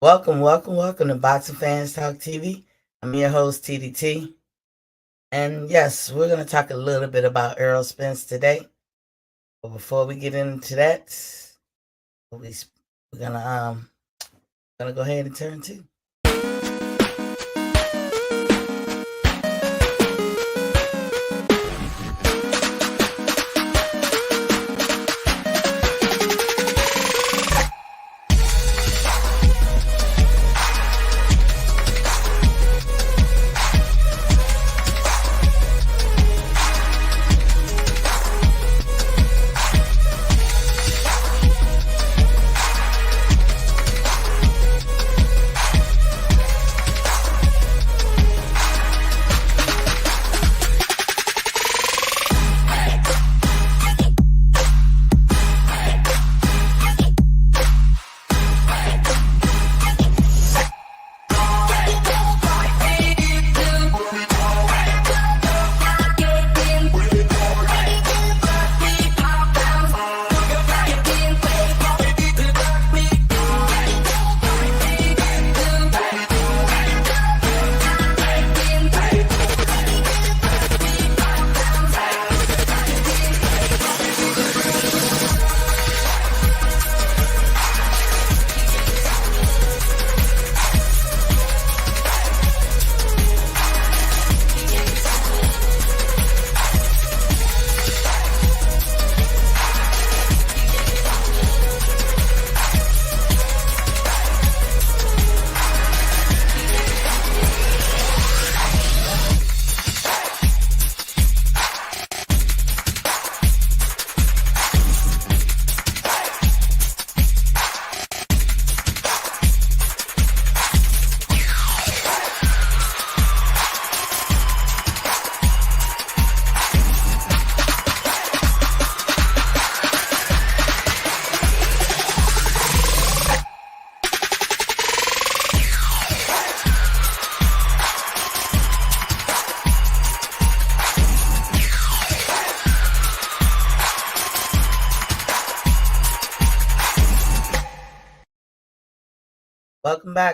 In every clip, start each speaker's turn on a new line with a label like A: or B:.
A: Welcome to Boxing Fans Talk TV. I'm your host, TDT. And yes, we're going to talk a little bit about Errol Spence today. But before we get into that, we're gonna go ahead and turn to.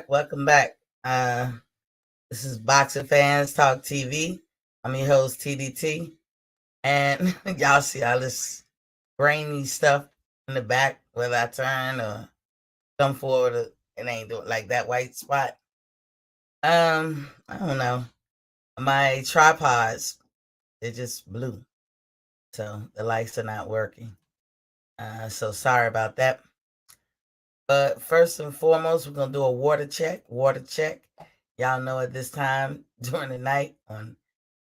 A: Welcome back. This is Boxing Fans Talk TV. I'm your host, TDT. And y'all see all this grainy stuff in the back, whether I turn or come forward, it ain't doing like that white spot. I don't know. My tripods, they're just blue. So the lights are not working. So sorry about that. But first and foremost, we're gonna do a water check. Water check. Y'all know at this time during the night on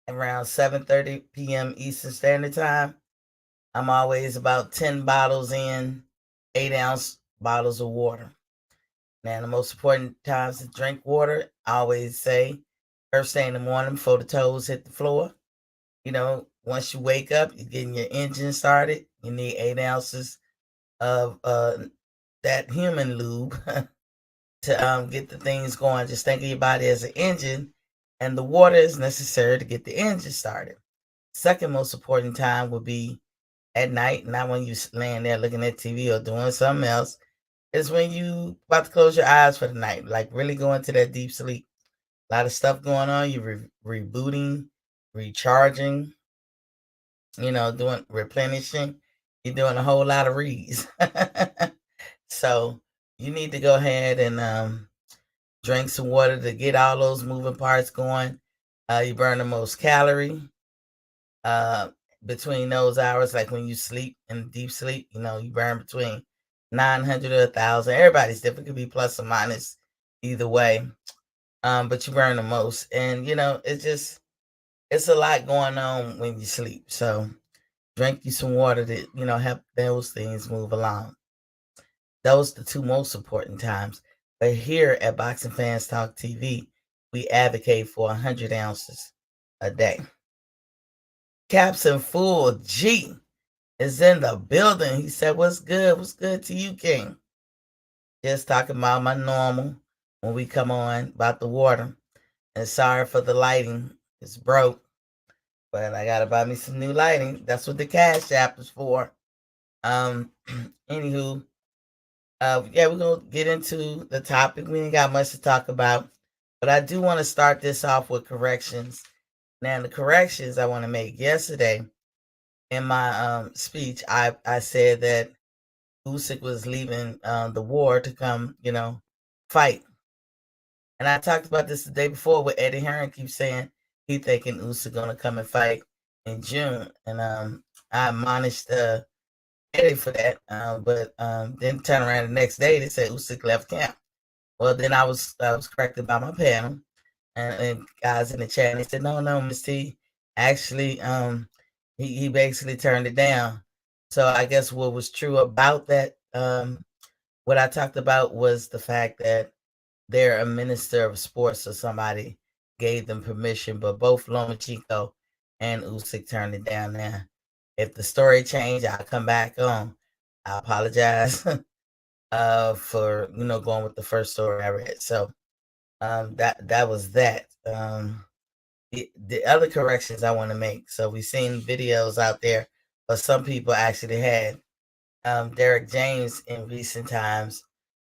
A: around 7:30 p.m. Eastern Standard Time, I'm always about 10 bottles in, 8-ounce bottles of water. Now, the most important times to drink water, I always say first thing in the morning before the toes hit the floor. Once you wake up, you're getting your engine started. You need 8 ounces of that human lube to get the things going. Just think of your body as an engine, and the water is necessary to get the engine started. Second most important time would be at night, not when you're laying there looking at TV or doing something else. Is when you about to close your eyes for the night, like really go into that deep sleep. A lot of stuff going on. You're rebooting, recharging, doing replenishing. You're doing a whole lot of reads. So you need to go ahead and drink some water to get all those moving parts going. You burn the most calorie uh, between those hours, like when you sleep in deep sleep. You burn between 900 or 1,000. Everybody's different. It could be plus or minus either way. But you burn the most. And, it's a lot going on when you sleep. So drink you some water to, help those things move along. Those are the two most important times. But here at Boxing Fans Talk TV, we advocate for 100 ounces a day. Captain Full G is in the building. He said, "What's good? What's good to you, King?" Just talking about my normal when we come on about the water. And sorry for the lighting. It's broke. But I gotta buy me some new lighting. That's what the Cash App is for. Anywho, Yeah, we're gonna get into the topic. We ain't got much to talk about, but I do want to start this off with corrections. Now, the corrections I want to make yesterday in my speech, I said that Usyk was leaving the war to come, fight. And I talked about this the day before with Eddie Hearn keeps saying he thinking Usyk gonna come and fight in June, and I admonished Eddie for that, but then turn around the next day they said Usyk left camp. Well, then I was corrected by my panel and guys in the chat. And they said, no, Miss T, actually, he basically turned it down. So I guess what was true about that, what I talked about was the fact that they're a minister of sports, so somebody gave them permission, but both Lomachenko and Usyk turned it down. Now, if the story changed, I'll come back on. I apologize for going with the first story I read. So that was that. The other corrections I want to make. So we've seen videos out there, but some people actually had Derek James in recent times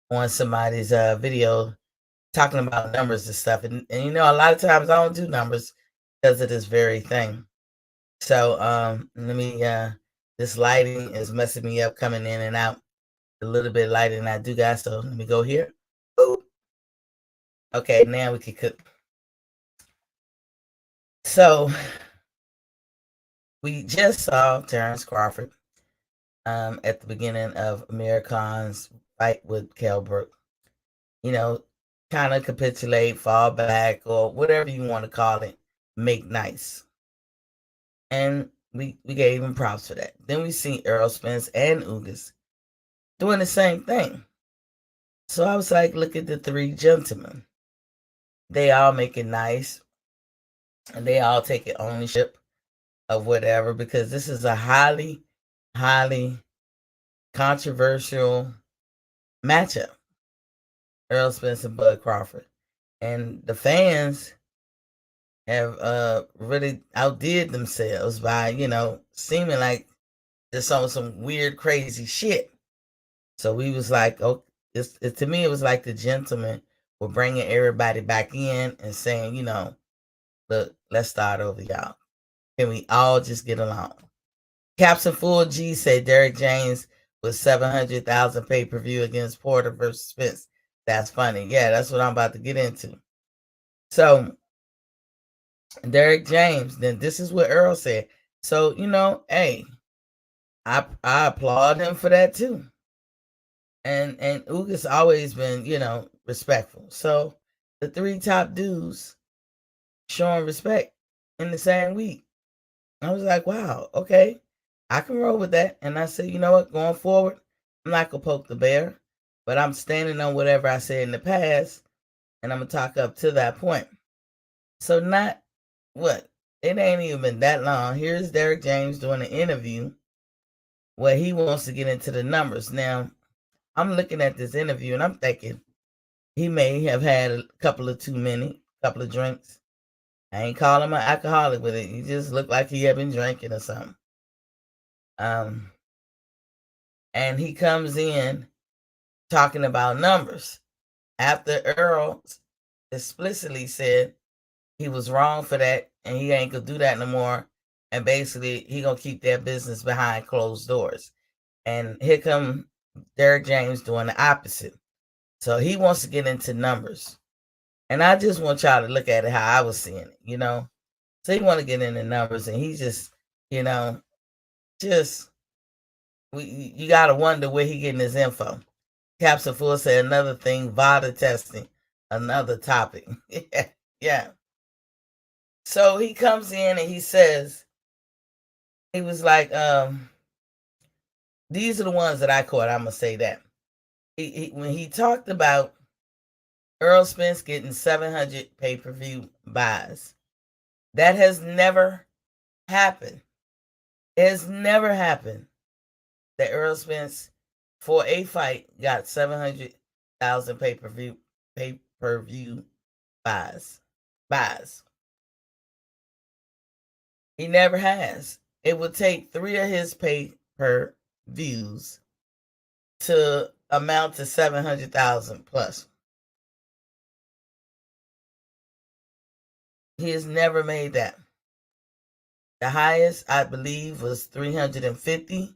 A: on somebody's video talking about numbers and stuff. And a lot of times I don't do numbers because of this very thing. So let me this lighting is messing me up coming in and out a little bit lighter than I do, guys. So let me go here. Ooh. Okay, now we can cook. So we just saw Terrence Crawford at the beginning of Amir Khan's fight with Kell Brook. Kind of capitulate, fall back, or whatever you want to call it, make nice. And we gave him props for that. Then we see Errol Spence and Ugas doing the same thing. So I was like, look at the three gentlemen. They all make it nice, and they all take ownership of whatever, because this is a highly, highly controversial matchup. Errol Spence and Bud Crawford. And the fans have really outdid themselves by, seeming like they're on some weird, crazy shit. So we was like, oh, to me, it was like the gentlemen were bringing everybody back in and saying, look, let's start over, y'all. Can we all just get along? Captain Full G said Derek James was 700,000 pay-per-view against Porter versus Spence. That's funny. Yeah, that's what I'm about to get into. So Derek James, then this is what Earl said. So, hey, I applaud him for that too. And Ugas always been, respectful. So the three top dudes showing respect in the same week. I was like, wow, okay, I can roll with that. And I said, you know what, going forward, I'm not gonna poke the bear, but I'm standing on whatever I said in the past, and I'm gonna talk up to that point. So not what? It ain't even been that long. Here's Derek James doing an interview where he wants to get into the numbers. Now, I'm looking at this interview and I'm thinking he may have had a couple of too many, couple of drinks. I ain't calling him an alcoholic with it. He just looked like he had been drinking or something. And he comes in talking about numbers after Earl explicitly said he was wrong for that and he ain't gonna do that no more. And basically, he gonna keep their business behind closed doors. And here come Derek James doing the opposite. So he wants to get into numbers. And I just want y'all to look at it how I was seeing it. So he want to get into numbers, and he's just, just you gotta wonder where he getting his info. Capsule Full said another thing, VADA testing, another topic. Yeah. So he comes in and he says, he was like, these are the ones that I caught. I'm gonna say that. When he talked about Errol Spence getting 700 pay-per-view buys, that has never happened. It has never happened that Errol Spence for a fight got 700,000 pay-per-view buys. He never has. It would take 3 of his pay-per-views to amount to 700,000 plus. He has never made that. The highest, I believe, was 350.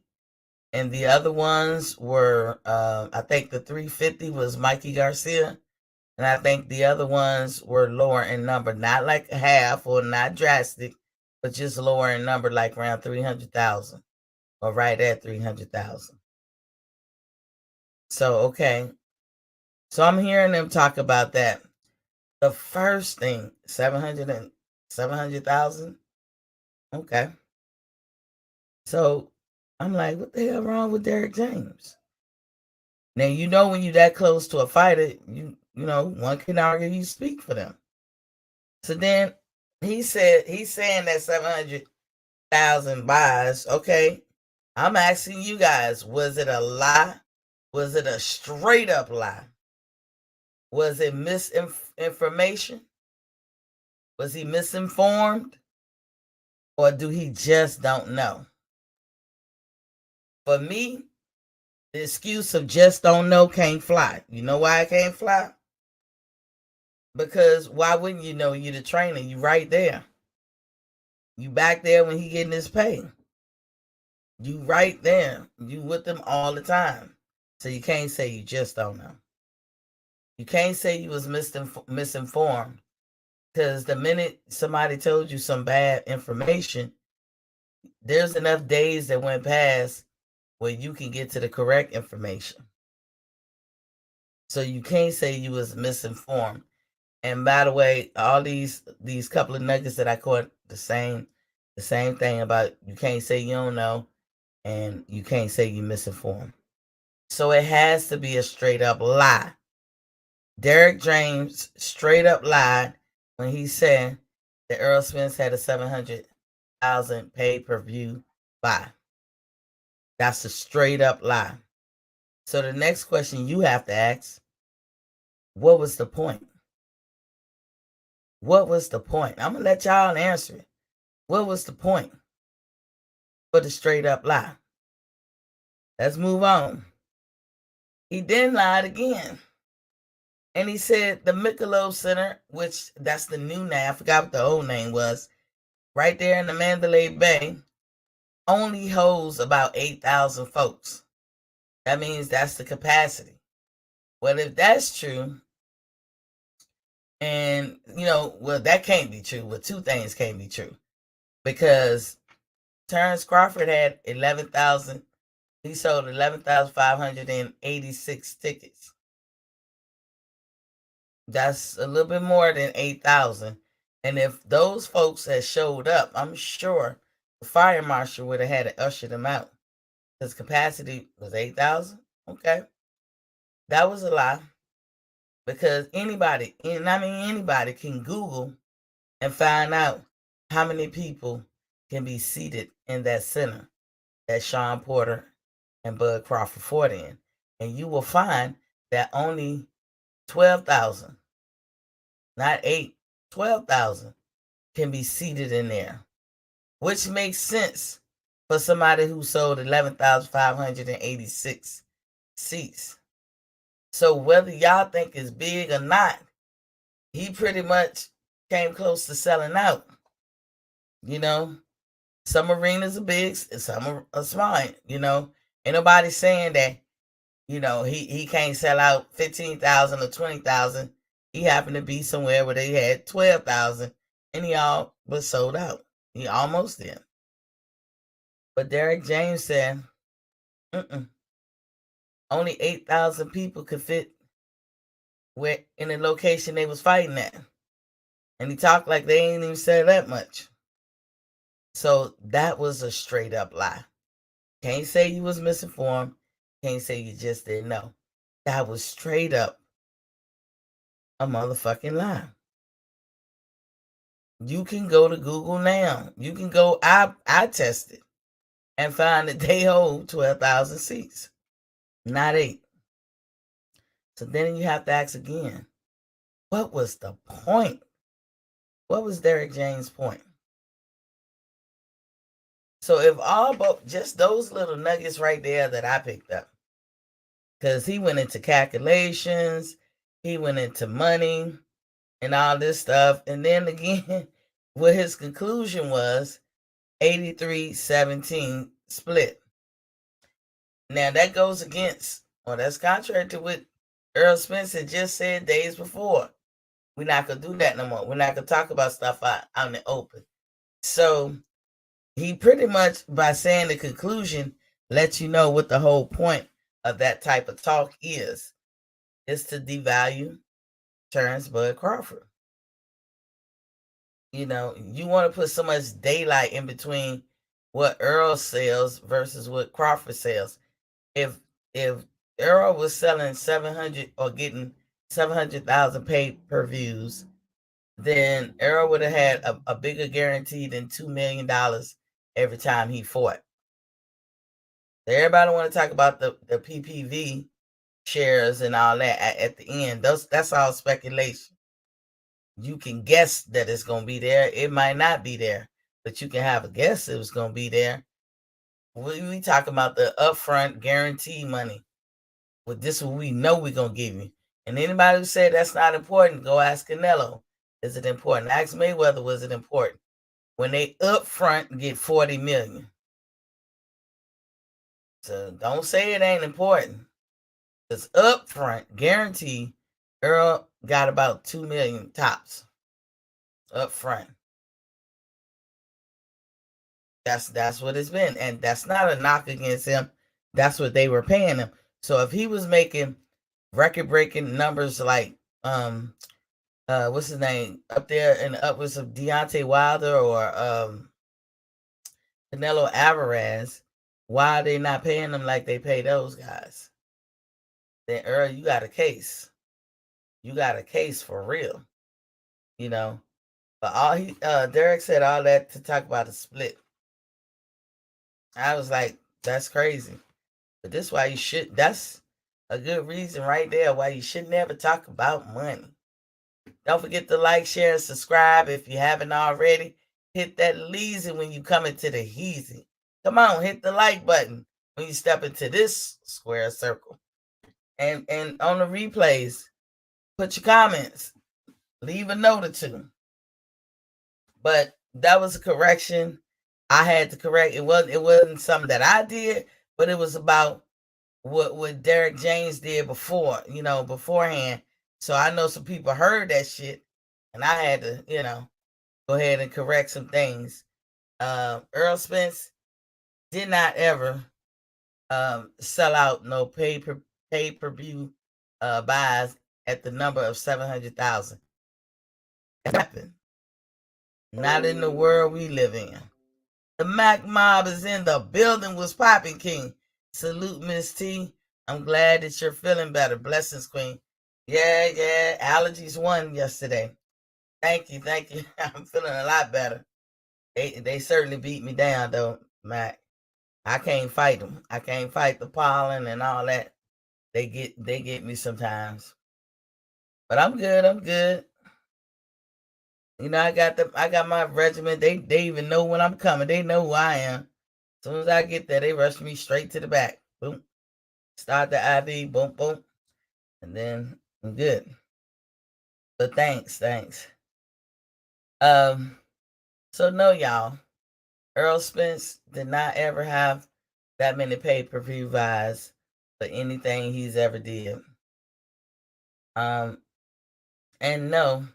A: And the other ones were, I think the 350 was Mikey Garcia. And I think the other ones were lower in number, not like half or not drastic, but just lower in number, like around 300,000 or right at 300,000. So, okay. So I'm hearing them talk about that. The first thing, 700,000. Okay. So I'm like, what the hell wrong with Derrick James? Now, you know, when you're that close to a fighter, you know, one can argue you speak for them. So then he's saying that 700,000 buys. Okay. I'm asking you guys, was it a lie? Was it a straight up lie? Was it misinformation? Was he misinformed? Or do he just don't know? For me, the excuse of just don't know can't fly. You know why it can't fly? Because why wouldn't you know? You the trainer. You right there. You back there when he getting his pay. You right there. You with them all the time. So you can't say you just don't know. You can't say you was misinformed. Because the minute somebody told you some bad information, there's enough days that went past where you can get to the correct information. So you can't say you was misinformed. And by the way, all these couple of nuggets that I caught, the same thing about you can't say you don't know and you can't say you misinformed. So it has to be a straight up lie. Derrick James straight up lied when he said that Errol Spence had a 700,000 pay-per-view buy. That's a straight up lie. So the next question you have to ask, what was the point? What was the point? I'm going to let y'all answer it. What was the point for the straight up lie? Let's move on. He then lied again. And he said the Michelob Center, which that's the new name, I forgot what the old name was, right there in the Mandalay Bay, only holds about 8,000 folks. That means that's the capacity. Well, if that's true, and, you know, well, that can't be true. Well, two things can't be true. Because Terrence Crawford had 11,000. He sold 11,586 tickets. That's a little bit more than 8,000. And if those folks had showed up, I'm sure the fire marshal would have had to usher them out. His capacity was 8,000. Okay. That was a lie. Because anybody, and I mean anybody, can Google and find out how many people can be seated in that center that Sean Porter and Bud Crawford fought in. And you will find that only 12,000, not 8, 12,000 can be seated in there, which makes sense for somebody who sold 11,586 seats. So whether y'all think it's big or not, he pretty much came close to selling out. You know, some arenas are big and some are small. You know, ain't nobody saying that, you know, he can't sell out 15,000 or 20,000. He happened to be somewhere where they had 12,000 and he all was sold out. He almost did. But Derrick James said, only 8,000 people could fit where in the location they was fighting at. And he talked like they ain't even said that much. So that was a straight up lie. Can't say you was misinformed. Can't say you just didn't know. That was straight up a motherfucking lie. You can go to Google now. You can go, I tested and find that they hold 12,000 seats, not 8. So then you have to ask again, what was the point? What was Derrick James' point? So if all but just those little nuggets right there that I picked up because he went into calculations, he went into money and all this stuff. And then again, what his conclusion was 83-17 split. Now that goes against, or that's contrary to what Errol Spence had just said days before. We're not going to do that no more. We're not going to talk about stuff out in the open. So he pretty much, by saying the conclusion, lets you know what the whole point of that type of talk is to devalue Terrence Bud Crawford. You know, you want to put so much daylight in between what Errol sells versus what Crawford sells. If Errol was selling 700 or getting 700,000 pay-per-views, then Errol would have had a bigger guarantee than $2 million every time he fought. Everybody want to talk about the PPV shares and all that at the end. That's all speculation. You can guess that it's going to be there. It might not be there, but you can have a guess it was going to be there. We talking about the upfront guarantee money. Well, this is what we know we're going to give you. And anybody who said that's not important, go ask Canelo. Is it important? Ask Mayweather, was it important? When they upfront get $40 million. So don't say it ain't important. Because upfront guarantee, Earl got about $2 million tops upfront. That's what it's been. And that's not a knock against him. That's what they were paying him. So if he was making record-breaking numbers like what's his name up there in the upwards of Deontay Wilder or Canelo Alvarez, why are they not paying them like they pay those guys? Then Earl, you got a case. You got a case for real. You know. But Derek said all that to talk about a split. I was like, that's crazy. But this why you should, that's a good reason right there why you should never talk about money. Don't forget to like, share, and subscribe if you haven't already. Hit that lazy when you come into the heezy. Come on, hit the like button when you step into this square circle. And on the replays, put your comments. Leave a note or two. But that was a correction I had to correct. It wasn't something that I did, but it was about what Derek James did beforehand. So I know some people heard that shit, and I had to, go ahead and correct some things. Errol Spence did not ever sell out no pay-per-view buys at the number of 700,000. It happened. Not in the world we live in. The Mac Mob is in the building. Was popping, King. Salute, Miss T. I'm glad that you're feeling better. Blessings, Queen. Yeah. Allergies won yesterday. Thank you. I'm feeling a lot better. They certainly beat me down, though, Mac. I can't fight them. I can't fight the pollen and all that. They get me sometimes. But I'm good. I got my regiment. They even know when I'm coming. They know who I am. As soon as I get there, they rush me straight to the back. Boom. Start the IV. Boom. And then I'm good. But thanks. So no, y'all. Errol Spence did not ever have that many pay-per-view buys for anything he's ever did. And no,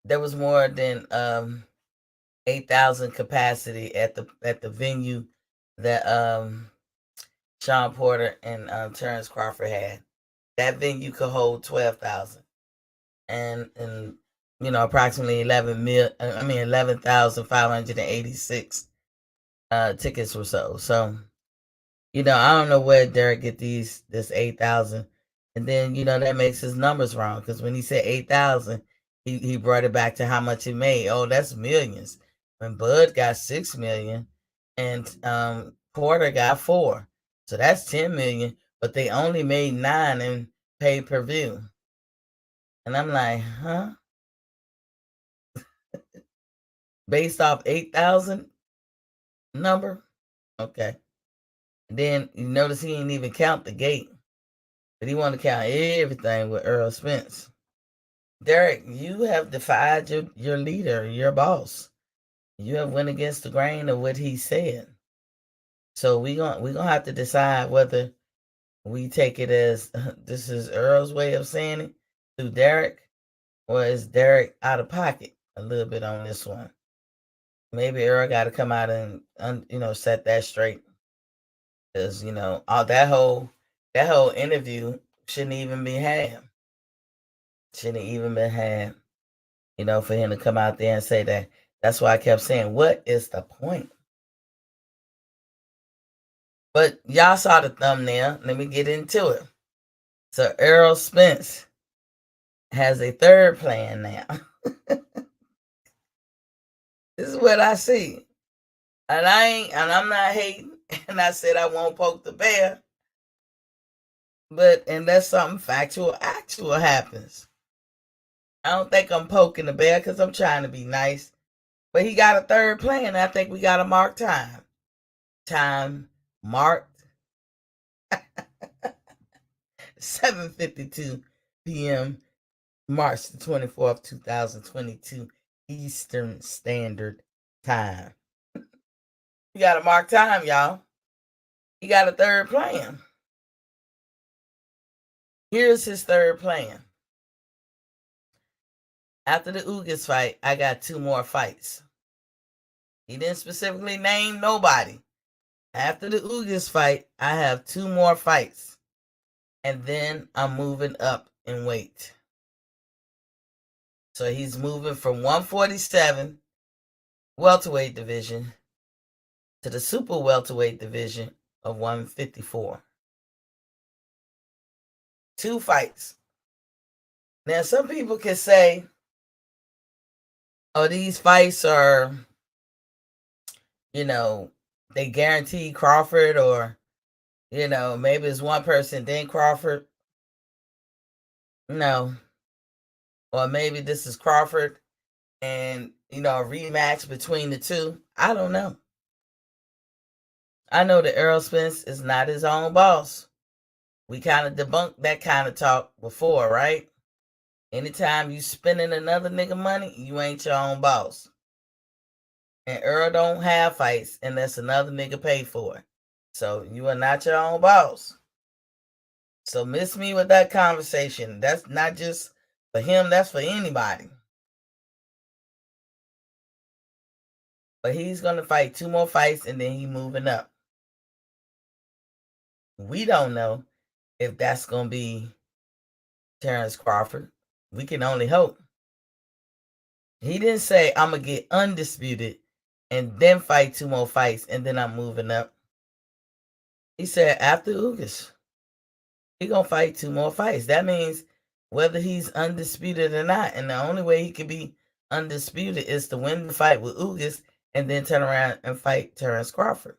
A: there was more than 8,000 capacity at the venue that Sean Porter and Terrence Crawford had. That venue could hold 12,000, and approximately 11,586 tickets or so. So I don't know where Derek get this 8,000, and then that makes his numbers wrong, because when he said 8,000, he brought it back to how much he made. Oh, that's millions. When Bud got 6 million, and Porter got 4, so that's 10 million. But they only made 9 in pay-per-view, and I'm like, huh? Based off 8,000 number, okay. Then you notice he didn't even count the gate. but he want to count everything with Errol Spence. Derek, you have defied your leader, your boss. You have went against the grain of what he said. So we gonna have to decide whether we take it as this is Earl's way of saying it through Derek, or is Derek out of pocket a little bit on this one? Maybe Earl got to come out and set that straight, because all that whole interview shouldn't even be had. Shouldn't even been had. For him to come out there and say that. That's why I kept saying, what is the point? But y'all saw the thumbnail. Let me get into it. So Errol Spence has a third plan now. This is what I see. And I'm not hating. And I said I won't poke the bear. But unless something actual happens. I don't think I'm poking the bear because I'm trying to be nice. But he got a third plan. I think we got to mark time. Time marked 7:52 p.m. March the 24th, 2022, Eastern Standard Time. You got to mark time, y'all. He got a third plan. Here's his third plan. After the Ugas fight, I got 2 more fights. He didn't specifically name nobody. After the Ugas fight, I have 2 more fights. And then I'm moving up in weight. So he's moving from 147 welterweight division to the super welterweight division of 154. 2 fights. Now, some people can say, oh, these fights are, they guarantee Crawford, or, maybe it's one person, then Crawford. No. Or maybe this is Crawford and, a rematch between the two. I don't know. I know that Errol Spence is not his own boss. We kind of debunked that kind of talk before, right? Anytime you spending another nigga money, you ain't your own boss. And Earl don't have fights unless another nigga pay for it. So you are not your own boss. So miss me with that conversation. That's not just for him, that's for anybody. But he's going to fight 2 more fights and then he moving up. We don't know if that's going to be Terrence Crawford. We can only hope. He didn't say, I'm going to get undisputed and then fight 2 more fights and then I'm moving up. He said after Ugas, he going to fight 2 more fights. That means whether he's undisputed or not. And the only way he could be undisputed is to win the fight with Ugas and then turn around and fight Terrence Crawford.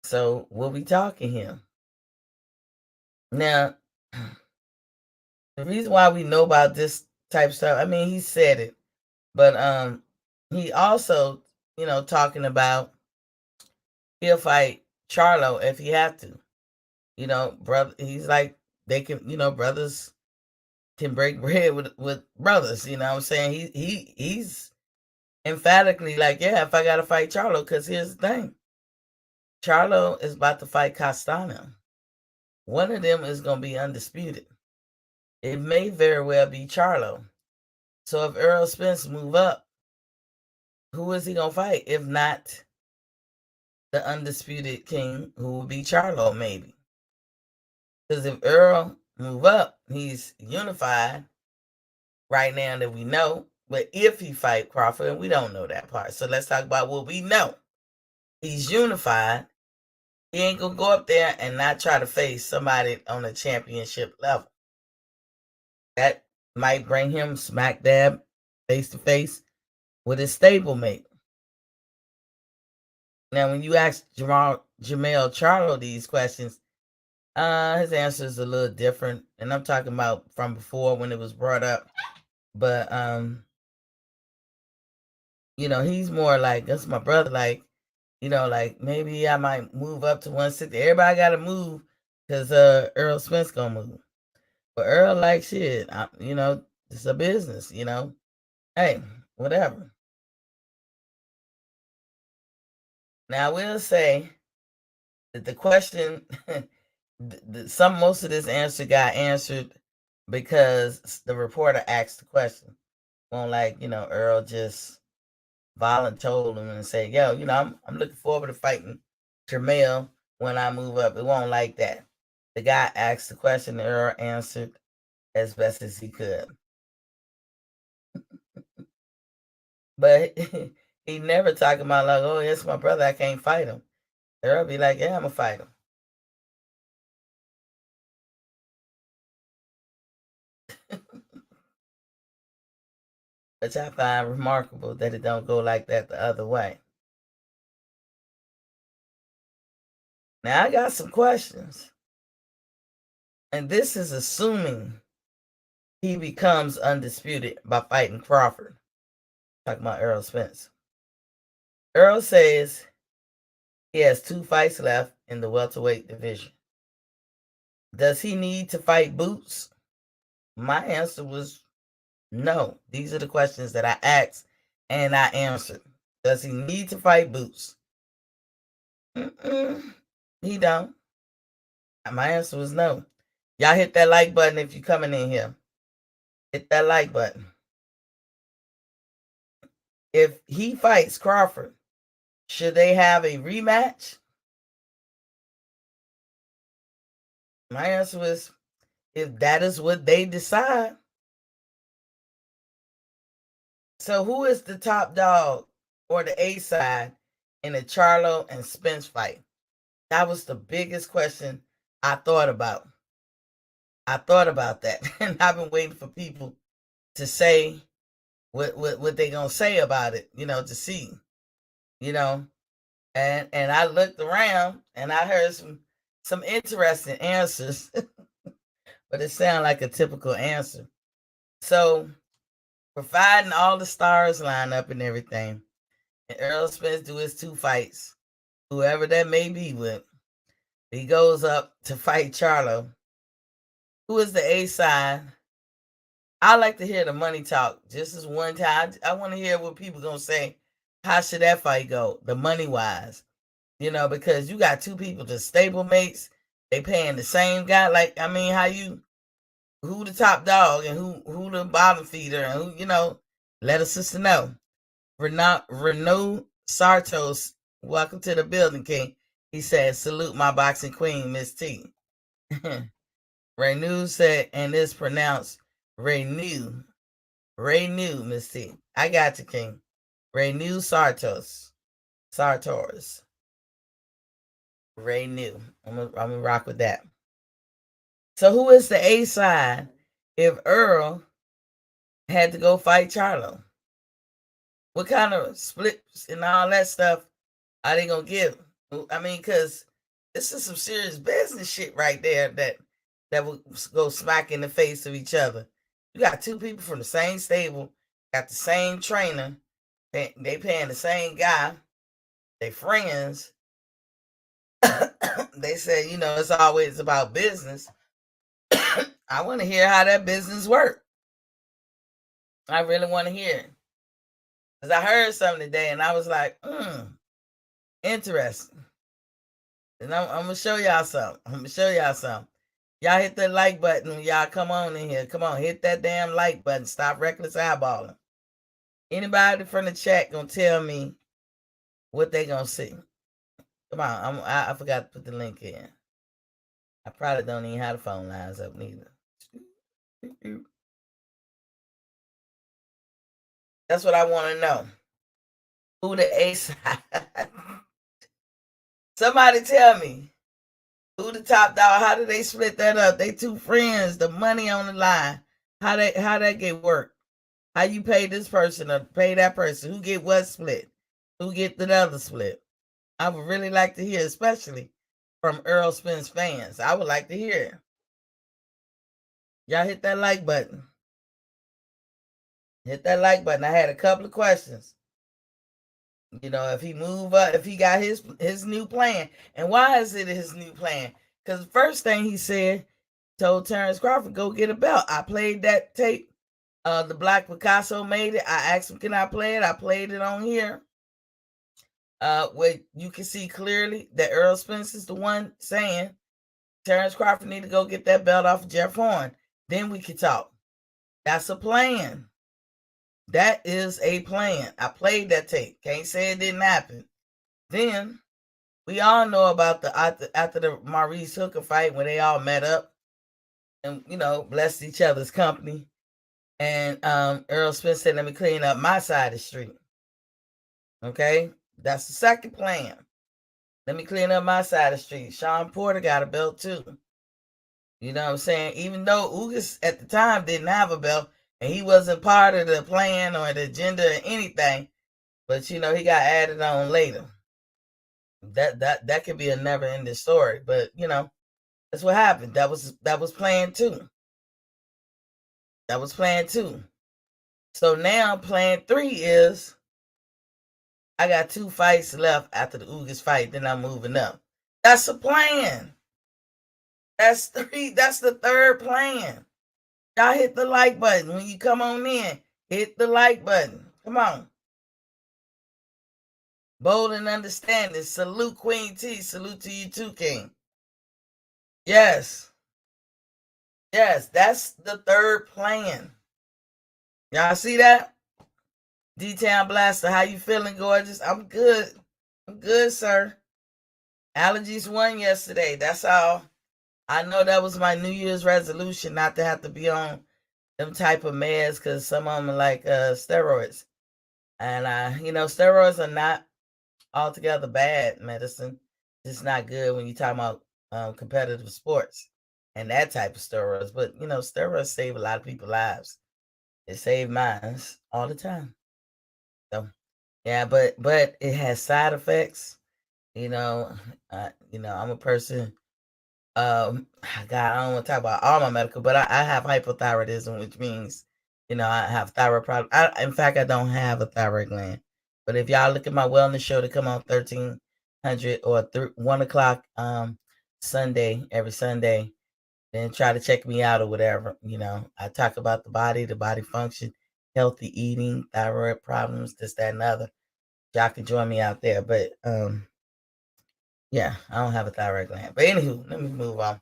A: So we'll be talking here. Now, the reason why we know about this type of stuff, I mean, he said it, but he also, talking about he'll fight Charlo if he have to. Brother, he's like, they can, brothers can break bread with brothers. You know what I'm saying? He's emphatically like, yeah, if I gotta fight Charlo, because here's the thing. Charlo is about to fight Castano. One of them is gonna be undisputed. It may very well be Charlo. So if Errol Spence move up, who is he gonna fight? If not the undisputed king, who will be Charlo, maybe. Because if Errol move up, he's unified right now that we know. But if he fight Crawford, we don't know that part. So let's talk about what we know. He's unified. He ain't gonna go up there and not try to face somebody on a championship level. That might bring him smack dab face to face with his stablemate. Now, when you ask Jamel Charlo these questions, his answer is a little different. And I'm talking about from before when it was brought up. But he's more like, that's my brother, like, like maybe I might move up to 160. Everybody gotta move because Errol Spence gonna move. But Earl like shit. It's a business. Hey, whatever. Now I will say that the question, most of this answer got answered because the reporter asked the question. Won't Earl just voluntold him and say, "Yo, I'm looking forward to fighting Jermell when I move up." It won't like that. The guy asked the question, and Earl answered as best as he could. But he never talking about like, "Oh, it's my brother, I can't fight him." Earl be like, "Yeah, I'm gonna fight him." Which I find remarkable that it don't go like that the other way. Now I got some questions. And this is assuming he becomes undisputed by fighting Crawford. Talking about Errol Spence. Earl says he has 2 fights left in the welterweight division. Does he need to fight Boots? My answer was no. These are the questions that I asked and I answered. Does he need to fight Boots? He don't. My answer was no. Y'all hit that like button if you're coming in here. Hit that like button. If he fights Crawford, should they have a rematch? My answer was if that is what they decide. So who is the top dog or the A side in the Charlo and Spence fight? That was the biggest question I thought about. I thought about that. And I've been waiting for people to say what they gonna say about it, to see. And I looked around and I heard some interesting answers, but it sounded like a typical answer. So, providing all the stars line up and everything, and Errol Spence do his 2 fights, whoever that may be with, he goes up to fight Charlo. Who is the A side? I like to hear the money talk. Just as one time, I want to hear what people gonna say. How should that fight go? The money wise, because you got 2 people, the stable mates. They paying the same guy. Like, I mean, who the top dog and who the bottom feeder and who. Let a sister know. Renaud Sartos, welcome to the building, King. He said, "Salute my boxing queen, Miss T." Renew said, and it's pronounced Renew. Renew, Miss T. I got you, King. Renew Sartos. Sartors. Renew. I'm gonna rock with that. So who is the A side if Earl had to go fight Charlo? What kind of splits and all that stuff are they gonna give? I mean, because this is some serious business shit right there that will go smack in the face of each other. You got 2 people from the same stable, got the same trainer, they paying the same guy, they friends. They said, it's always about business. I want to hear how that business works. I really want to hear it. Because I heard something today and I was like, interesting. And I'm going to show y'all something. Y'all hit that like button when y'all come on in here. Come on, hit that damn like button. Stop reckless eyeballing. Anybody from the chat gonna tell me what they gonna see? Come on, I forgot to put the link in. I probably don't even have the phone lines up neither. That's what I want to know. Who the A side? Somebody tell me. Who the top dog? How do they split that up? They 2 friends, the money on the line. How that get work? How you pay this person or pay that person? Who get what split? Who get the other split? I would really like to hear, especially from Errol Spence fans. I would like to hear it. Y'all hit that like button. Hit that like button. I had a couple of questions. If he move up, if he got his new plan. And why is it his new plan? Because the first thing he said, told Terrence Crawford, go get a belt. I played that tape. The Black Picasso made it. I asked him, can I play it? I played it on here. Where you can see clearly that Errol Spence is the one saying Terrence Crawford need to go get that belt off of Jeff Horn. Then we can talk. That's a plan. That is a plan. I played that tape. Can't say it didn't happen. Then we all know about the after the Maurice Hooker fight when they all met up and blessed each other's company. And Errol Spence said, "Let me clean up my side of the street." Okay, that's the second plan. Let me clean up my side of the street. Sean Porter got a belt too. You know what I'm saying? Even though Ugas at the time didn't have a belt and he wasn't part of the plan or the agenda or anything, but he got added on later. That could be a never ending story, but that's what happened. That was plan two. That was plan two. So now plan three is I got 2 fights left after the Ugas fight, then I'm moving up. That's a plan. That's three. That's the third plan. Y'all hit the like button when you come on in. Hit the like button. Come on. Bold and understanding. Salute Queen T. Salute to you too, King. Yes. Yes, that's the third plan. Y'all see that? D-Town Blaster, how you feeling, gorgeous? I'm good. I'm good, sir. Allergies won yesterday. That's all. I know that was my New Year's resolution, not to have to be on them type of meds, because some of them are like steroids. And, steroids are not altogether bad medicine. It's not good when you talk about competitive sports and that type of steroids. But, steroids save a lot of people's lives. It saved mine all the time. So, yeah, but it has side effects. I'm a person. God, I don't want to talk about all my medical, but I have hypothyroidism, which means, I have thyroid problems. In fact, I don't have a thyroid gland. But if y'all look at my wellness show to come on 1300 or 1 o'clock Sunday, every Sunday, then try to check me out or whatever. I talk about the body function, healthy eating, thyroid problems, this, that, and other. Y'all can join me out there. But yeah, I don't have a thyroid gland. But anywho, let me move on.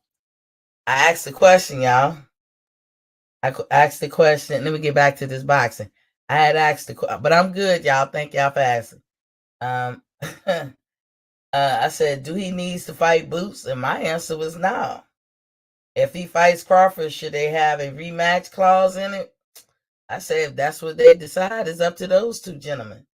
A: I asked the question, y'all. I asked the question. Let me get back to this boxing. I had asked the question, but I'm good, y'all. Thank y'all for asking. I said, do he needs to fight Boots? And my answer was no. If he fights Crawford, should they have a rematch clause in it? I said, if that's what they decide, it's up to those two gentlemen.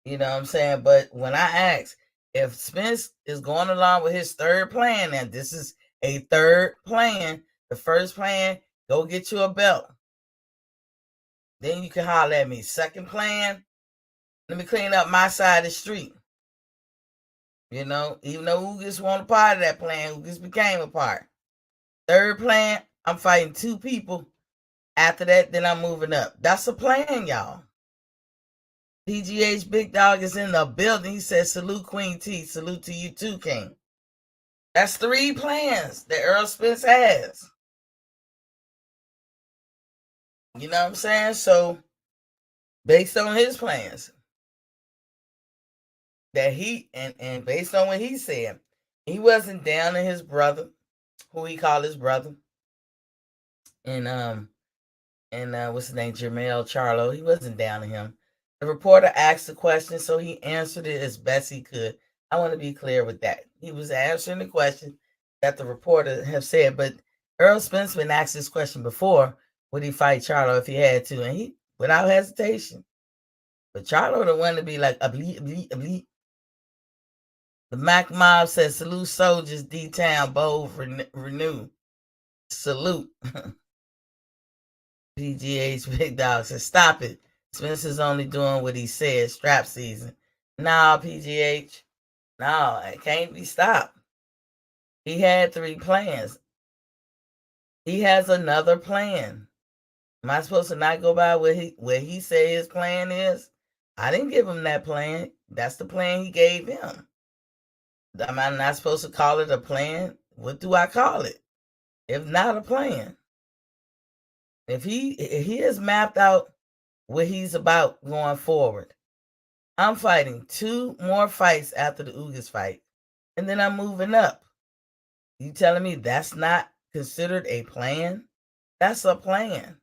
A: You know what I'm saying? But when I asked if Spence is going along with his third plan, and this is a third plan, the first plan, go get you a belt. Then you can holler at me. Second plan, let me clean up my side of the street. Even though Ugas wasn't a part of that plan, Ugas became a part. Third plan, I'm fighting 2 people. After that, then I'm moving up. That's a plan, y'all. PGH Big Dog is in the building. He says, salute Queen T. Salute to you too, King. That's 3 plans that Errol Spence has. You know what I'm saying? So, based on his plans, that he, and based on what he said, he wasn't down to his brother, who he called his brother. And what's his name? Jermell Charlo. He wasn't down to him. The reporter asked the question, so he answered it as best he could. I want to be clear with that. He was answering the question that the reporter have said, but Errol Spence been asked this question before, would he fight Charlo if he had to? And he, without hesitation. But Charlo the one to be like, bleep, bleep, bleep. The Mac Mob says, salute soldiers, D-Town, bold, renew. Salute. PGH Big Dog says, stop it. Spencer's only doing what he said, strap season. Nah, PGH. No, it can't be stopped. He had 3 plans. He has another plan. Am I supposed to not go by what he said his plan is? I didn't give him that plan. That's the plan he gave him. Am I not supposed to call it a plan? what do I call it? If not a plan. If he has mapped out what he's about going forward, I'm fighting 2 more fights after the Ugas fight, and then I'm moving up. You telling me that's not considered a plan? That's a plan.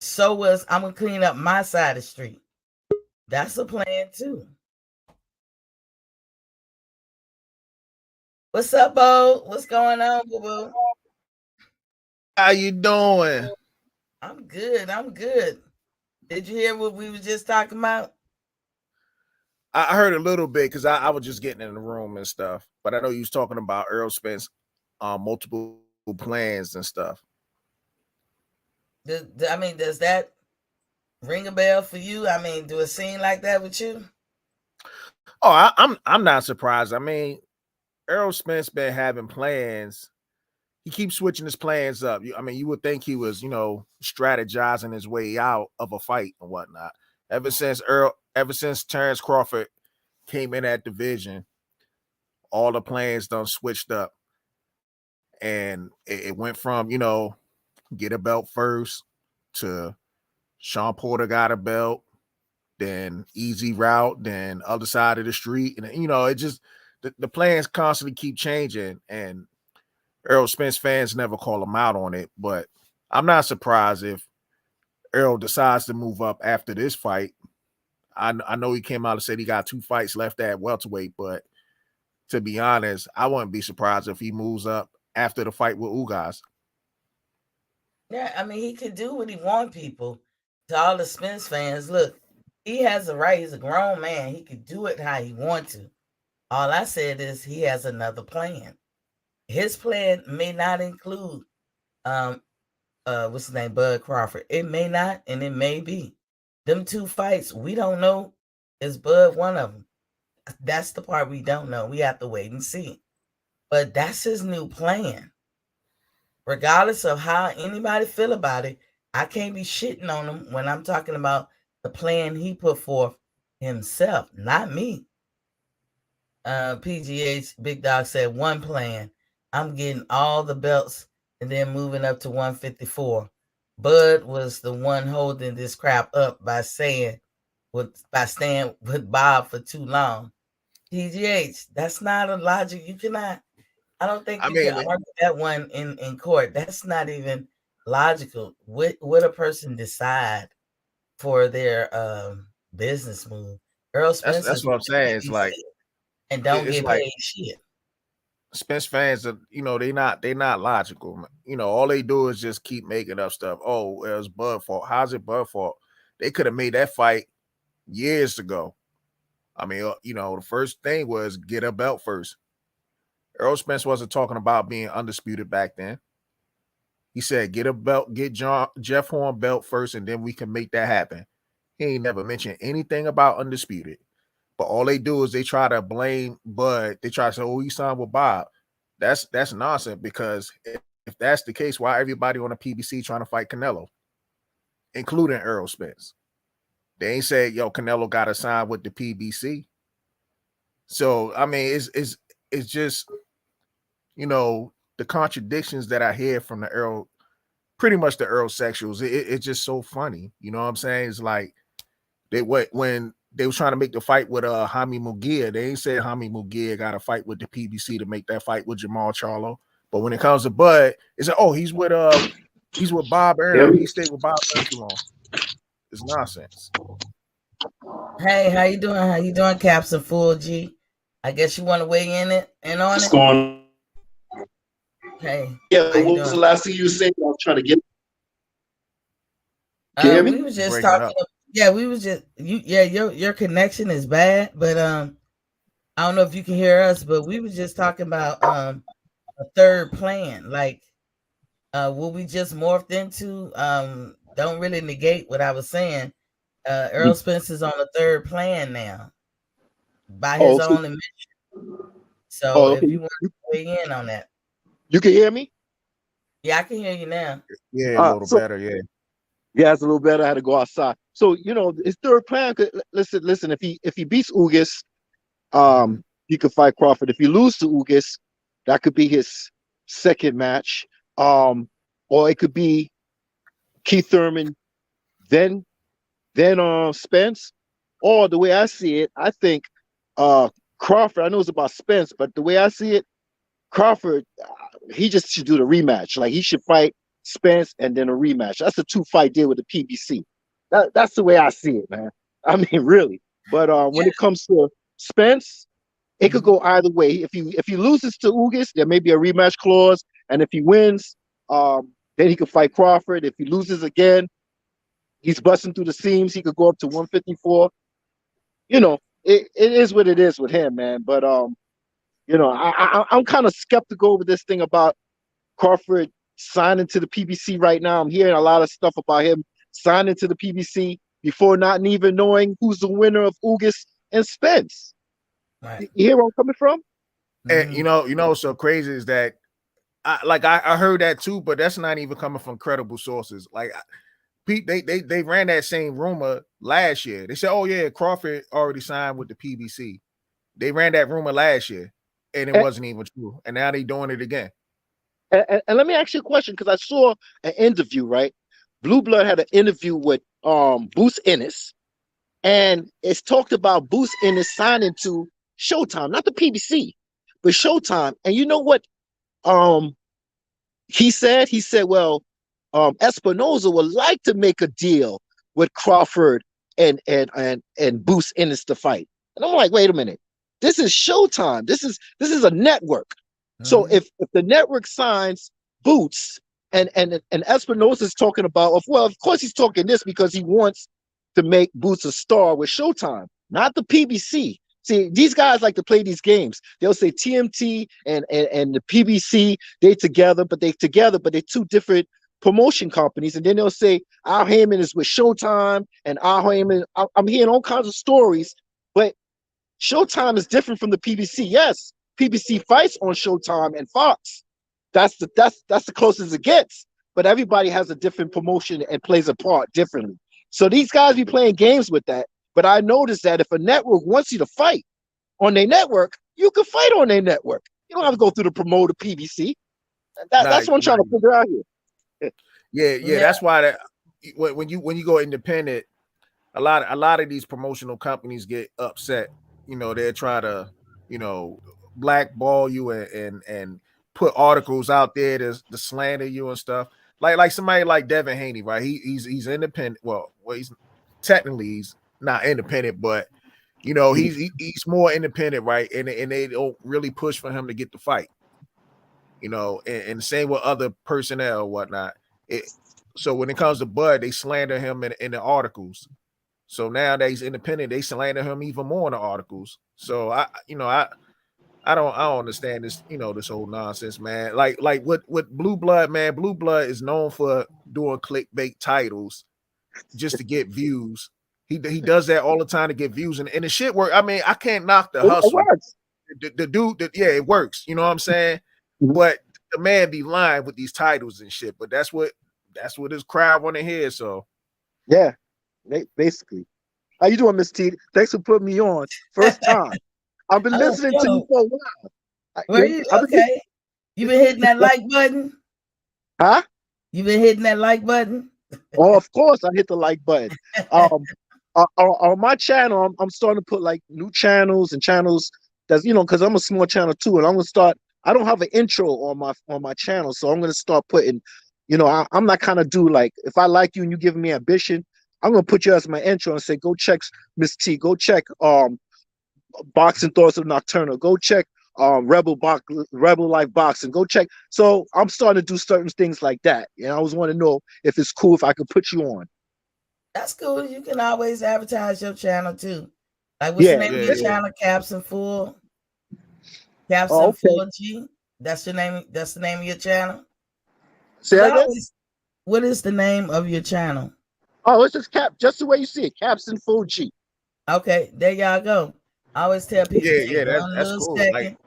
A: So was I'm gonna clean up my side of the street. That's a plan too. What's up, Bo? What's going on, boo boo?
B: How you doing?
A: I'm good. I'm good. Did you hear what we was just talking about?
B: I heard a little bit because I was just getting in the room and stuff, but I know you was talking about Errol Spence, multiple plans and stuff.
A: Does that ring a bell for you? I mean, do it seem like that with you?
B: Oh, I'm not surprised. I mean, Errol Spence been having plans. He keeps switching his plans up. I mean, you would think he was, strategizing his way out of a fight and whatnot. Ever since Terrence Crawford came in that division, all the plans done switched up. And it went from, get a belt first to Sean Porter got a belt, then easy route, then other side of the street. And, it just, the plans constantly keep changing. And Errol Spence fans never call him out on it. But I'm not surprised if Errol decides to move up after this fight. I know he came out and said he got 2 fights left at welterweight, but to be honest, I wouldn't be surprised if he moves up after the fight with Ugas.
A: Yeah, I mean, he could do what he want people. To all the Spence fans, look, he has a right. He's a grown man. He could do it how he wants to. All I said is he has another plan. His plan may not include what's his name, Bud Crawford. It may not, and it may be. Them 2 fights, we don't know. Is Bud one of them? That's the part we don't know. We have to wait and see. But that's his new plan. Regardless of how anybody feel about it, I can't be shitting on him when I'm talking about the plan he put forth himself, not me. PGH Big Dog said 1 plan. I'm getting all the belts and then moving up to 154. Bud was the one holding this crap up by staying with Bob for too long. PGH, that's not a logic. You cannot. I don't think
B: I
A: you can
B: mean,
A: argue that one in court. That's not even logical. What a person decide for their business move. Errol Spence
B: that's
A: is
B: what I'm saying. It's like
A: and don't
B: it's
A: get
B: like
A: paid shit.
B: Spence fans are, they not logical. All they do is just keep making up stuff. Oh, it was Bud fault. How's it Bud fault? They could have made that fight years ago. I mean, the first thing was get a belt first. Errol Spence wasn't talking about being undisputed back then. He said, get a belt, get Jeff Horn belt first, and then we can make that happen. He ain't never mentioned anything about undisputed. But all they do is they try to blame Bud. They try to say, oh, he signed with Bob. That's nonsense, because if that's the case, why everybody on the PBC trying to fight Canelo, including Errol Spence? They ain't said, yo, Canelo got to sign with the PBC. So, I mean, it's just, the contradictions that I hear from the Errol, pretty much the Errol sexuals. It's just so funny. You know what I'm saying? It's like when they was trying to make the fight with Jaime Munguia, they ain't said Jaime Munguia got to fight with the PBC to make that fight with Jamal Charlo. But when it comes to Bud, it's like, oh, he's with Bob Arum. He stayed with Bob Arum too long. It's nonsense.
A: Hey, how you doing? How you doing, Captain Full G? I guess you want to weigh in on
C: What's
A: it.
C: going?
A: Hey,
C: Yeah,
A: how you
C: what was the
A: doing?
C: last thing you said? I was trying to get. Can you hear
A: We
C: me?
A: was just
B: Breaking
A: talking.
B: up.
A: Yeah, we was just you. Yeah, your connection is bad, but I don't know if you can hear us, but we was just talking about a third plan. Like, what we just morphed into don't really negate what I was saying. Errol Spence is on the third plan now by his
C: Oh, so,
A: own admission. So if
C: okay.
A: you want to weigh in on that,
C: You can hear me?
A: yeah, I can hear you now.
B: Yeah, a little
C: So
B: better. Yeah.
C: yeah, it's a little better. I had to go outside. So his third plan. Listen. If he beats Ugas,
A: Mhm.
C: he could fight Crawford. If he loses to Ugas, That could be his second match. Or it could be Keith Thurman, then Spence. Or the way I see it, I think Crawford. I know it's about Spence, but the way I see it, Crawford, he just should do the rematch. Like he should fight Spence and then a rematch. That's a 2-fight deal with the PBC. That's the way I see it, man. I mean, really. But when it comes to Spence, it could go either way. If he loses to Ugas, there may be a rematch clause, and if he wins, then he could fight Crawford. If he loses again, he's busting through the seams. He could go up to 154. You know, it is what it is with him, man. But you know, I'm kind of skeptical with this thing about Crawford signing to the PBC right now. I'm hearing a lot of stuff about him signing to the PBC before not even knowing who's the winner of Ugas and Spence.
A: Right.
C: You hear where I'm coming from?
B: And you know what's so crazy is that I heard that too, but that's not even coming from credible sources. Like Pete, they ran that same rumor last year. They said, "Oh yeah, Crawford already signed with the PBC." They ran that rumor last year, and it wasn't even true. And now they doing it again.
C: And let me ask you a question, because I saw an interview, right? Blue Blood had an interview with Boots Ennis, and it's talked about Boots Ennis signing to Showtime, not the PBC, but Showtime. And you know what he said? He said, well, Espinoza would like to make a deal with Crawford and Boots Ennis to fight. And I'm like, wait a minute. This is Showtime. This is a network. So if the network signs Boots and Espinosa's talking about, well, of course he's talking this because he wants to make Boots a star with Showtime, not the PBC. See, these guys like to play these games. They'll say TMT and the PBC, they're together, but they're two different promotion companies. And then they'll say Al Heyman is with Showtime and Al Heyman. I'm hearing all kinds of stories, but Showtime is different from the PBC. Yes, PBC fights on Showtime and Fox. That's the closest it gets. But everybody has a different promotion and plays a part differently. So these guys be playing games with that. But I noticed that if a network wants you to fight on their network, you can fight on their network. You don't have to go through the promoter PBC. That's what I'm trying to figure out here.
B: Yeah. That's why that when you go independent, a lot of these promotional companies get upset. You know, they try to, blackball you and put articles out there to slander you and stuff. Like somebody like Devin Haney, right? He's independent. Well, he's not independent, but he's more independent, right? And they don't really push for him to get the fight. And same with other personnel or whatnot. So when it comes to Bud, they slander him in the articles. So now that he's independent, they slander him even more in the articles. So I don't understand this, this whole nonsense, man. Like with Blue Blood, man. Blue Blood is known for doing clickbait titles just to get views. He does that all the time to get views, and the shit work. I mean, I can't knock the hustle. The dude, it works. You know what I'm saying?
C: Mm-hmm.
B: But the man be lying with these titles and shit. But that's what his crowd want to hear. So
C: yeah, basically. How you doing, Miss T? Thanks for putting me on. First time. I've been listening to you for a while.
A: Okay. You been hitting that like button?
C: Huh?
A: You been hitting that like button?
C: Oh, of course I hit the like button. On my channel, I'm starting to put like new channels and channels that's because I'm a small channel too, and I'm gonna start. I don't have an intro on my channel, so I'm gonna start putting. I'm not kind of do like if I like you and you giving me ambition, I'm gonna put you as my intro and say go check Miss T, go check Boxing Thoughts of Nocturnal, go check Rebel Life Boxing, go check. So I'm starting to do certain things like that, and I always want to know if it's cool if I could put you on.
A: That's cool. You can always advertise your channel too. Like what's the name of your channel? Capson Full. Capson Full G. That's your name. That's the name of your channel.
C: Say that again?
A: What is the name of your channel?
C: Oh, it's just the way you see it. Capson Full G.
A: Okay, there y'all go. I always tell people
B: that's cool.
A: Second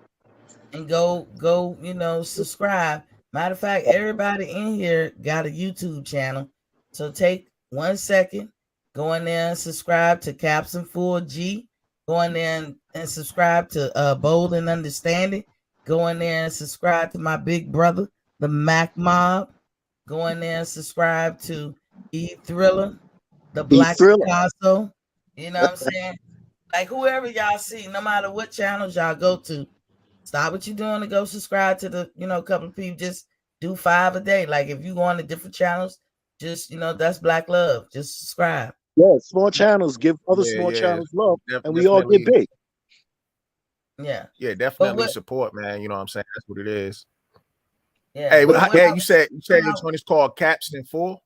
A: and go, subscribe. Matter of fact, everybody in here got a YouTube channel. So take 1 second, go in there and subscribe to Capson Full G. Go in there and subscribe to Bold and Understanding. Go in there and subscribe to my big brother, the Mac Mob. Go in there and subscribe to E Thriller, the
C: Be
A: Black
C: thriller.
A: Picasso. You know what I'm saying? Like whoever y'all see, no matter what channels y'all go to, stop what you're doing to go subscribe to the, couple of people. Just do 5 a day. Like if you go on to different channels, just that's black love. Just subscribe.
C: Yeah, small channels give other
B: Yeah,
C: small
B: yeah.
C: channels love, and we all get big.
A: Yeah.
B: Yeah, definitely support, man. You know what I'm saying? That's what it is.
A: Yeah.
B: Hey, you said your joint is called Capstan 4?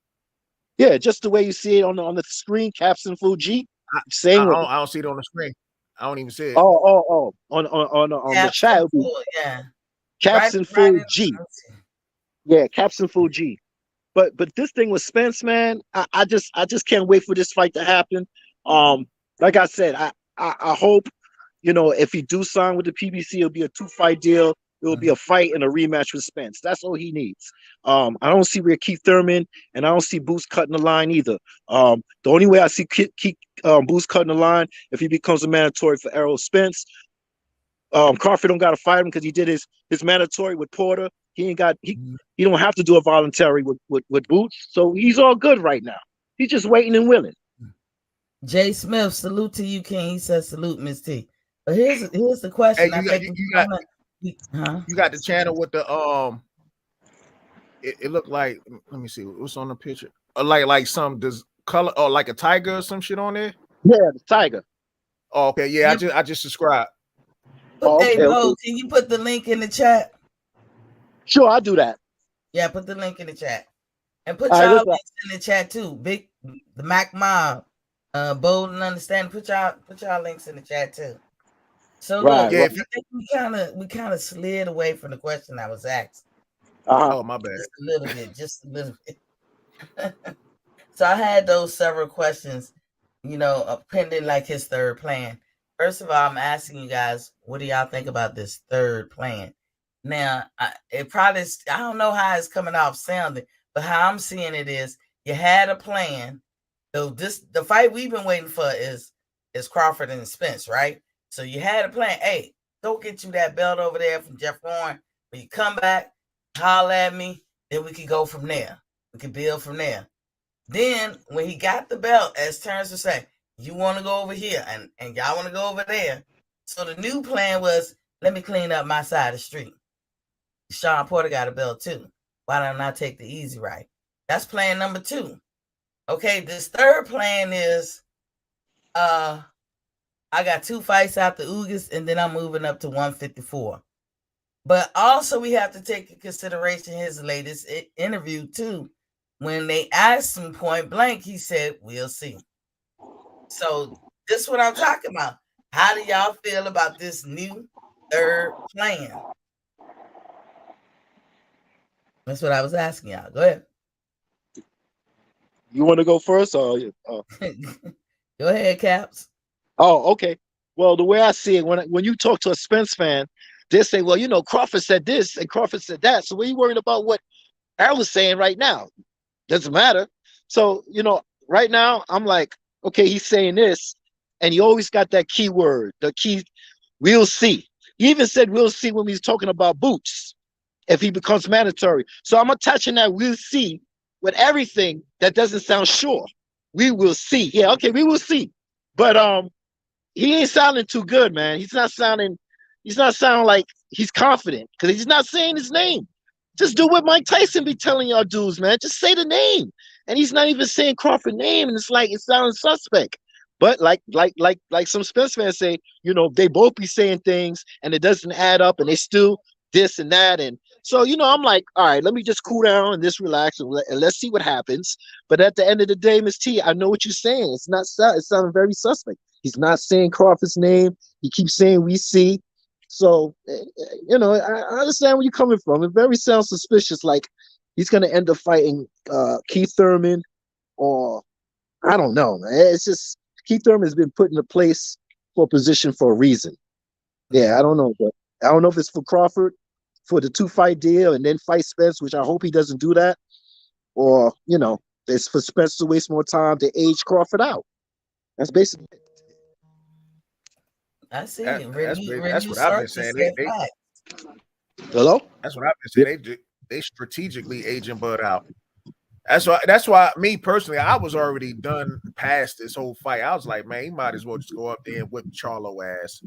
C: Yeah, just the way you see it on the screen, Capstan Fuji.
B: I
C: Same with
B: don't see it on the screen. I don't even see it.
C: Oh. On the chat, it'll be
A: yeah.
C: Capstan Fuji. Yeah, Capstan Fuji. But this thing with Spence, man, I just can't wait for this fight to happen. Like I said, I hope, if he do sign with the PBC, it'll be a 2-fight deal. It will be a fight and a rematch with Spence. That's all he needs. I don't see where Keith Thurman and I don't see Boots cutting the line either. The only way I see Boots cutting the line if he becomes a mandatory for Errol Spence. Crawford don't got to fight him because he did his mandatory with Porter. He ain't got he don't have to do a voluntary with Boots, so he's all good right now. He's just waiting and willing.
A: Jay Smith, salute to you, King. He says salute, Miss T. But here's the question.
B: Hey, you got the channel with the It looked like, let me see what's on the picture. Like some does color or like a tiger or some shit on there.
C: Yeah, the tiger.
B: Oh, okay, yeah, I just subscribed.
A: Okay. Can you put the link in the chat?
C: Sure, I'll do that.
A: Yeah, put the link in the chat. And put y'all links in the chat too. The Mac Mob, Bold and Understanding. Put y'all links in the chat too. So look, I think we kind of slid away from the question I was asked.
B: Oh, my bad.
A: Just a little bit. So I had those several questions, pending like his third plan. First of all, I'm asking you guys, what do y'all think about this third plan? Now, I don't know how it's coming off sounding, but how I'm seeing it is you had a plan. So the fight we've been waiting for is Crawford and Spence, right? So you had a plan. Hey, go get you that belt over there from Jeff Horn. When you come back, holler at me, then we can go from there. We can build from there. Then when he got the belt, as Terrence was saying, you want to go over here and y'all want to go over there. So the new plan was, let me clean up my side of the street. Sean Porter got a belt too. Why don't I take the easy right? That's plan number 2. Okay, this third plan is I got 2 fights out the Ugas, and then I'm moving up to 154. But also we have to take into consideration his latest interview too. When they asked him point blank, he said, we'll see. So this is what I'm talking about. How do y'all feel about this new third plan? That's what I was asking y'all. Go ahead.
C: You want to go first? Or
A: Go ahead, Caps.
C: Oh, okay. Well, the way I see it, when you talk to a Spence fan, they say, well, Crawford said this and Crawford said that. So what are you worried about what Errol is saying right now? Doesn't matter. So, right now I'm like, okay, he's saying this, and he always got that key word, the key, we'll see. He even said we'll see when he's talking about Boots, if he becomes mandatory. So I'm attaching that we'll see with everything that doesn't sound sure. We will see. Yeah, okay, we will see. But he ain't sounding too good, man. He's not sounding like he's confident because he's not saying his name. Just do what Mike Tyson be telling y'all dudes, man. Just say the name. And he's not even saying Crawford's name, and it's like it sounds suspect. But like some Spence fans say, they both be saying things and it doesn't add up, and they still this and that. And so, I'm like, all right, let me just cool down and just relax and let's see what happens. But at the end of the day, Miss T, I know what you're saying. It sounds very suspect. He's not saying Crawford's name. He keeps saying we see. So, I understand where you're coming from. It very sounds suspicious, like he's going to end up fighting Keith Thurman, or I don't know, man. It's just Keith Thurman has been put in a place for a position for a reason. Yeah, I don't know, but I don't know if it's for Crawford for the 2-fight deal and then fight Spence, which I hope he doesn't do that, or it's for Spence to waste more time to age Crawford out. That's basically it.
A: I see.
B: That's what I've been saying.
C: Hello?
B: That's what I've been saying. They strategically aging Bud out. That's why me personally, I was already done past this whole fight. I was like, man, he might as well just go up there and whip Charlo ass.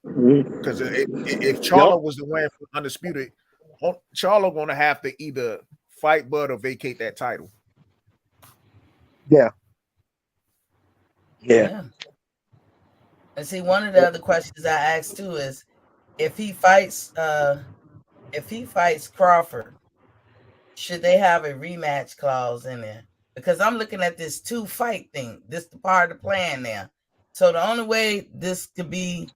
B: Because if
C: Yep.
B: Charlo was the one for undisputed, Charlo gonna have to either fight Bud or vacate that title.
C: Yeah. Yeah.
A: Yeah. And see, one of the other questions I asked too is if he fights Crawford, should they have a rematch clause in there? Because I'm looking at this 2-fight thing. This the part of the plan now. So the only way this could be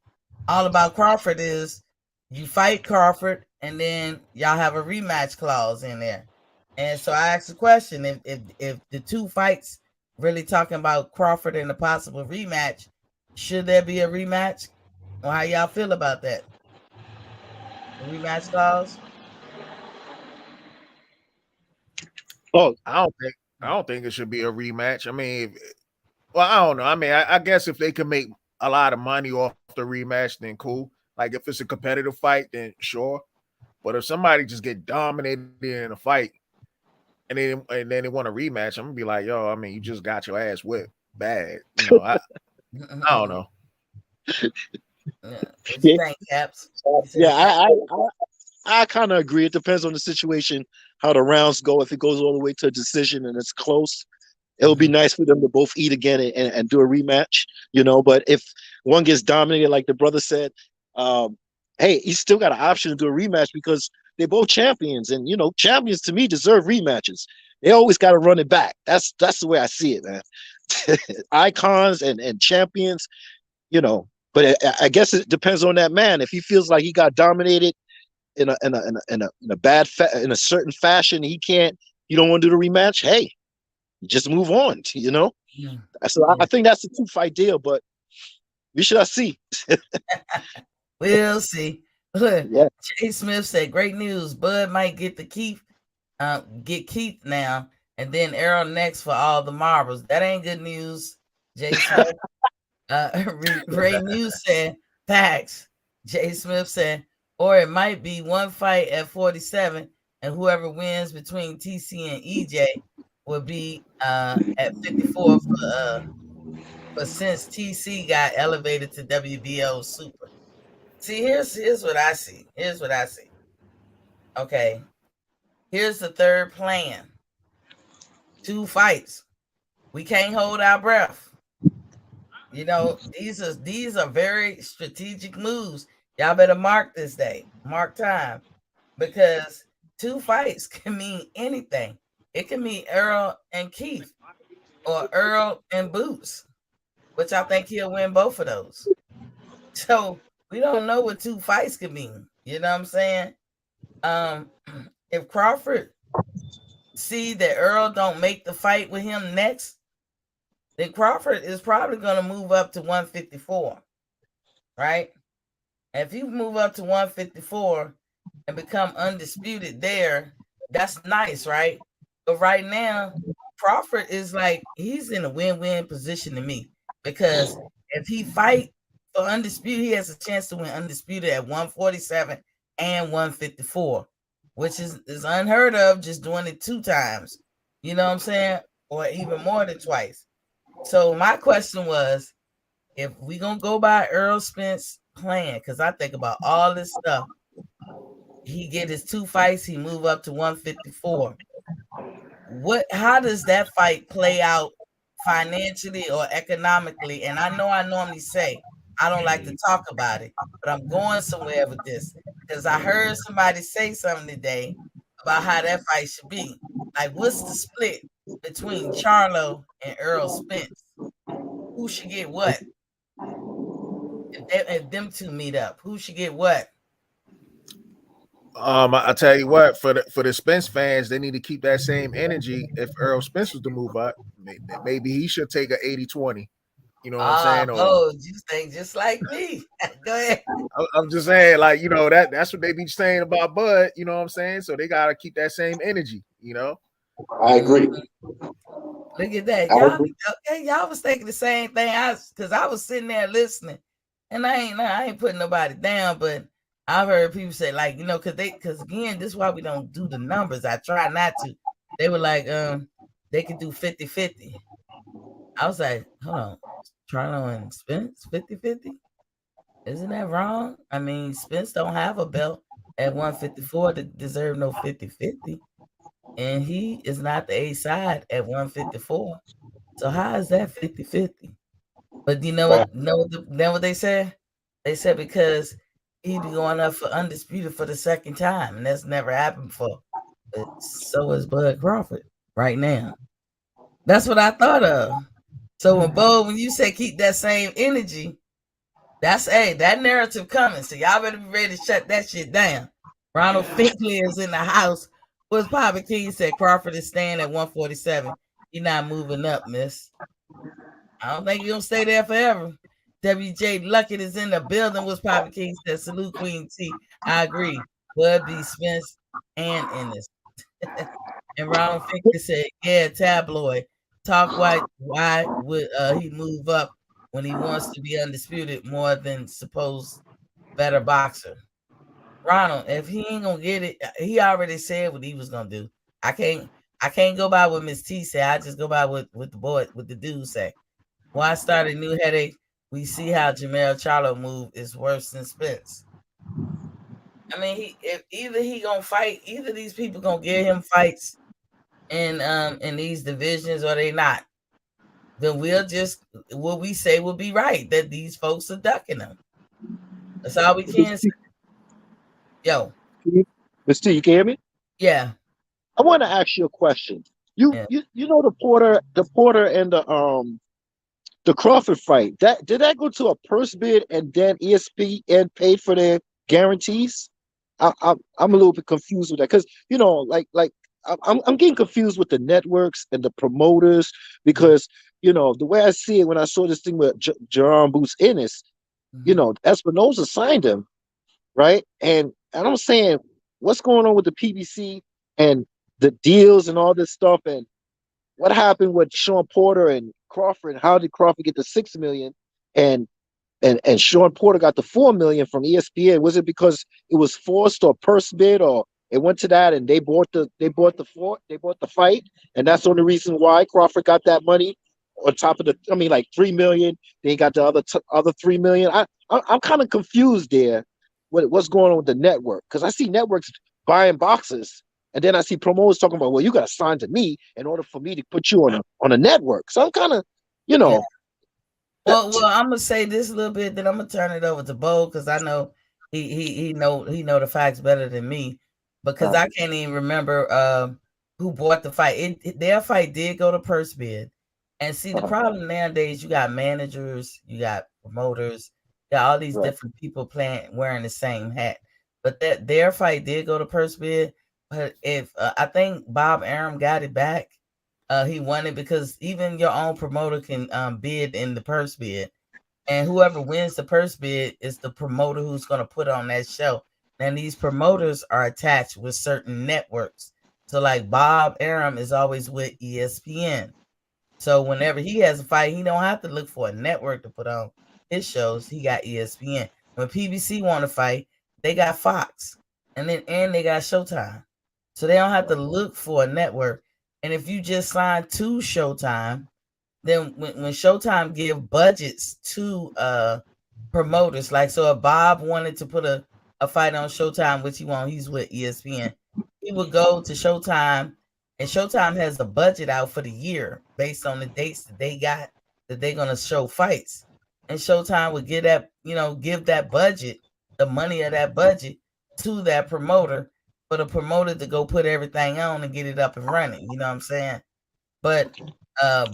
A: all about Crawford is you fight Crawford and then y'all have a rematch clause in there. And so I asked the question, if the 2 fights really talking about Crawford and a possible rematch, should there be a rematch? Or how y'all feel about that? A rematch clause?
C: Oh,
B: I don't think it should be a rematch. I mean, well, I don't know. I mean, I guess if they can make a lot of money off the rematch, then cool. Like if it's a competitive fight, then sure. But if somebody just get dominated in a fight and then they want a rematch, I'm gonna be like, yo, I mean, you just got your ass whipped bad. I don't know.
A: Yeah. What you
C: yeah.
A: think, Caps? You said
C: Yeah,
A: same.
C: I kind of agree. It depends on the situation, how the rounds go. If it goes all the way to a decision and it's close, it would be nice for them to both eat again and do a rematch, But if one gets dominated, like the brother said, um, hey, he's still got an option to do a rematch because they're both champions, and champions to me deserve rematches. They always got to run it back. That's the way I see it, man. Icons and champions, But I guess it depends on that man. If he feels like he got dominated in a bad in a certain fashion, he don't want to do the rematch. Hey, just move on.
A: Yeah.
C: So I
A: Yeah.
C: think that's a 2-fight deal, but we shall see.
A: We'll see. Look,
C: Yeah.
A: Jay Smith said, "Great news. Bud might get Keith now, and then Errol next for all the marbles. That ain't good news." Jay Smith. Ray News said, "Facts." Jay Smith said, "Or it might be one fight at 47, and whoever wins between TC and EJ will be at 54 for since TC got elevated to WBO Super." See, here's what I see. Here's what I see. Okay, here's the third plan. 2 fights. We can't hold our breath. These are very strategic moves. Y'all better mark this day, mark time, because 2 fights can mean anything. It can mean Errol and Keith or Earl and Boots, which I think he'll win both of those. So we don't know what 2 fights could mean. You know what I'm saying? Um, if Crawford see that Earl don't make the fight with him next, then Crawford is probably going to move up to 154, right? And if you move up to 154 and become undisputed there, that's nice, right? But right now, Crawford is like he's in a win-win position to me because if he fight for undisputed, he has a chance to win undisputed at 147 and 154, which is unheard of. Just doing it 2 times, you know what I'm saying, or even more than twice. So my question was, if we gonna go by Errol Spence plan, because I think about all this stuff, he get his 2 fights, he move up to 154. How does that fight play out financially or economically? And I normally say I don't like to talk about it, but I'm going somewhere with this because I heard somebody say something today about how that fight should be. Like, what's the split between Charlo and Errol Spence? Who should get what? If them 2 meet up, who should get what?
B: I tell you what, for the Spence fans, they need to keep that same energy. If Errol Spence was to move up, maybe he should take a 80-20. You know what I'm
A: Ah,
B: saying? Or
A: Bo, you think just like me. Go ahead.
B: I'm just saying, like, that's what they be saying about Bud, you know what I'm saying? So they gotta keep that same energy.
C: I agree.
A: Look at that.
C: I
A: Y'all
C: agree.
A: okay, y'all was thinking the same thing. Because I was sitting there listening. And I ain't putting nobody down, but I've heard people say, like, because again, this is why we don't do the numbers. I try not to. They were like, they could do 50-50. I was like, hold on, Toronto and Spence 50-50? Isn't that wrong? I mean, Spence don't have a belt at 154 to deserve no 50-50. And he is not the A side at 154. So how is that 50-50? But you know what? Know what they said? They said because he be going up for undisputed for the second time, and that's never happened before. But so is Bud Crawford right now. That's what I thought of. So when you say keep that same energy, that's that narrative coming. So y'all better be ready to shut that shit down. Ronald Finkley is in the house. What's Papa King said Crawford is staying at 147. You're not moving up, miss. I don't think you're gonna stay there forever. WJ Luckett is in the building. What's Papa King said salute Queen T. I agree. Bud B. Spence and Ennis. And Ronald Finkley said, yeah, tabloid. Talk why would he move up when he wants to be undisputed more than supposed better boxer? Ronald, if he ain't gonna get it, he already said what he was gonna do. I can't go by what Miss T said. I just go by what the dude say. Why start a new headache? We see how Jamel Charlo move is worse than Spence. I mean, if either he gonna fight, either these people gonna give him fights in these divisions or they not. Then what we say will be right, that these folks are ducking them. That's all we can say. Yo.
C: Miss T, you can hear me?
A: Yeah.
C: I want to ask you a question. You know the Porter and the Crawford fight. Did that go to a purse bid and then ESPN paid for their guarantees? I'm a little bit confused with that because I'm getting confused with the networks and the promoters because the way I see it when I saw this thing with Jerome Boots Ennis, Espinosa signed him, right? And I'm saying, what's going on with the PBC and the deals and all this stuff, and what happened with Sean Porter and Crawford? How did Crawford get the $6 million and Sean Porter got the $4 million from ESPN? Was it because it was forced or purse bid, or it went to that and they bought the fight, and that's the only reason why Crawford got that money on top of like $3 million. They got the other $3 million. I'm kind of confused there. What's going on with the network? Because I see networks buying boxes, and then I see promoters talking about, well, you got to sign to me in order for me to put you on a network. So I'm kind of,
A: Yeah. Well, I'm gonna say this a little bit, then I'm gonna turn it over to Bo because I know he know the facts better than me, because I can't even remember who bought the fight. Their fight did go to purse bid, and see the problem nowadays, you got managers, you got promoters, you got all these different people wearing the same hat, but their fight did go to purse bid. But if I think Bob Arum got it back. He won it because even your own promoter can bid in the purse bid, and whoever wins the purse bid is the promoter who's going to put on that show. And these promoters are attached with certain networks. So, like Bob Arum is always with ESPN. So whenever he has a fight, he don't have to look for a network to put on his shows. He got ESPN. When PBC want to fight, they got Fox, and they got Showtime. So they don't have to look for a network. And if you just sign to Showtime, then when Showtime give budgets to promoters, like so if Bob wanted to put a fight on Showtime, which he's with ESPN, he would go to Showtime, and Showtime has a budget out for the year based on the dates that they got that they're gonna show fights. And Showtime would give that budget, the money of that budget, to that promoter for the promoter to go put everything on and get it up and running. You know what I'm saying? But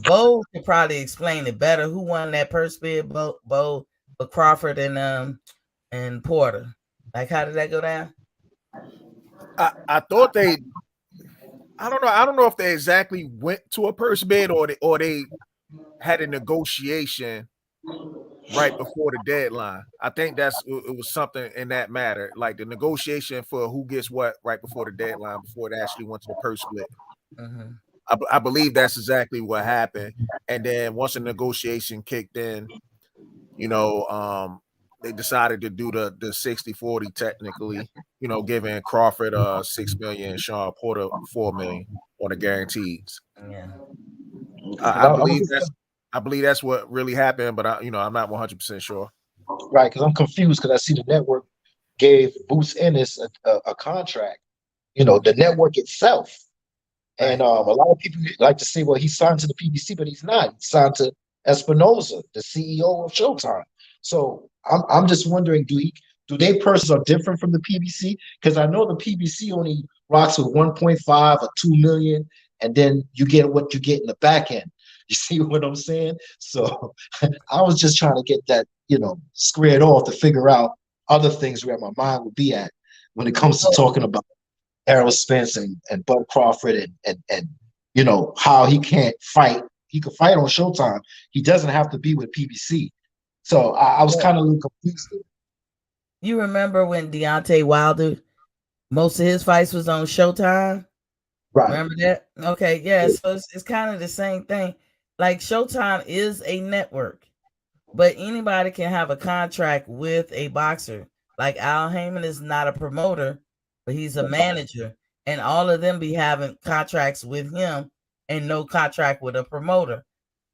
A: Bo could probably explain it better. Who won that purse bid? Bo for Crawford and Porter. Like, how did that go down?
B: I thought I don't know if they exactly went to a purse bid or they had a negotiation right before the deadline. I think it was something in that matter, like the negotiation for who gets what right before the deadline, before it actually went to the purse split.
A: Mm-hmm.
B: I believe that's exactly what happened. And then once the negotiation kicked in, they decided to do the 60-40 technically, giving Crawford 6 million and Sean Porter 4 million on the guarantees.
A: Yeah.
B: I believe that's what really happened, but I'm not 100% sure.
C: Right, because I'm confused because I see the network gave Boots Ennis a contract. The network itself. And a lot of people like to say, well, he's signed to the PBC, but he's not. He's signed to Espinoza, the CEO of Showtime. So I'm just wondering, do they purses are different from the PBC? Because I know the PBC only rocks with 1.5 or 2 million, and then you get what you get in the back end. You see what I'm saying? So I was just trying to get that, squared off to figure out other things where my mind would be at when it comes to talking about Errol Spence and Bud Crawford and how he can't fight. He could fight on Showtime. He doesn't have to be with PBC. So I was kind of a little confused.
A: You remember when Deontay Wilder, most of his fights was on Showtime?
C: Right.
A: Remember that? Okay, yeah. So it's kind of the same thing. Like Showtime is a network, but anybody can have a contract with a boxer. Like Al Heyman is not a promoter, but he's a manager, and all of them be having contracts with him and no contract with a promoter.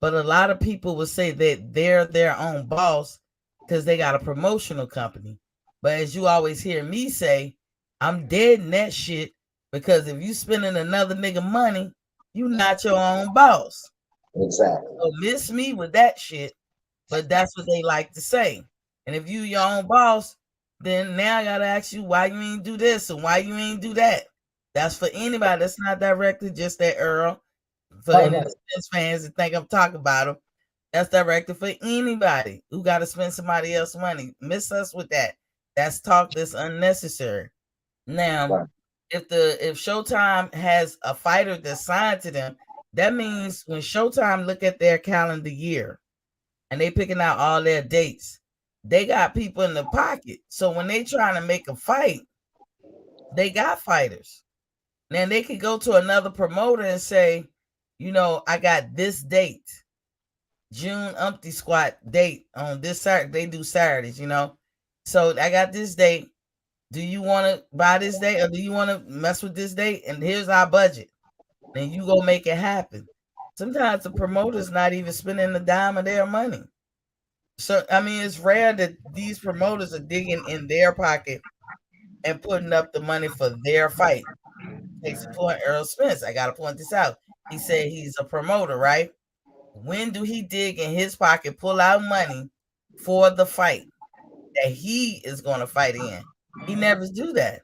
A: But a lot of people will say that they're their own boss because they got a promotional company. But as you always hear me say, I'm dead in that shit because if you spending another nigga money, you not your own boss.
C: Exactly.
A: So miss me with that shit, but that's what they like to say. And if you your own boss, then now I gotta ask you why you ain't do this and why you ain't do that. That's for anybody. That's not directed just that Earl. For any of the Spence fans that think I'm talking about them, that's directed for anybody who got to spend somebody else's money. Miss us with that. That's talk that's unnecessary. Now, if Showtime has a fighter that's signed to them, that means when Showtime look at their calendar year and they picking out all their dates, they got people in the pocket. So when they trying to make a fight, they got fighters. Now they could go to another promoter and say, I got this date, June Umpty Squat date on this Saturday. They do Saturdays, So I got this date. Do you want to buy this date or do you want to mess with this date? And here's our budget. Then you go make it happen. Sometimes the promoter's not even spending a dime of their money. So, I mean, it's rare that these promoters are digging in their pocket and putting up the money for their fight. Takes a point, Errol Spence. I got to point this out. He said he's a promoter, right? When do he dig in his pocket, pull out money for the fight that he is going to fight in? He never do that.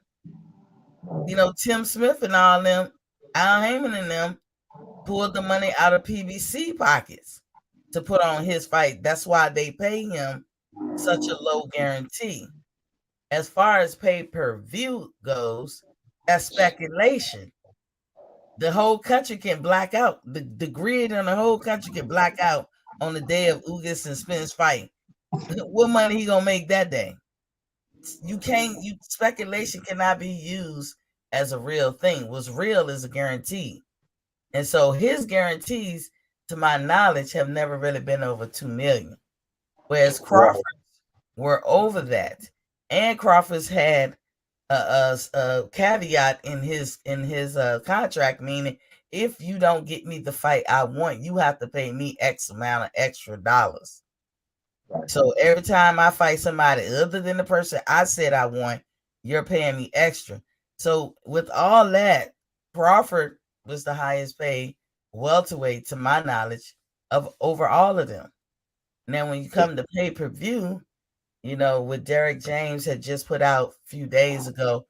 A: Tim Smith and all them, Al Heyman and them pulled the money out of PBC pockets to put on his fight. That's why they pay him such a low guarantee. As far as pay-per-view goes, that's speculation. The whole country can black out. The grid on the whole country can black out on the day of Ugas and Spence fight. What money he gonna make that day? Speculation cannot be used as a real thing. What's real is a guarantee. And so his guarantees, to my knowledge, have never really been over 2 million. Whereas Crawford's were over that. And Crawford's had a caveat in his contract, meaning if you don't get me the fight I want, you have to pay me X amount of extra dollars. Right. So every time I fight somebody other than the person I said I want, you're paying me extra. So with all that, Crawford was the highest paid welterweight, to my knowledge, of over all of them. Now, when you come to pay-per-view, what Derek James had just put out a few days ago,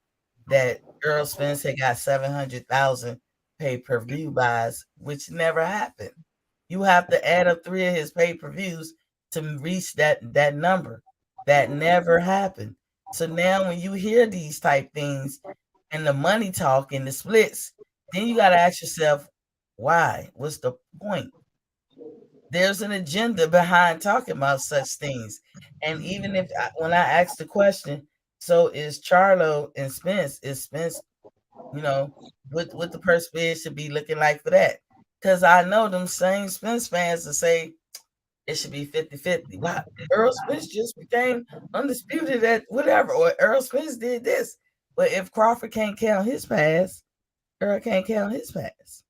A: that Errol Spence had got 700,000 pay-per-view buys, which never happened. You have to add up 3 of his pay-per-views to reach that number. That never happened. So now when you hear these type things and the money talk and the splits, then you got to ask yourself, why? What's the point? There's an agenda behind talking about such things. And even when I asked the question, so is Charlo and Spence, is Spence, what the purse bid should be looking like for that? Because I know them same Spence fans to say, it should be 50-50. Wow, Errol Spence just became undisputed at whatever, or Errol Spence did this. But if Crawford can't count his pass, Errol can't count his pass.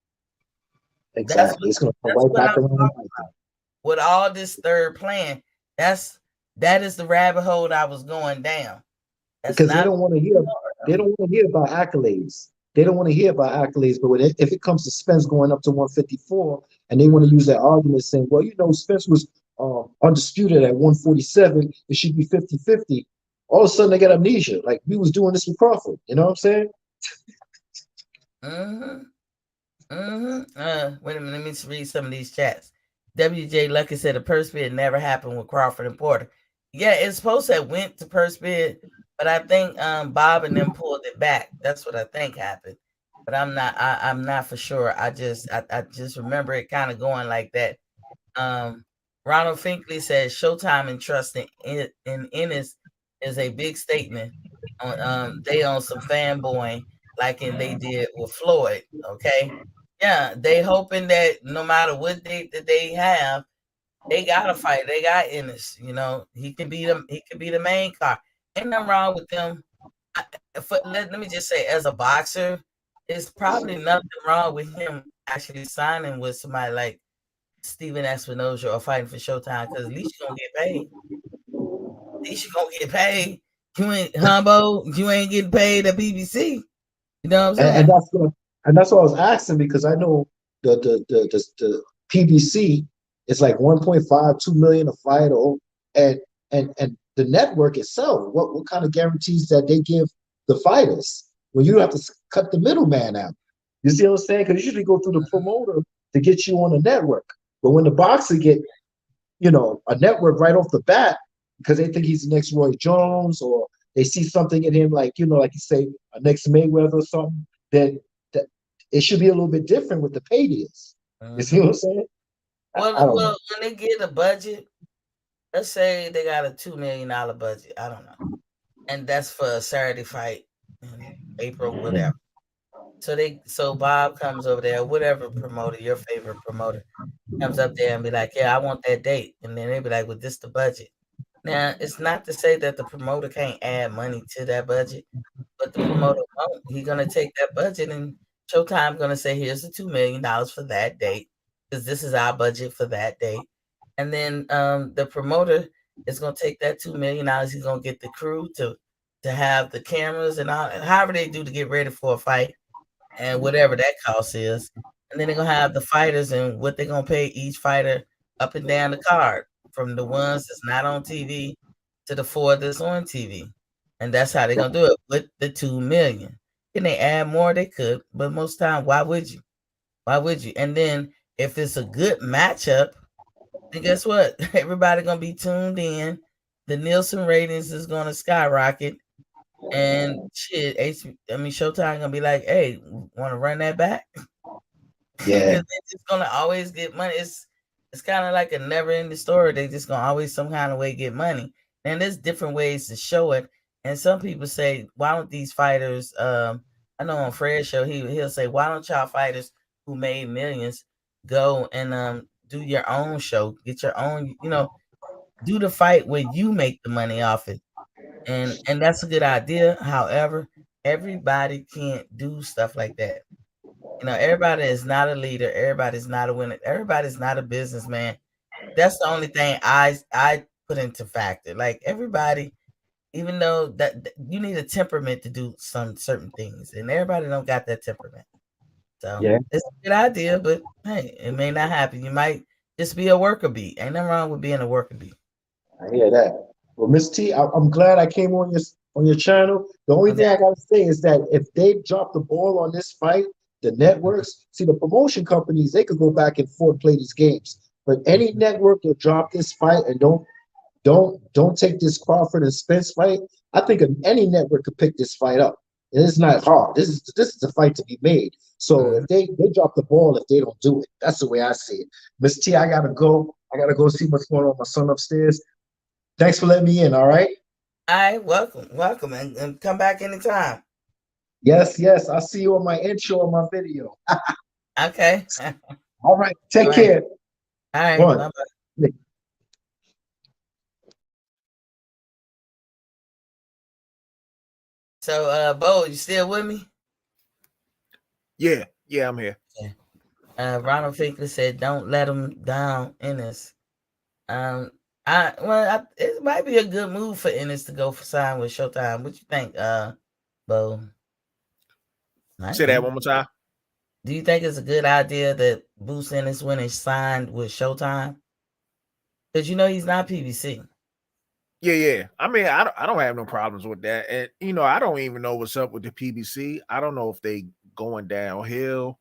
C: Exactly. It's going to come right
A: what I'm
C: back around
A: talking
C: like that.
A: with all this third plan. That is the rabbit hole I was going down. That's
C: Because they
A: not
C: don't want to hear. They don't want to hear about accolades. They don't want to hear about accolades. But if it comes to Spence going up to 154, and they want to use that argument saying, well, Spence was undisputed at 147, it should be 50-50. All of a sudden, they get amnesia. Like, we was doing this with Crawford. You know what I'm saying?
A: Wait a minute. Let me read some of these chats. WJ Lucky said the purse bid never happened with Crawford and Porter. Yeah, it's supposed to have went to purse bid, but I think Bob and them pulled it back. That's what I think happened. But I'm not for sure. I just remember it kind of going like that. Ronald Finkley says Showtime and trust in Ennis is a big statement. They on some fanboying like they did with Floyd. Okay, yeah, they hoping that no matter what date that they have, they gotta fight. They got Ennis. He could be the main card. Ain't nothing wrong with them. Let me just say, as a boxer, it's probably nothing wrong with him actually signing with somebody like Steven Espinoza or fighting for Showtime, because at least you're gonna get paid. At least you're gonna get paid. You ain't Humbo, you ain't getting paid at BBC. You know what I'm saying?
C: And that's what I was asking, because I know the PBC is like 1.5-2 million a fight, and the network itself. What kind of guarantees that they give the fighters when you have to cut the middleman out? You see what I'm saying? Because you usually go through the promoter to get you on the network, but when the boxer get a network right off the bat because they think he's the next Roy Jones, or they see something in him like like you say, a next Mayweather or something, then it should be a little bit different with the pay deals. You see what I'm saying?
A: Well, when they get a budget, let's say they got a $2 million budget. I don't know, and that's for a Saturday fight in April, whatever. So Bob comes over there, whatever promoter, your favorite promoter, comes up there and be like, "Yeah, I want that date," and then they be like, "Well, this the budget." Now, it's not to say that the promoter can't add money to that budget, but the promoter won't. He's gonna take that budget, and Showtime gonna say, "Here's the $2 million for that date, because this is our budget for that date." And then the promoter is gonna take that $2 million. He's gonna get the crew to have the cameras and all, however they do to get ready for a fight, and whatever that cost is. And then they're gonna have the fighters and what they're gonna pay each fighter up and down the card, from the ones that's not on TV to the 4 that's on TV. And that's how they're gonna do it with the 2 million. Can they add more? They could, but most time, why would you? Why would you? And then if it's a good matchup, then guess what? Everybody gonna be tuned in. The Nielsen ratings is gonna skyrocket. And shit, Showtime gonna be like, "Hey, want to run that back?"
C: Yeah.
A: Because they're just gonna always get money. It's kind of like a never-ending story. They just gonna always some kind of way get money, and there's different ways to show it. And some people say, "Why don't these fighters?" I know on Fred's show, he'll say, "Why don't y'all fighters who made millions go and do your own show, get your own, do the fight where you make the money off it." And that's a good idea. However, everybody can't do stuff like that. Everybody is not a leader. Everybody's not a winner. Everybody's not a businessman. That's the only thing I put into factor. Like, everybody, even though that you need a temperament to do some certain things, and everybody don't got that temperament. So it's a good idea, but hey, it may not happen. You might just be a worker bee. Ain't nothing wrong with being a worker bee.
C: I hear that. Well, Miss T, I'm glad I came on your channel. The only thing I gotta say is that if they drop the ball on this fight, the networks, see, the promotion companies, they could go back and forth play these games. But any network will drop this fight and don't take this Crawford and Spence fight. I think any network could pick this fight up. And it's not hard. This is a fight to be made. So if they drop the ball, if they don't do it, that's the way I see it. Miss T, I gotta go. I gotta go see what's going on with my son upstairs. Thanks for letting me in. All right.
A: All right, welcome, and come back anytime.
C: Yes. I'll see you on my intro on my video.
A: Okay.
C: All right. Take care.
A: All right. Bye-bye. So, Bo, you still with me?
B: Yeah, I'm here.
A: Okay. Ronald Finkley said, "Don't let him down, Ennis." Um, it might be a good move for Ennis to go for sign with Showtime. What you think, Bo? Might
B: Say that
A: be.
B: one more time.
A: Do you think it's a good idea that Boost Ennis went and signed with Showtime? Because he's not PBC.
B: Yeah. I mean, I don't have no problems with that. And I don't even know what's up with the PBC. I don't know if they going downhill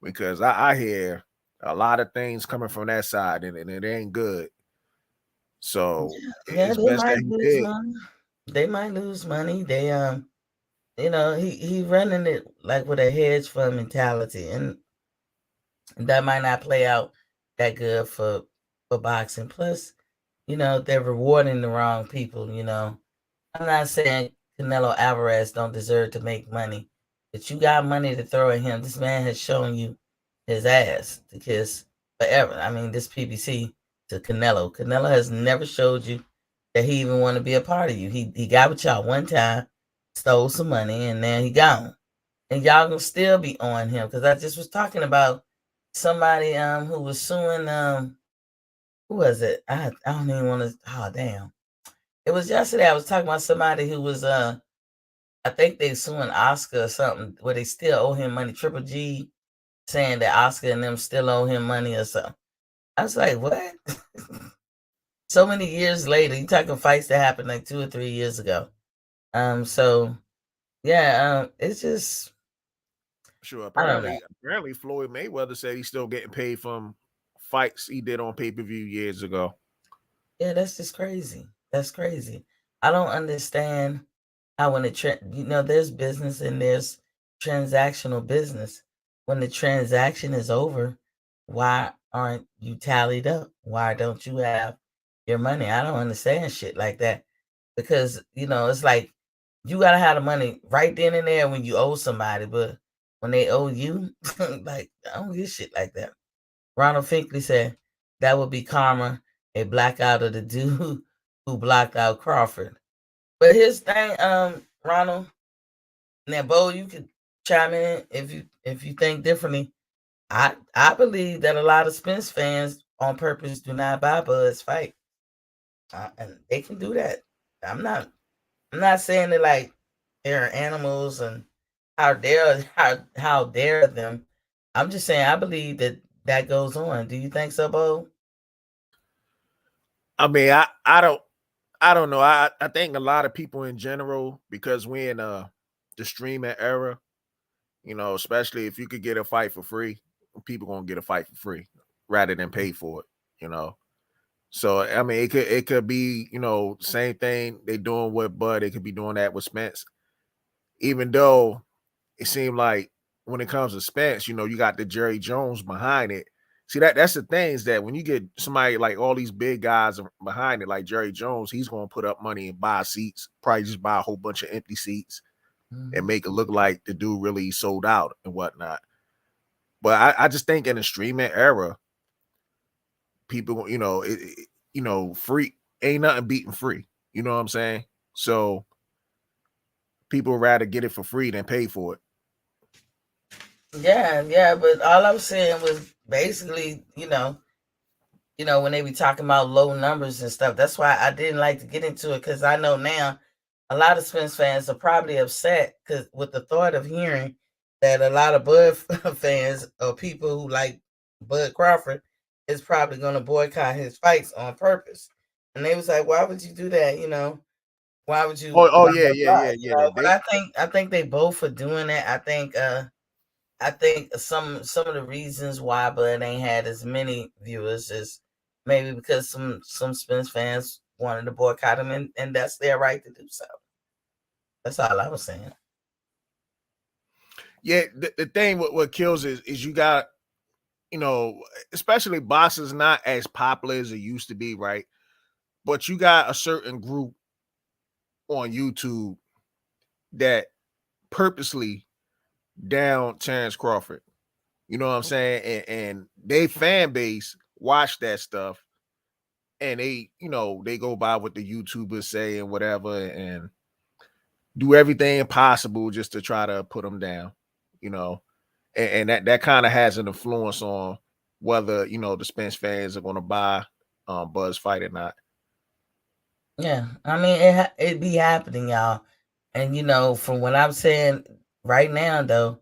B: because I hear a lot of things coming from that side and it ain't good. So
A: Yeah,
B: it's
A: they
B: best that
A: might
B: he
A: lose
B: did.
A: money. They might lose money. He running it like with a hedge fund mentality, and that might not play out that good for boxing. Plus, they're rewarding the wrong people. I'm not saying Canelo Alvarez don't deserve to make money, but you got money to throw at him. This man has shown you his ass to kiss forever. I mean, this PBC to Canelo. Canelo has never showed you that he even want to be a part of you. He got with y'all one time, stole some money, and then he gone. And y'all gonna still be on him because I just was talking about somebody who was suing who was it? I don't even want to. Oh damn! It was yesterday. I was talking about somebody who was I think they suing Oscar or something where they still owe him money. Triple G saying that Oscar and them still owe him money or something. I was like, what? So many years later, you talking fights that happened like 2 or 3 years ago. So yeah, it's just
B: Sure.
A: I don't know.
B: Apparently Floyd Mayweather said he's still getting paid from fights he did on pay-per-view years ago.
A: Yeah, that's just crazy. That's crazy. I don't understand how when there's business and there's transactional business. When the transaction is over, why aren't you tallied up? Why don't you have your money? I don't understand shit like that because it's like you gotta have the money right then and there when you owe somebody, but when they owe you, like I don't get shit like that. Ronald Finkley said that would be karma, a blackout of the dude who blocked out Crawford. But his thing, Ronald, now Bo, you could chime in if you think differently. I believe that a lot of Spence fans on purpose do not buy Bud's fight, and they can do that. I'm not I'm not saying that like they're animals and how dare them. I'm just saying I believe that goes on. Do you think so, Bo?
B: I mean, I don't know. I think a lot of people in general, because we're in the streaming era, especially if you could get a fight for free, people gonna get a fight for free rather than pay for it. So I mean, it could be same thing they doing with Bud. They could be doing that with Spence, even though it seemed like when it comes to Spence, you got the Jerry Jones behind it. See that's the things that when you get somebody like all these big guys behind it, like Jerry Jones, he's gonna put up money and buy seats, probably just buy a whole bunch of empty seats and
A: Mhm.
B: make it look like the dude really sold out and whatnot. But I just think in the streaming era, people, free ain't nothing beating free. You know what I'm saying? So people rather get it for free than pay for it.
A: Yeah, but all I'm saying was basically, when they be talking about low numbers and stuff. That's why I didn't like to get into it because I know now a lot of Spence fans are probably upset because with the thought of hearing that a lot of Bud fans or people who like Bud Crawford is probably going to boycott his fights on purpose. And they was like, "Why would you do that? Why would you
B: Oh
A: blah
B: yeah,
A: blah
B: yeah,
A: blah?"
B: yeah, yeah.
A: But I think they both are doing that. I think some of the reasons why Bud ain't had as many viewers is maybe because some Spence fans wanted to boycott him, and that's their right to do so. That's all I was saying.
B: Yeah, the thing what kills is you got, especially boxing's not as popular as it used to be, right? But you got a certain group on YouTube that purposely down Terrence Crawford. You know what I'm saying? And they fan base watch that stuff and they go by what the YouTubers say and whatever. And do everything possible just to try to put him down, you know, and that kind of has an influence on whether the Spence fans are going to buy Bud's fight or not.
A: Yeah, I mean it be happening, y'all, and from what I'm saying right now, though,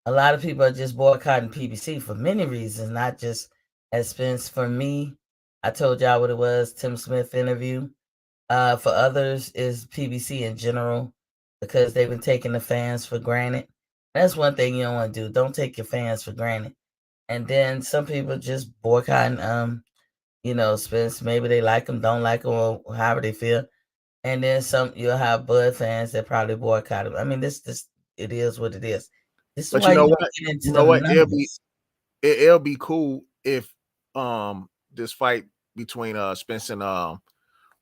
A: a lot of people are just boycotting PBC for many reasons, not just as Spence. For me, I told y'all what it was, Tim Smith interview. For others, is PBC in general because they've been taking the fans for granted. That's one thing you don't want to do. Don't take your fans for granted. And then some people just boycotting, Spence. Maybe they like him, don't like him, or however they feel. And then you'll have Bud fans that probably boycott him. I mean, this it is what it is. This is
B: But
A: why
B: you know
A: you
B: what?
A: don't get into
B: You know
A: them
B: what?
A: numbers.
B: It'll be cool if this fight between Spence and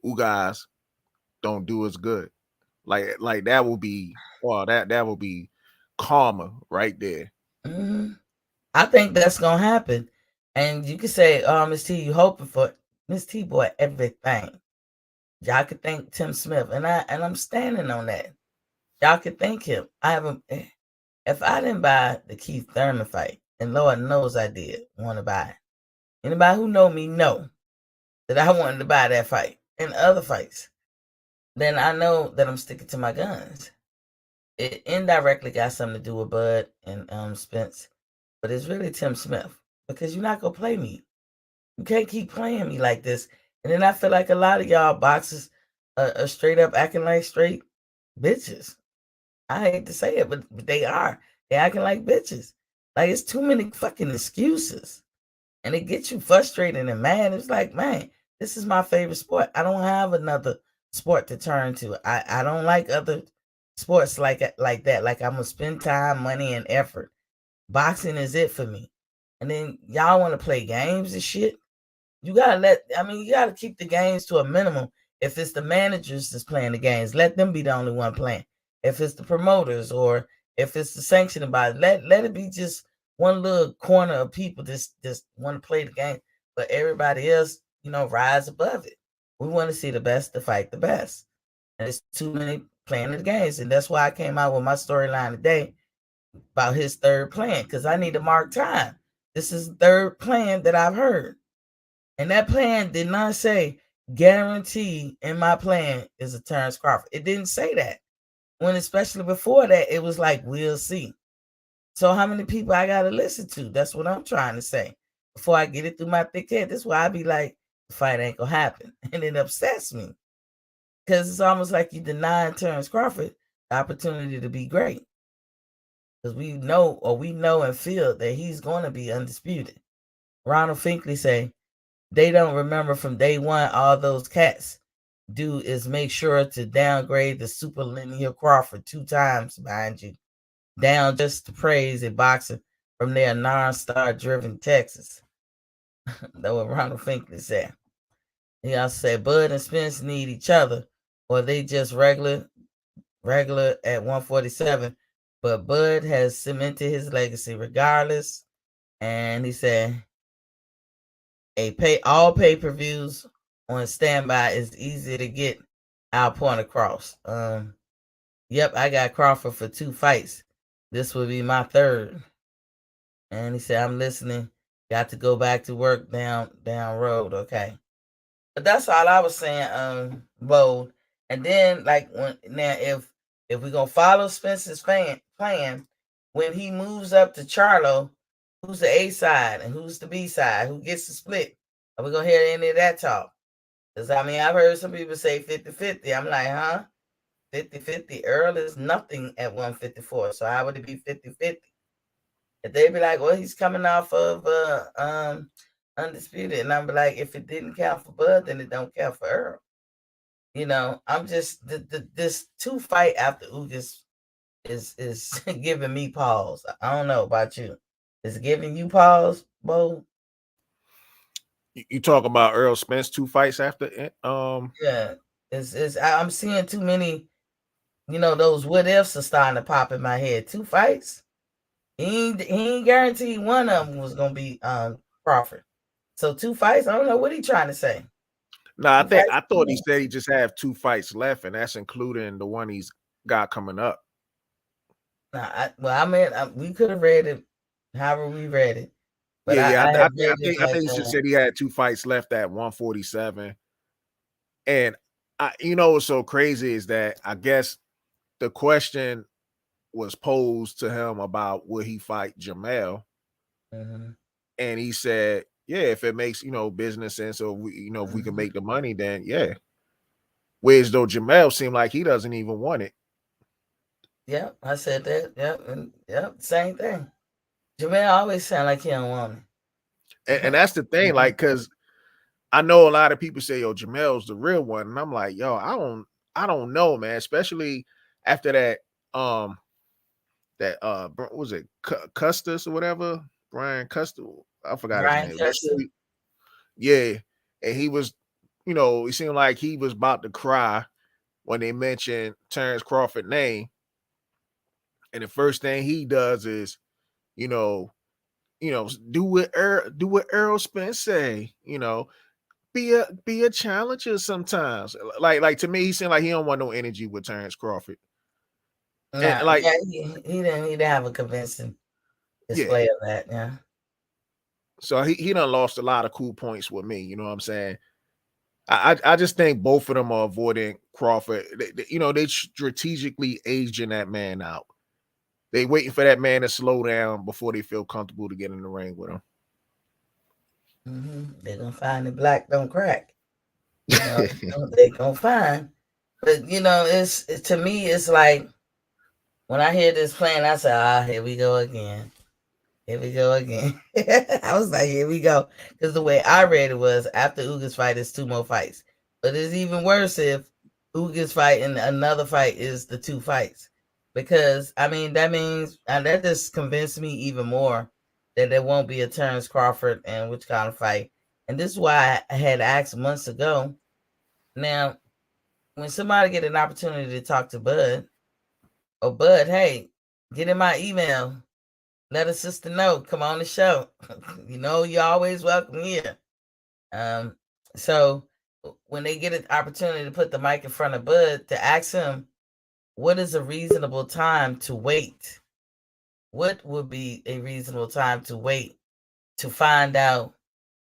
B: Ugas don't do as good. Like that will be that will be karma right there.
A: Hmm. I think that's gonna happen. And you can say, "Oh, Miss T, you hoping for Miss T boy everything." Y'all could thank Tim Smith, and I'm standing on that. Y'all could thank him. I haven't. If I didn't buy the Keith Thurman fight, and Lord knows I did want to buy it. Anybody who know me know that I wanted to buy that fight and other fights. Then I know that I'm sticking to my guns. It indirectly got something to do with Bud and Spence, but it's really Tim Smith because you're not gonna play me. You can't keep playing me like this. And then I feel like a lot of y'all boxers are straight up acting like straight bitches. I hate to say it, but they are. They acting like bitches. Like it's too many fucking excuses. And it gets you frustrated and mad. It's like, man, this is my favorite sport. I don't have another sport to turn to. I don't like other sports like that. Like I'm gonna spend time, money, and effort. Boxing is it for me. And then y'all want to play games and shit. You gotta keep the games to a minimum. If it's the managers that's playing the games, let them be the only one playing. If it's the promoters or if it's the sanctioning body, let it be just one little corner of people just want to play the game. But everybody else, rise above it. We want to see the best to fight the best. And it's too many playing the games. And that's why I came out with my storyline today about his third plan, because I need to mark time. This is the third plan that I've heard. And that plan did not say guarantee in my plan is a Terrence Crawford. It didn't say that. When especially before that, it was like, we'll see. So how many people I gotta listen to? That's what I'm trying to say. Before I get it through my thick head. That's why I be like, the fight ain't gonna happen. And it upsets me. Because it's almost like you denying Terrence Crawford the opportunity to be great. Because we know and feel that he's gonna be undisputed. Ronald Finkley say, they don't remember from day one all those cats do is make sure to downgrade the super linear Crawford 2 times behind you. Down just to praise a boxer from their non-star driven Texas. That's what Ronald Finkley said. He also said Bud and Spence need each other, or they just regular at 147. But Bud has cemented his legacy regardless. And he said all pay-per-views on standby is easy to get our point across. Yep, I got Crawford for 2 fights. This will be my third. And he said, I'm listening. Got to go back to work down road. Okay. But that's all I was saying, Bold. And then if we're gonna follow Spencer's plan, when he moves up to Charlo, who's the A side and who's the B side? Who gets the split? Are we gonna hear any of that talk? Because I've heard some people say 50-50. I'm like, huh? 50-50. Earl is nothing at 154. So how would it be 50-50? If they be like, well, he's coming off of undisputed, and I'm like, if it didn't count for Bud, then it don't count for Earl. I'm just this 2 fight after Ugas is giving me pause. I don't know about you. Is it giving you pause, Bo?
B: You talk about Errol Spence 2 fights after
A: Yeah. I'm seeing too many, those what ifs are starting to pop in my head. 2 fights? He ain't guaranteed one of them was gonna be Crawford. So 2 fights? I don't know what he trying to say.
B: No, I thought he said he just have 2 fights left, and that's including the one he's got coming up.
A: We could have read it however we read it, but
B: Yeah.
A: I had read it
B: I
A: like,
B: think he said he had 2 fights left at 147. And you know what's so crazy is that I guess the question was posed to him about would he fight Jamel,
A: mhm,
B: and he said, "Yeah, if it makes business sense, or if we can
A: mhm.
B: make the money, then yeah." Whereas though Jamel seemed like he doesn't even want it,
A: Yep, I said that. Yep, and yep, same thing. Jamel always sound like he don't want
B: and
A: it.
B: that's the thing, like, because I know a lot of people say, "Yo, Jamel's the real one," and I'm like, "Yo, I don't know, man." Especially after that, what was it, Custis or whatever, Brian Custis, I forgot his
A: Brian
B: name.
A: Custer.
B: Yeah, and he was, it seemed like he was about to cry when they mentioned Terrence Crawford's name, and the first thing he does is, you know, do what Errol Spence say, be a challenger sometimes. Like to me, he seemed like he don't want no energy with Terrence Crawford, and
A: Nah,
B: like,
A: yeah, he didn't have a convincing
B: yeah.
A: display of that. Yeah.
B: So he done lost a lot of cool points with me. You know what I'm saying? I just think both of them are avoiding Crawford. They strategically aging that man out. They waiting for that man to slow down before they feel comfortable to get in the ring with him.
A: They're gonna find the black don't crack. They're gonna find. But to me, it's like when I hear this playing, I say, here we go again. Here we go again. I was like, here we go. Because the way I read it was after Uga's fight, it's 2 more fights. But it's even worse if Uga's fight and another fight is the 2 fights. Because, I mean, that means, and that just convinced me even more that there won't be a Terrence Crawford and which kind of fight. And this is why I had asked months ago. Now, when somebody get an opportunity to talk to Bud, oh, Bud, hey, get in my email. Let a sister know. Come on the show. You're always welcome here. So when they get an opportunity to put the mic in front of Bud to ask him, what is a reasonable time to wait? What would be a reasonable time to wait to find out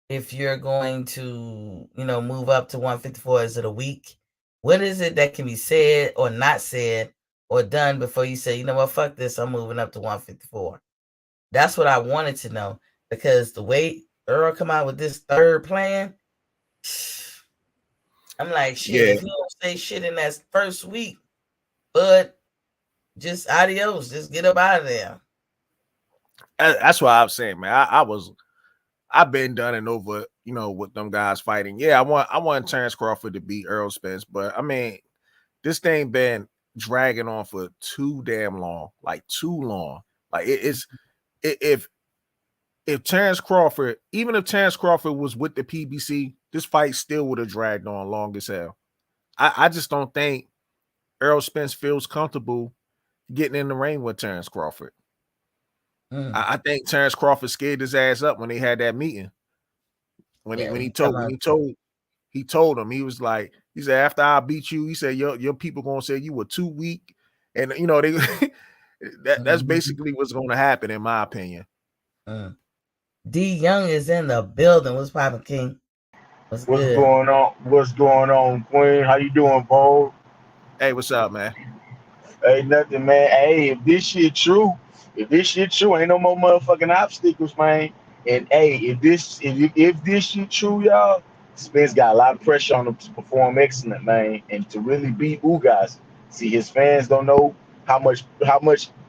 A: if you're going to, move up to 154? Is it a week? What is it that can be said or not said or done before you say, you know what, fuck this, I'm moving up to 154? That's what I wanted to know, because the way Earl come out with this third plan, I'm like, shit,
B: Yeah,
A: if he don't say shit in that first week, but just adios, just get up out of there.
B: that's what I'm saying, man. I've been done and over, with them guys fighting. Yeah, I want Terrence Crawford to beat Errol Spence, but I mean, this thing been dragging on for too damn long, like too long. Like if Terrence Crawford, even if Terrence Crawford was with the PBC, this fight still would have dragged on long as hell. I just don't think Errol Spence feels comfortable getting in the ring with Terrence Crawford. I think Terrence Crawford scared his ass up when they had that meeting.
A: Yeah,
B: When
A: you talking about
B: he told him, he was like, he said, after I beat you, he said, your people gonna say you were too weak. And they that's
A: mhm,
B: basically what's gonna happen, in my opinion.
A: D Young is in the building. What's poppin', King? What's
D: What's
A: good?
D: going on? What's going on, Queen? How you doing, Bo?
B: Hey, what's up, man?
D: Hey, nothing, man. Hey, if this shit true, ain't no more motherfucking obstacles, man. And hey, if this shit true, y'all, Spence got a lot of pressure on him to perform excellent, man, and to really beat Ugas. See, his fans don't know how much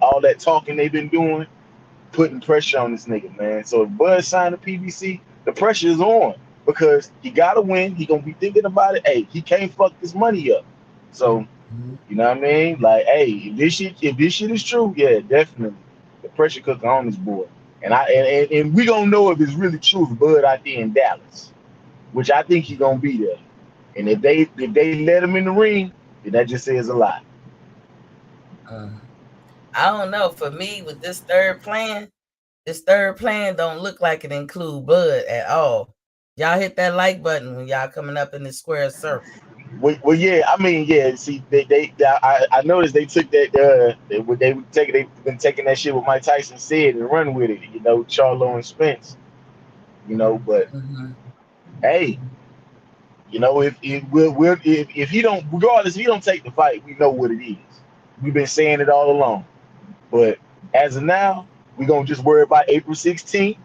D: all that talking they've been doing putting pressure on this nigga, man. So if Bud signed the PBC, the pressure is on because he gotta win. He gonna be thinking about it. Hey, he can't fuck this money up. So
A: Mhm.
D: you know what I mean? Like, hey, if this shit is true, yeah, definitely the pressure cooker on this boy. And we gonna know if it's really true if Bud out there in Dallas, which I think he gonna be there. And if they let him in the ring, then that just says a lot.
A: Uh, I don't know. For me, with this third plan don't look like it include Bud at all. Y'all hit that like button when y'all coming up in the square circle.
D: Well, yeah. I mean, yeah. See, I noticed they took that. They've been taking that shit what Mike Tyson said and run with it. You know, Charlo and Spence. You know, but
A: Mhm.
D: hey, you know, if he don't, regardless, if he don't take the fight, we know what it is. We've been saying it all along. But as of now, we're gonna just worry about April 16th.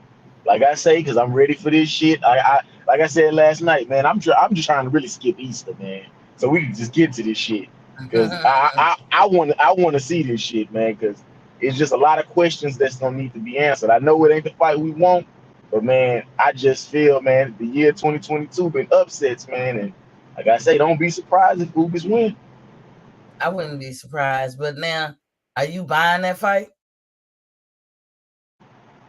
D: Like I say, because I'm ready for this shit. I like I said last night, man. I'm just trying to really skip Easter, man, so we can just get to this shit. Because I want to see this shit, man. Because it's just a lot of questions that's gonna need to be answered. I know it ain't the fight we want, but man, I just feel, man, the year 2022 been upsets, man, and like I say, don't be surprised if Ubis win.
A: I wouldn't be surprised. But now, are you buying that fight?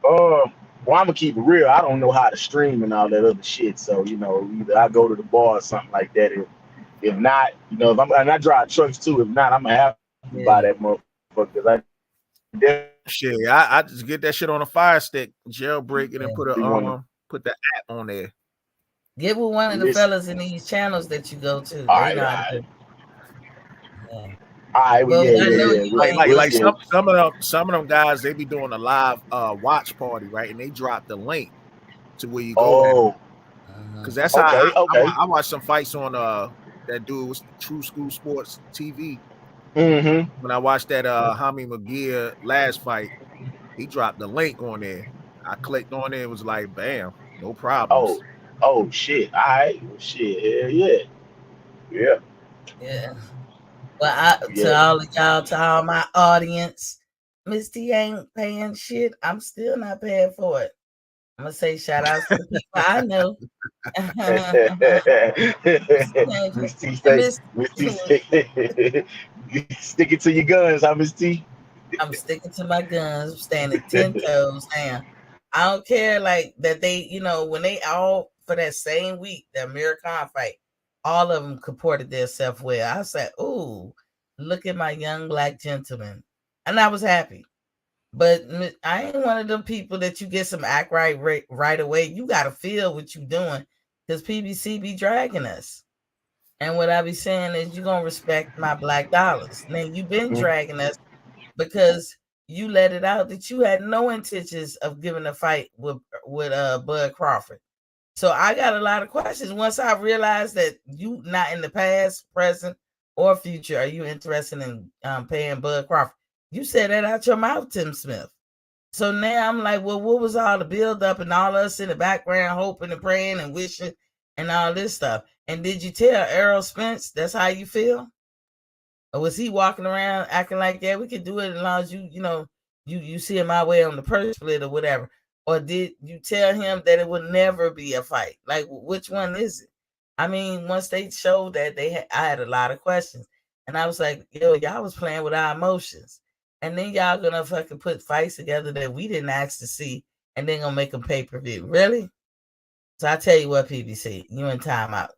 D: Well, I'm gonna keep it real. I don't know how to stream and all that other shit. So you know, either I go to the bar or something like that. If not, you know, if I'm and I drive trucks too. If not, I'm gonna have to buy
A: Yeah.
D: that motherfucker. 'Cause I
B: Shit, I just get that shit on a fire stick, jailbreak it, and
A: Yeah.
B: put
D: want to
B: put the app on there.
A: Get with one of the
D: listen.
A: fellas in these channels that you go to.
D: All
A: They
D: right,
A: know
D: all
A: how to
D: right,
A: do. Yeah.
D: all right. Well,
A: But
D: yeah,
A: I know
D: yeah, yeah.
A: you
B: Like
A: ain't.
B: like
D: We'll
B: like
D: see.
B: some of them guys, they be doing a live watch party, right? And they drop the link to where you go at.
D: Oh,
B: Because
A: Mhm.
B: that's how
D: okay, okay.
B: I watched some fights on that dude was True School Sports TV.
D: Mm-hmm.
B: When I watched that Hami McGear last fight, he dropped the link on there. I clicked on it, it was like bam, no
D: Oh,
B: problems.
D: oh shit. All right. Well, shit. Hell yeah. Yeah.
A: Yeah. Well, to
D: Yeah.
A: all of y'all, to all my audience, Miss T ain't paying shit. I'm still not paying for it. I'm gonna say shout outs to the people I know.
D: Miss T
A: And
D: say, Miss T say, stick it to your guns, huh, Miss T?
A: I'm sticking to my guns. I'm standing 10 toes down. I don't care like that they, when they all for that same week, the American fight, all of them comported themselves well. I said, "Ooh, look at my young black gentleman," and I was happy. But I ain't one of them people that you get some act right away. You got to feel what you doing because PBC be dragging us. And what I be saying is, you gonna respect my black dollars. Now you've been
D: Mm,
A: dragging us because you let it out that you had no intentions of giving a fight with Bud Crawford. So I got a lot of questions. Once I realized that you not in the past, present, or future, are you interested in paying Bud Crawford? You said that out your mouth, Tim Smith. So now I'm like, well, what was all the build up and all us in the background hoping and praying and wishing and all this stuff? And did you tell Errol Spence that's how you feel? Or was he walking around acting like, yeah, we could do it as long as you see my way on the purse split or whatever? Or did you tell him that it would never be a fight? Like, which one is it? I mean, once they showed that, I had a lot of questions, and I was like, yo, y'all was playing with our emotions, and then y'all gonna fucking put fights together that we didn't ask to see, and then gonna make them pay per view, really? So I tell you what, PBC, you in timeout.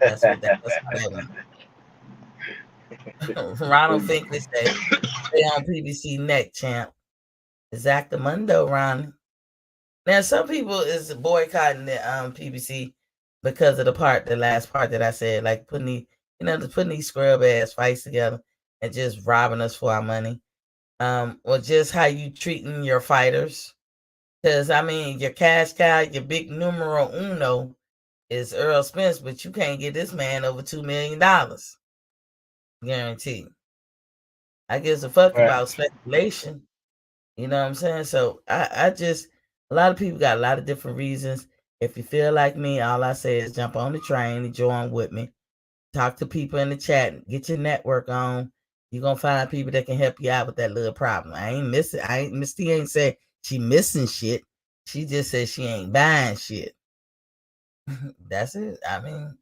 A: That's how that went. Ronald Finkley say, "Stay on PBC neck, champ." Exactamundo, Ronnie. Now, some people is boycotting the PBC because of the last part that I said, like putting these scrub ass fights together and just robbing us for our money. Or just how you treating your fighters. Because I mean, your cash cow, your big numero uno is Errol Spence, but you can't get this man over $2 million guaranteed. I gives a fuck
D: right.
A: about speculation. You know what I'm saying? So I just a lot of people got a lot of different reasons. If you feel like me, all I say is jump on the train and join with me. Talk to people in the chat, get your network on. You're gonna find people that can help you out with that little problem. Miss T ain't say she missing shit. She just said she ain't buying shit. That's it. I mean,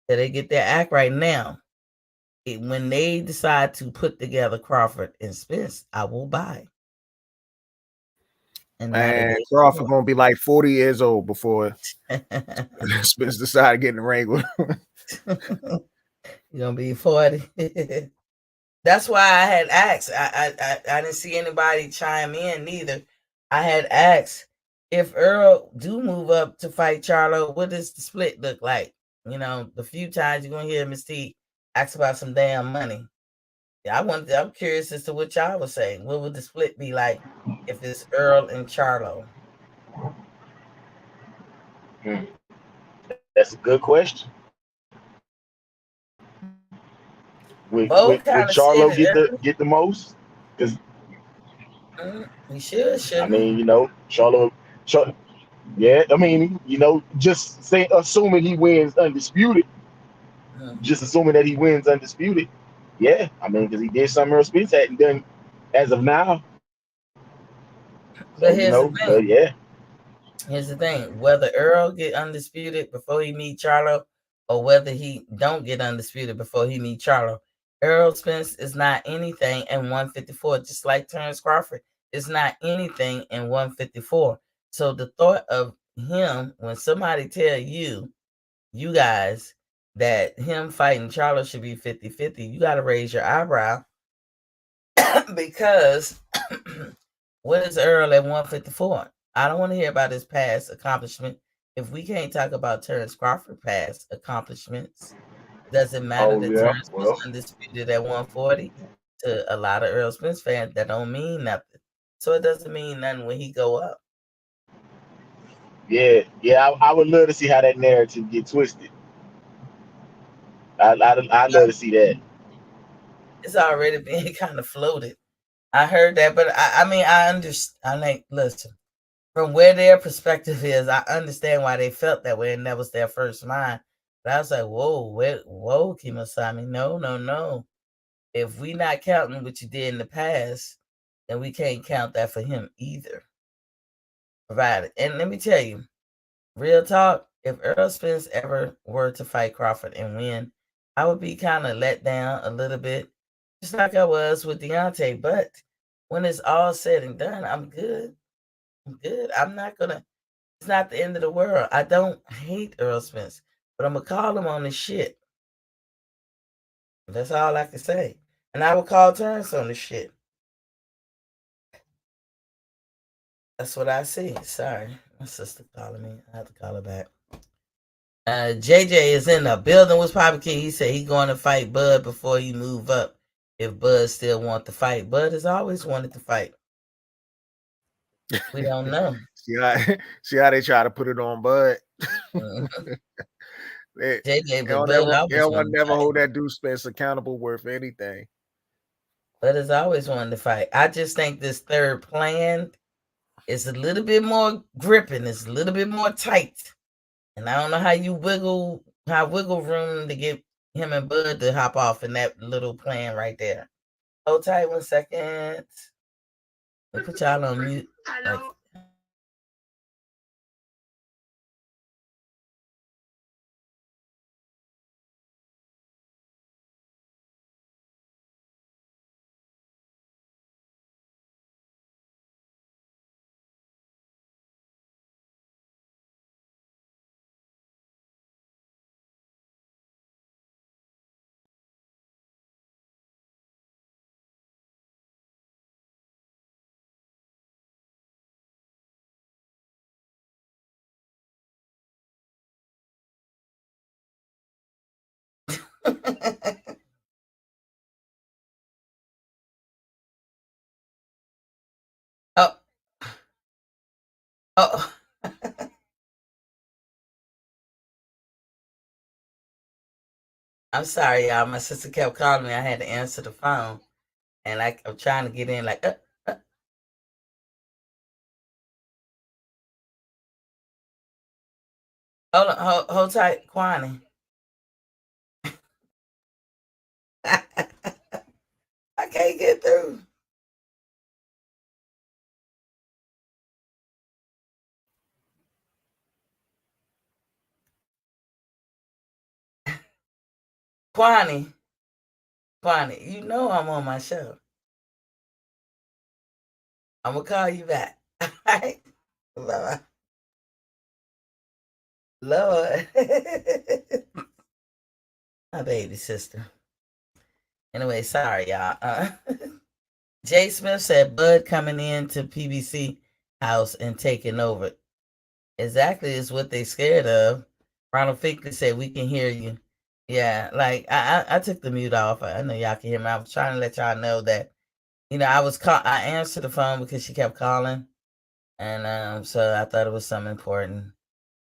A: till they get their act right now. When they decide to put together Crawford and Spence, I will buy. And now that
B: Man,
A: they
B: Crawford gonna be like 40 years old before Spence decided to get in the ring with him.
A: you're gonna be 40. That's why I had asked. I didn't see anybody chime in neither. I had asked if Earl do move up to fight Charlo, what does the split look like? The few times you're gonna hear Mystique ask about some damn money. Yeah, I'm curious as to what y'all was saying. What would the split be like if it's Earl and Charlo?
D: That's a good question. Would
A: Both kind of said
D: Charlo
A: it early.
D: get the most? Because
A: He should,
D: I
A: shouldn't he?
D: mean, yeah. I mean, just say assuming he wins undisputed,
A: Mhm.
D: just assuming that he wins undisputed. Yeah, I mean, because he did something Errol Spence hadn't done as of now. So
A: But here's the
D: but
A: thing.
D: yeah,
A: Here's the thing. Whether Earl get undisputed before he meet Charlo, or whether he don't get undisputed before he meet Charlo, Errol Spence is not anything in 154. Just like Terrence Crawford is not anything in 154. So the thought of him, when somebody tell you guys, that him fighting Charlo should be 50-50, you got to raise your eyebrow because what is Earl at 154? I don't want to hear about his past accomplishment. If we can't talk about Terrence Crawford past accomplishments, does it matter
D: oh
A: that
D: yeah,
A: Terrence was
D: well,
A: undisputed at 140? To a lot of Earl Spence fans, that don't mean nothing. So it doesn't mean nothing when he go up.
D: yeah. I would love to see how that narrative get twisted. I'd love to see that.
A: It's already being kind of floated. I heard that, but I mean, I understand. Listen, from where their perspective is, I understand why they felt that way, and that was their first mind. But I was like, whoa, Kimasami, no. If we not counting what you did in the past, then we can't count that for him either. Provided, and let me tell you, real talk, if Earl Spence ever were to fight Crawford and win, I would be kind of let down a little bit, just like I was with Deontay. But when it's all said and done, I'm good. I'm not gonna. It's not the end of the world. I don't hate Earl Spence, but I'm gonna call him on his shit. That's all I can say. And I would call Terrence on his shit. That's what I see. Sorry, my sister calling me. I have to call her back. JJ is in the building. What's poppin' kid? He said he going to fight Bud before he move up. If Bud still want to fight, Bud has always wanted to fight. We don't know.
B: see how they try to put it on Bud.
A: Mhm.
B: they,
A: JJ, but
B: they'll
A: Bud
B: never,
A: always
B: they'll
A: wanted to
B: never
A: fight.
B: hold that dude Spence accountable worth anything.
A: Bud has always wanted to fight. I just think this third plan is a little bit more gripping. It's a little bit more tight. And I don't know how wiggle room to get him and Bud to hop off in that little plan right there. Hold tight 1 second. Let me put y'all on mute. Like, oh, oh. I'm sorry, y'all. My sister kept calling me. I had to answer the phone. And I'm trying to get in like, uh. Hold on, hold tight, Kwani. I can't get through. Kwani, you know I'm on my show. I'm gonna call you back. All right? Bye-bye. Lord. My baby sister. Anyway, sorry, y'all. Jay Smith said Bud coming into PBC house and taking over. Exactly is what they scared of. Ronald Finkley said we can hear you. Yeah, like I took the mute off. I know y'all can hear me. I was trying to let y'all know that I answered the phone because she kept calling, and so I thought it was something important.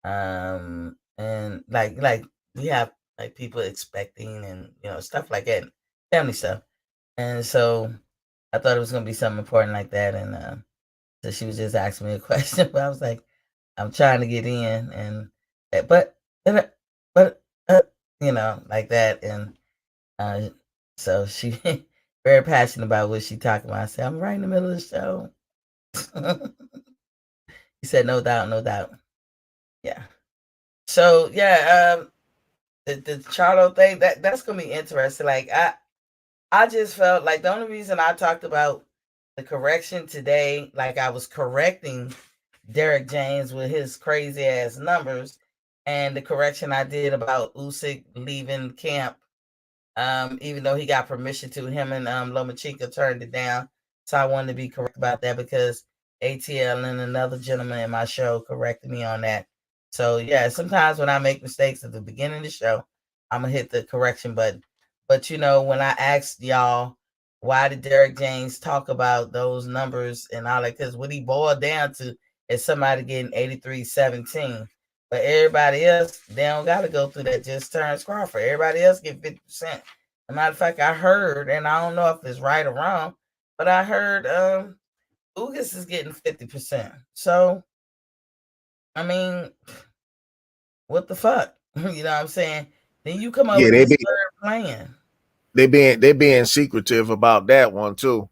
A: And like we have like people expecting and stuff like that, family stuff, and so I thought it was gonna be something important like that, and so she was just asking me a question, but I was like, I'm trying to get in, and but but like that, and uh, so she very passionate about what she talking about. I said, I'm right in the middle of the show. He said, no doubt, no doubt. Yeah. So yeah, the Charlo thing that's gonna be interesting. Like I just felt like the only reason I talked about the correction today, like I was correcting Derek James with his crazy ass numbers, and the correction I did about Usyk leaving camp, even though he got permission to, him and Lomachenko turned it down. So I wanted to be correct about that because ATL and another gentleman in my show corrected me on that. So yeah, sometimes when I make mistakes at the beginning of the show, I'm gonna hit the correction button. But when I asked y'all why did Derek James talk about those numbers and all that, because what he boiled down to is somebody getting 83-17. But everybody else, they don't got to go through that. Just Terrence Crawford. Everybody else get 50%. As a matter of fact, I heard, and I don't know if it's right or wrong, but I heard Ugas is getting 50%. So, I mean, what the fuck? You know what I'm saying? Then you come up
B: Yeah,
A: with this third plan.
B: they being secretive about that one too.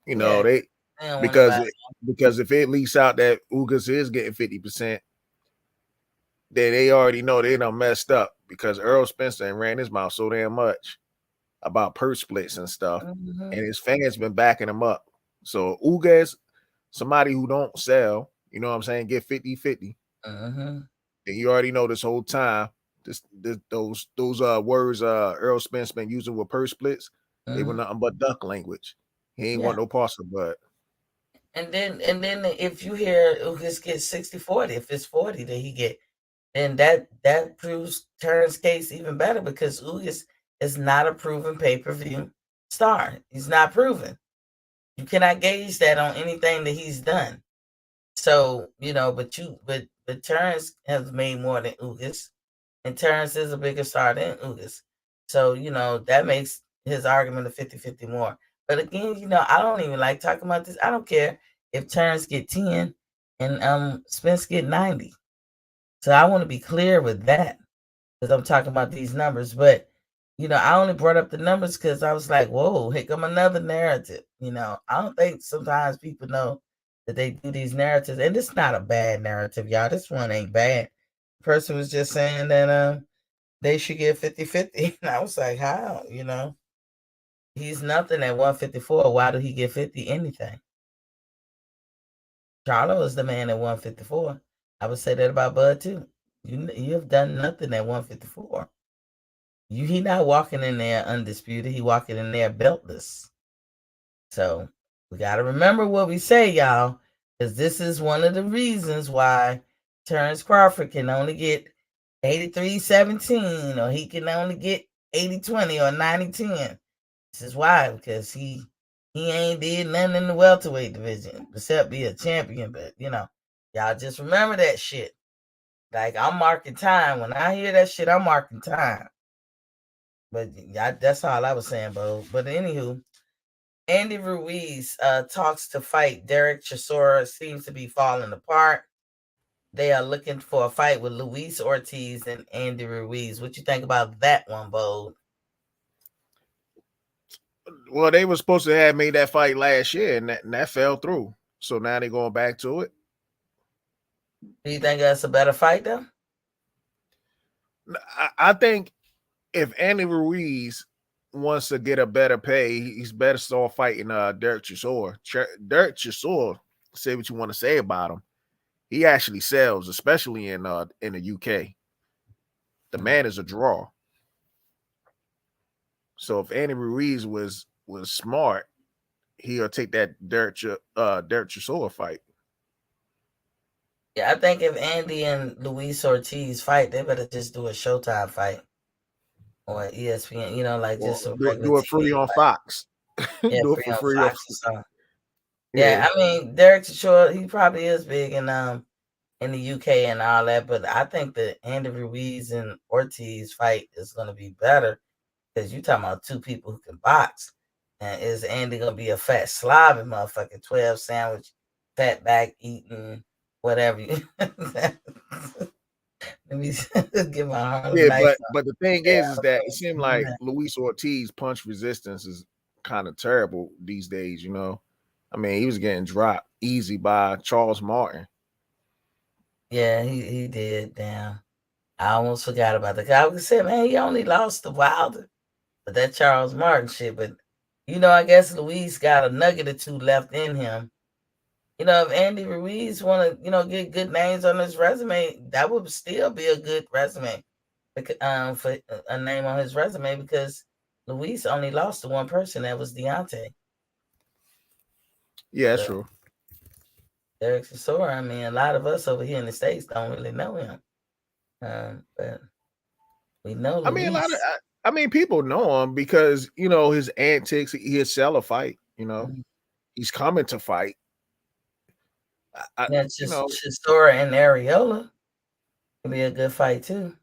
A: Yeah,
B: They
A: don't want
B: because
A: nobody.
B: because if it leaks out that Ugas is getting 50%, then they already know they done messed up because Errol Spence ran his mouth so damn much about purse splits and stuff,
A: Mm-hmm.
B: and his fans been backing him up. So Ugas, somebody who don't sell, you know what I'm saying, get 50-50.
A: Mm-hmm.
B: And you already know this whole time, those words Errol Spence been using with purse splits, they were
A: Mm-hmm.
B: nothing but duck language. He ain't
A: Yeah.
B: want no parts of bud.
A: And then if you hear Ugas get 60-40, if it's 40 that he get, then that proves Turner's case even better because Ugas is not a proven pay-per-view star. He's not proven. You cannot gauge that on anything that he's done. So, but Terrence has made more than Ugas, and Terrence is a bigger star than Ugas. So, that makes his argument a 50-50 more. But again, I don't even like talking about this. I don't care if Terrence get 10 and Spence get 90. So I want to be clear with that because I'm talking about these numbers. But I only brought up the numbers because I was like, whoa, here come another narrative. I don't think sometimes people know that they do these narratives, and it's not a bad narrative, y'all. This one ain't bad. The person was just saying that they should get 50-50. And I was like, how? He's nothing at 154. Why do he get 50 anything? Charlo is the man at 154. I would say that about Bud too. You have done nothing at 154. He not walking in there undisputed. He walking in there beltless. So we got to remember what we say, y'all, because this is one of the reasons why Terrence Crawford can only get 83-17, or he can only get 80-20 or 90-10. This is why, because he ain't did nothing in the welterweight division except be a champion. But y'all just remember that shit. Like, I'm marking time. When I hear that shit, I'm marking time. But that's all I was saying, Bo. But anywho, Andy Ruiz talks to fight Derek Chisora seems to be falling apart. They are looking for a fight with Luis Ortiz and Andy Ruiz. What you think about that one, Bo?
B: Well, they were supposed to have made that fight last year, and that fell through. So now they're going back to it.
A: Do you think that's a better fight, though?
B: I think if Andy Ruiz wants to get a better pay, he's better start fighting Derek Chisora. Derek Chisora, say what you want to say about him, he actually sells, especially in the UK. The man is a draw. So if Andy Ruiz was smart, he'll take that Derek Chisora fight.
A: Yeah, I think if Andy and Luis Ortiz fight, they better just do a Showtime fight or ESPN. Like
B: Or
A: just a regular
B: do it free
A: TV
B: on
A: fight.
B: Fox.
A: Yeah,
B: Do it
A: free
B: for
A: on
B: free.
A: Fox or something.
B: Yeah.
A: Yeah, I mean Derek Chisora, he probably is big in the UK and all that, but I think the Andy Ruiz and Ortiz fight is gonna be better because you talking about two people who can box. And is Andy gonna be a fat slobbing motherfucker, 12 sandwich, fat back eating, whatever you let me get my Harlem
B: Yeah,
A: Nights on.
B: but the thing
A: Yeah,
B: is that it seemed like
A: yeah,
B: Luis Ortiz punch resistance is kind of terrible these days, you know. I mean, he was getting dropped easy by Charles Martin.
A: yeah, he did. Damn, I almost forgot about that. I was saying, man, he only lost to Wilder, but that Charles Martin shit. But I guess Luis got a nugget or two left in him. If Andy Ruiz want to, get good names on his resume, that would still be a good resume, for a name on his resume because Luis only lost to one person. That was Deontay.
B: Yeah, that's
A: So
B: true.
A: Derek Chisora, I mean, a lot of us over here in the States don't really know him, but we know
B: I mean,
A: Luis.
B: I mean, people know him because his antics. He'll sell a fight.
A: Mhm.
B: He's coming to fight.
A: Yeah, just Chisora and Areola could be a good fight too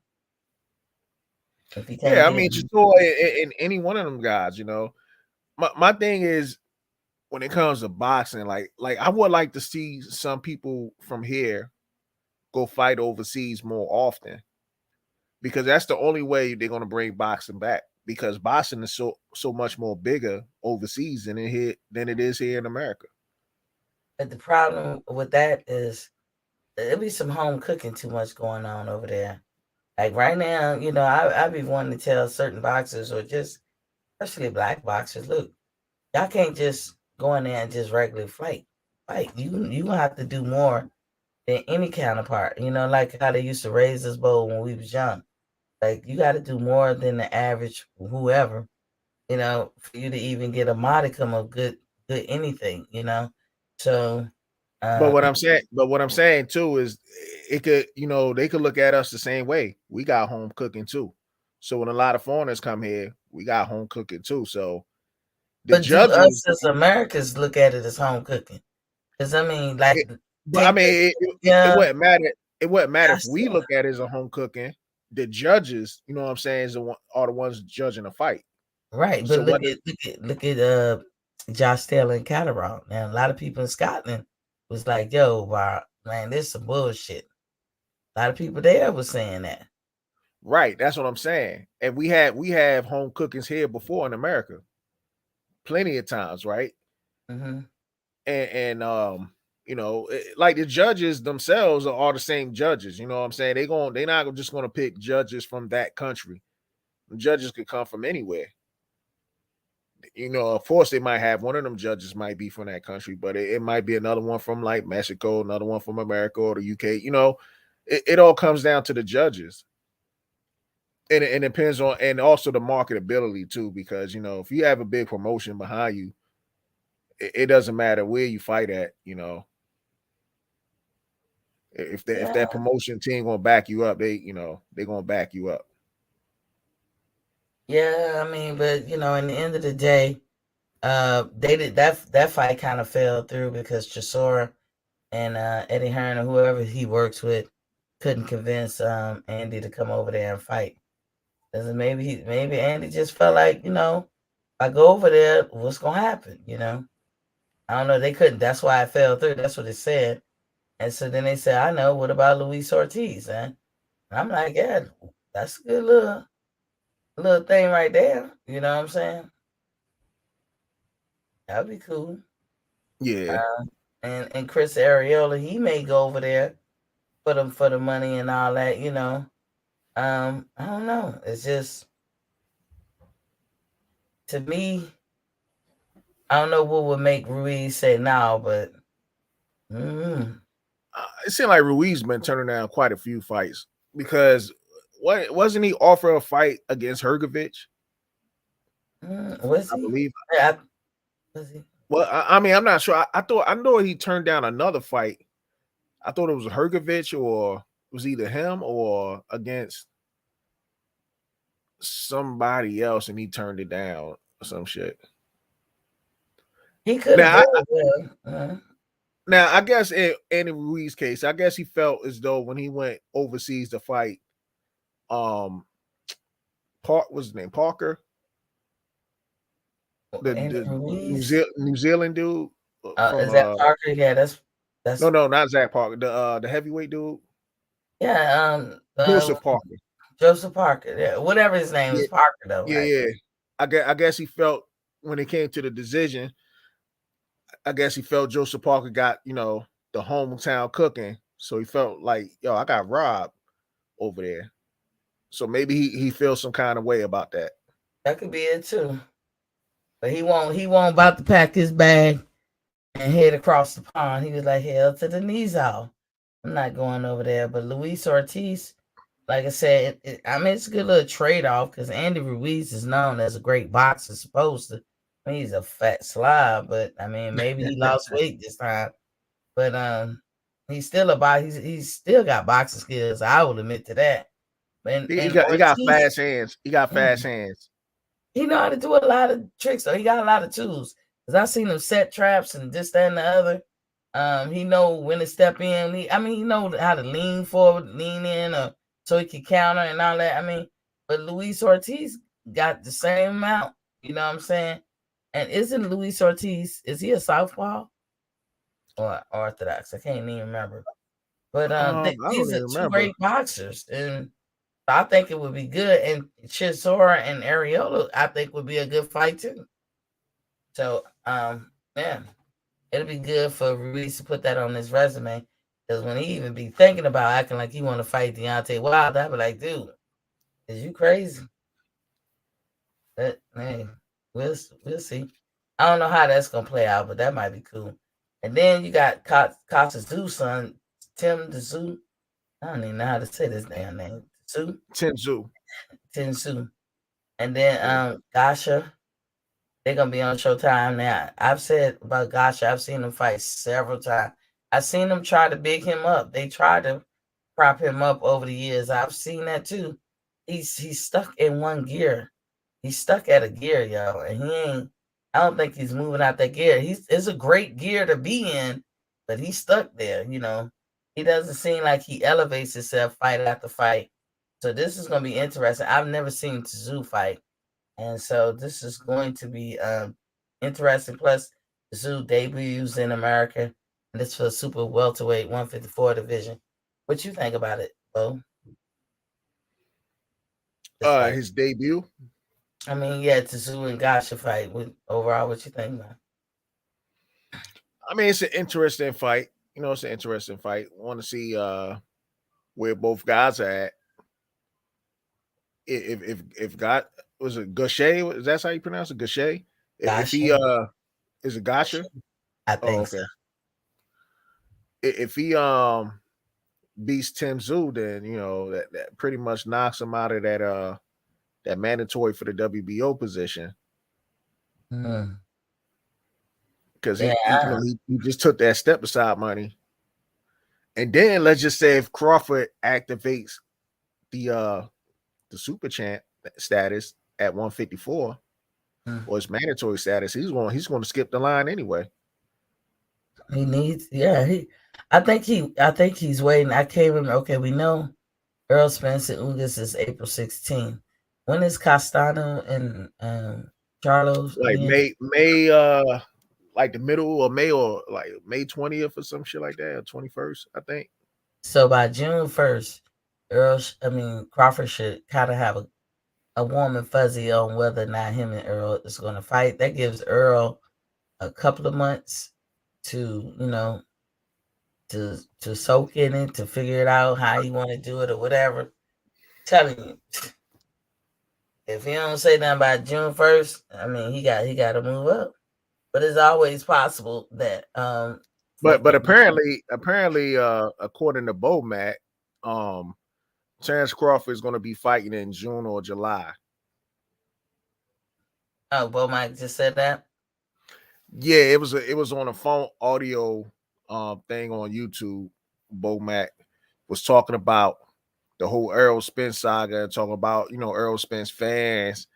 A: if he can't
B: Yeah. I
A: get.
B: mean, just in any one of them guys. My thing is when it comes to boxing, like I would like to see some people from here go fight overseas more often because that's the only way they're going to bring boxing back. Because boxing is so much more bigger overseas than it is here in America.
A: But the problem with that is there'll be some home cooking too much going on over there. Like right now, I be wanting to tell certain boxers or just especially black boxers, look, y'all can't just go in there and just regularly fight. Fight. You gonna have to do more than any counterpart. Like how they used to raise us bowl when we was young. Like you got to do more than the average whoever. For you to even get a modicum of good anything. So.
B: But
A: Uh,
B: what I'm saying too is it could, they could look at us the same way. We got home cooking too. So when a lot of foreigners come here, we got home cooking too. So the
A: but do
B: judges,
A: us as Americans look at it as home cooking? Because I mean, like,
B: it, but I
A: take the
B: mean, it
A: yeah,
B: wouldn't matter. It wouldn't matter if
A: that's
B: we look at it as a home cooking. The judges, you know what I'm saying, are the ones judging the fight.
A: right. But
B: So what?
A: look at Josh Taylor and Catterall. Now a lot of people in Scotland was like, "Yo, wow, man, this some bullshit." A lot of people there was saying that.
B: Right, that's what I'm saying. And we have home cookings here before in America, plenty of times, right?
A: Hmm.
B: And like the judges themselves are all the same judges. You know what I'm saying? They're not just gonna pick judges from that country. The judges could come from anywhere. Of course, they might have one of them judges might be from that country, but it might be another one from like Mexico, another one from America or the UK. It all comes down to the judges. And it depends on, and also the marketability too, because if you have a big promotion behind you, it doesn't matter where you fight at. If
A: Yeah,
B: that promotion team gonna back you up, they're gonna back you up.
A: yeah. I mean, but in the end of the day, they did that fight kind of fell through because Chisora and Eddie Hearn or whoever he works with couldn't convince Andy to come over there and fight. Cause maybe Andy just felt like if I go over there, what's gonna happen? I don't know. They couldn't. That's why I fell through. That's what it said. And so then they said, I know. What about Luis Ortiz? And I'm like, yeah, that's a good little thing right there. You know what I'm saying? That'd be cool.
B: Yeah,
A: And Chris Arreola, he may go over there for the money and all that. I don't know. It's just to me, I don't know what would make Ruiz say no, but
B: it seemed like Ruiz been turning down quite a few fights because what wasn't he offered a fight against Hergovich?
A: Was
B: I
A: he?
B: believe.
A: Yeah, was he?
B: Well, I mean, I'm not sure. I know he turned down another fight. I thought it was Hergovich, or it was either him or against somebody else, and he turned it down or some shit.
A: He could have
B: Now,
A: did well.
B: Now, I guess in Andy Ruiz's case, I guess he felt as though when he went overseas to fight, what's his name, Parker, the
A: Andy Ruiz.
B: New Zealand dude from
A: Is that Parker? Yeah, that's
B: no, not Zach Parker, the heavyweight dude.
A: Yeah,
B: Joseph Parker.
A: Joseph Parker. Yeah, whatever his name is, Parker though.
B: Yeah,
A: right?
B: yeah. I guess he felt when it came to the decision, I guess he felt Joseph Parker got, the hometown cooking. So he felt like, yo, I got robbed over there. So maybe he feels some kind of way about that.
A: That could be it too. But he won't about to pack his bag and head across the pond. He was like, hell to the knees out. I'm not going over there. But Luis Ortiz, like I said, it's a good little trade-off because Andy Ruiz is known as a great boxer, supposed to. I mean, he's a fat slob, but I mean, maybe he lost weight this time. But he's still he's still got boxing skills. I will admit to that.
B: He got fast hands. He got fast hands.
A: He know how to do a lot of tricks, though. He got a lot of tools. Cause I've seen him set traps and this, that, and the other. He know when to step in. He know how to lean forward, lean in, so he can counter and all that. I mean, but Luis Ortiz got the same amount. You know what I'm saying? And isn't Luis Ortiz, is he a southpaw or orthodox? I can't even remember. But these are two great boxers, and I think it would be good. And Chisora and Areola, I think, would be a good fight too. So, yeah, it'll be good for Ruiz to put that on his resume. Because when he even be thinking about acting like he want to fight Deontay Wilder, I'd be like, dude, is you crazy? But hey, we'll see. I don't know how that's gonna play out, but that might be cool. And then you got Costa's son, Tim Tszyu. I don't even know how to say this damn name. Tszyu. And then Gasha. They're gonna be on Showtime now. I've said about Gasha, I've seen them fight several times. I've seen them try to big him up. They tried to prop him up over the years. I've seen that too. He's stuck in one gear. He's stuck at a gear, y'all, and he ain't. I don't think he's moving out that gear. It's a great gear to be in, but he's stuck there. He doesn't seem like he elevates himself fight after fight. So this is gonna be interesting. I've never seen Tszyu fight. And so this is going to be interesting. Plus, Tszyu debuts in America, and this for the super welterweight 154 division. What you think about it, Bo?
B: His debut.
A: I mean, yeah, Tszyu and Gasha fight. Overall, what you think, man?
B: I mean, it's an interesting fight. It's an interesting fight. I want to see where both guys are at. If God was it Gaucher? Is that how you pronounce it? Gaucher? If he is it Gasha?
A: I think so.
B: If he beats Tim Tszyu, then that pretty much knocks him out of that mandatory for the WBO position. Because he just took that step aside money. And then let's just say if Crawford activates the super champ status at 154 or his mandatory status, he's going to skip the line anyway.
A: He needs, I think he's waiting. I can't remember. Okay, we know Errol Spence and Ugas is April 16th. When is Castano and Charlos?
B: Like May, like the middle of May, or like May 20th or some shit like that, or 21st, I think.
A: So by June 1st, Crawford should kind of have a warm and fuzzy on whether or not him and Errol is going to fight. That gives Errol a couple of months to to soak in it, to figure it out how he want to do it or whatever. I'm telling you, if he don't say nothing by June 1st, he got to move up. But it's always possible that
B: but apparently according to Bomac, Terrence Crawford is going to be fighting in June or July.
A: Oh, Bomac just said that?
B: Yeah, it was on a phone audio thing on YouTube Bomac was talking about the whole Errol Spence saga, and talking about, you know, Errol Spence fans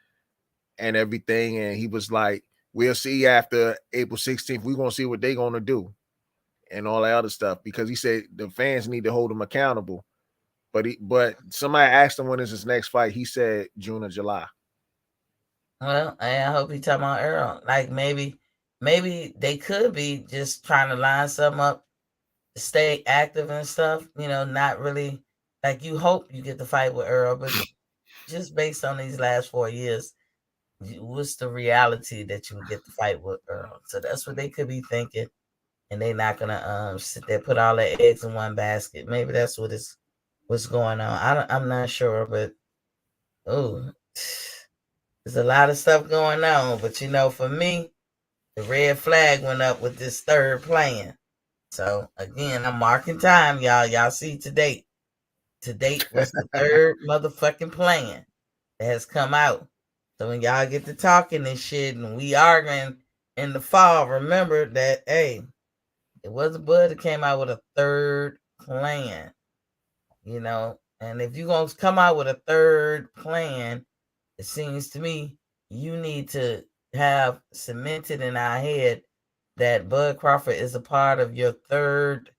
B: and everything. And he was like, we'll see after April 16th. We're going to see what they're going to do and all that other stuff, because he said the fans need to hold him accountable. But somebody asked him when is his next fight. He said June or July.
A: Well, I hope he talking about Earl. Like maybe they could be just trying to line something up to stay active and stuff. You know, not really like you hope you get the fight with Earl, but just based on these last 4 years, what's the reality that you would get the fight with Earl? So that's what they could be thinking, and they're not gonna sit there put all their eggs in one basket. Maybe that's what's going on. I'm not sure, but oh. There's a lot of stuff going on, but you know, for me, the red flag went up with this third plan. So again, I'm marking time, y'all. Y'all see to date. To date was the third motherfucking plan that has come out. So when y'all get to talking this shit and we arguing in the fall, remember that hey, it wasn't Bud that came out with a third plan. You know, and if you're gonna come out with a third plan, it seems to me you need to have cemented in our head that Bud Crawford is a part of your third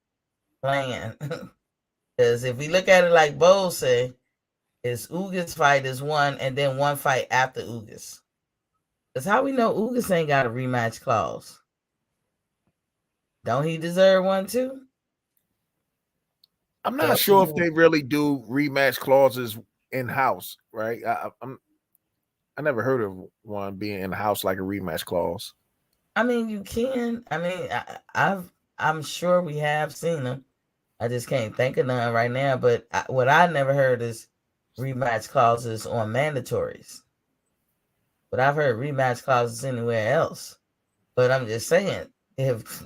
A: plan. Because if we look at it like Bo say, his Ugas fight is one and then one fight after Ugas. That's how we know Ugas ain't got a rematch clause. Don't he deserve one too?
B: I'm not sure if they really do rematch clauses in house, right? I never heard of one being in house like a rematch clause.
A: I mean, you can. I mean, I'm sure we have seen them. I just can't think of none right now. But what I never heard is rematch clauses on mandatories. But I've heard rematch clauses anywhere else. But I'm just saying, if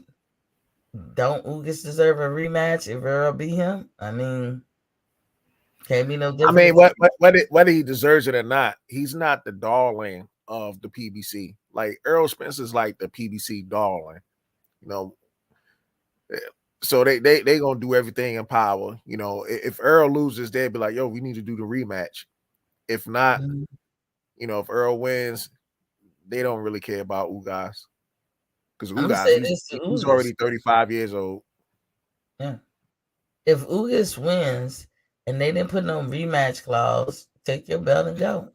A: don't Ugas deserve a rematch if Earl beat him? I mean, can't be no different.
B: I mean, whether he deserves it or not, he's not the darling of the PBC. Like Errol Spence is like the PBC darling, you know. So they gonna do everything in power. You know, if Earl loses, they'd be like, "Yo, we need to do the rematch." If not, you know, if Earl wins, they don't really care about Ugas, because Ugas he's already 35 years old.
A: Yeah. If Ugas wins and they didn't put no rematch clause, take your belt and go.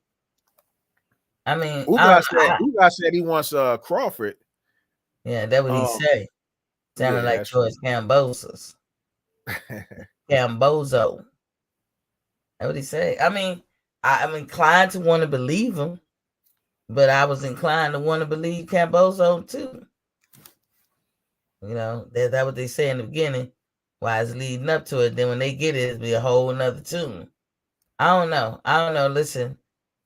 A: I mean,
B: Ugas said he wants Crawford.
A: Yeah, that's what he say. Sounding like George Cambosos. Cambozo. That's what he say. I mean, I'm inclined to want to believe him, but I was inclined to want to believe Cambozo too. You know, that's what they say in the beginning. Why it's leading up to it. Then when they get it, it'll be a whole nother tune. I don't know. Listen,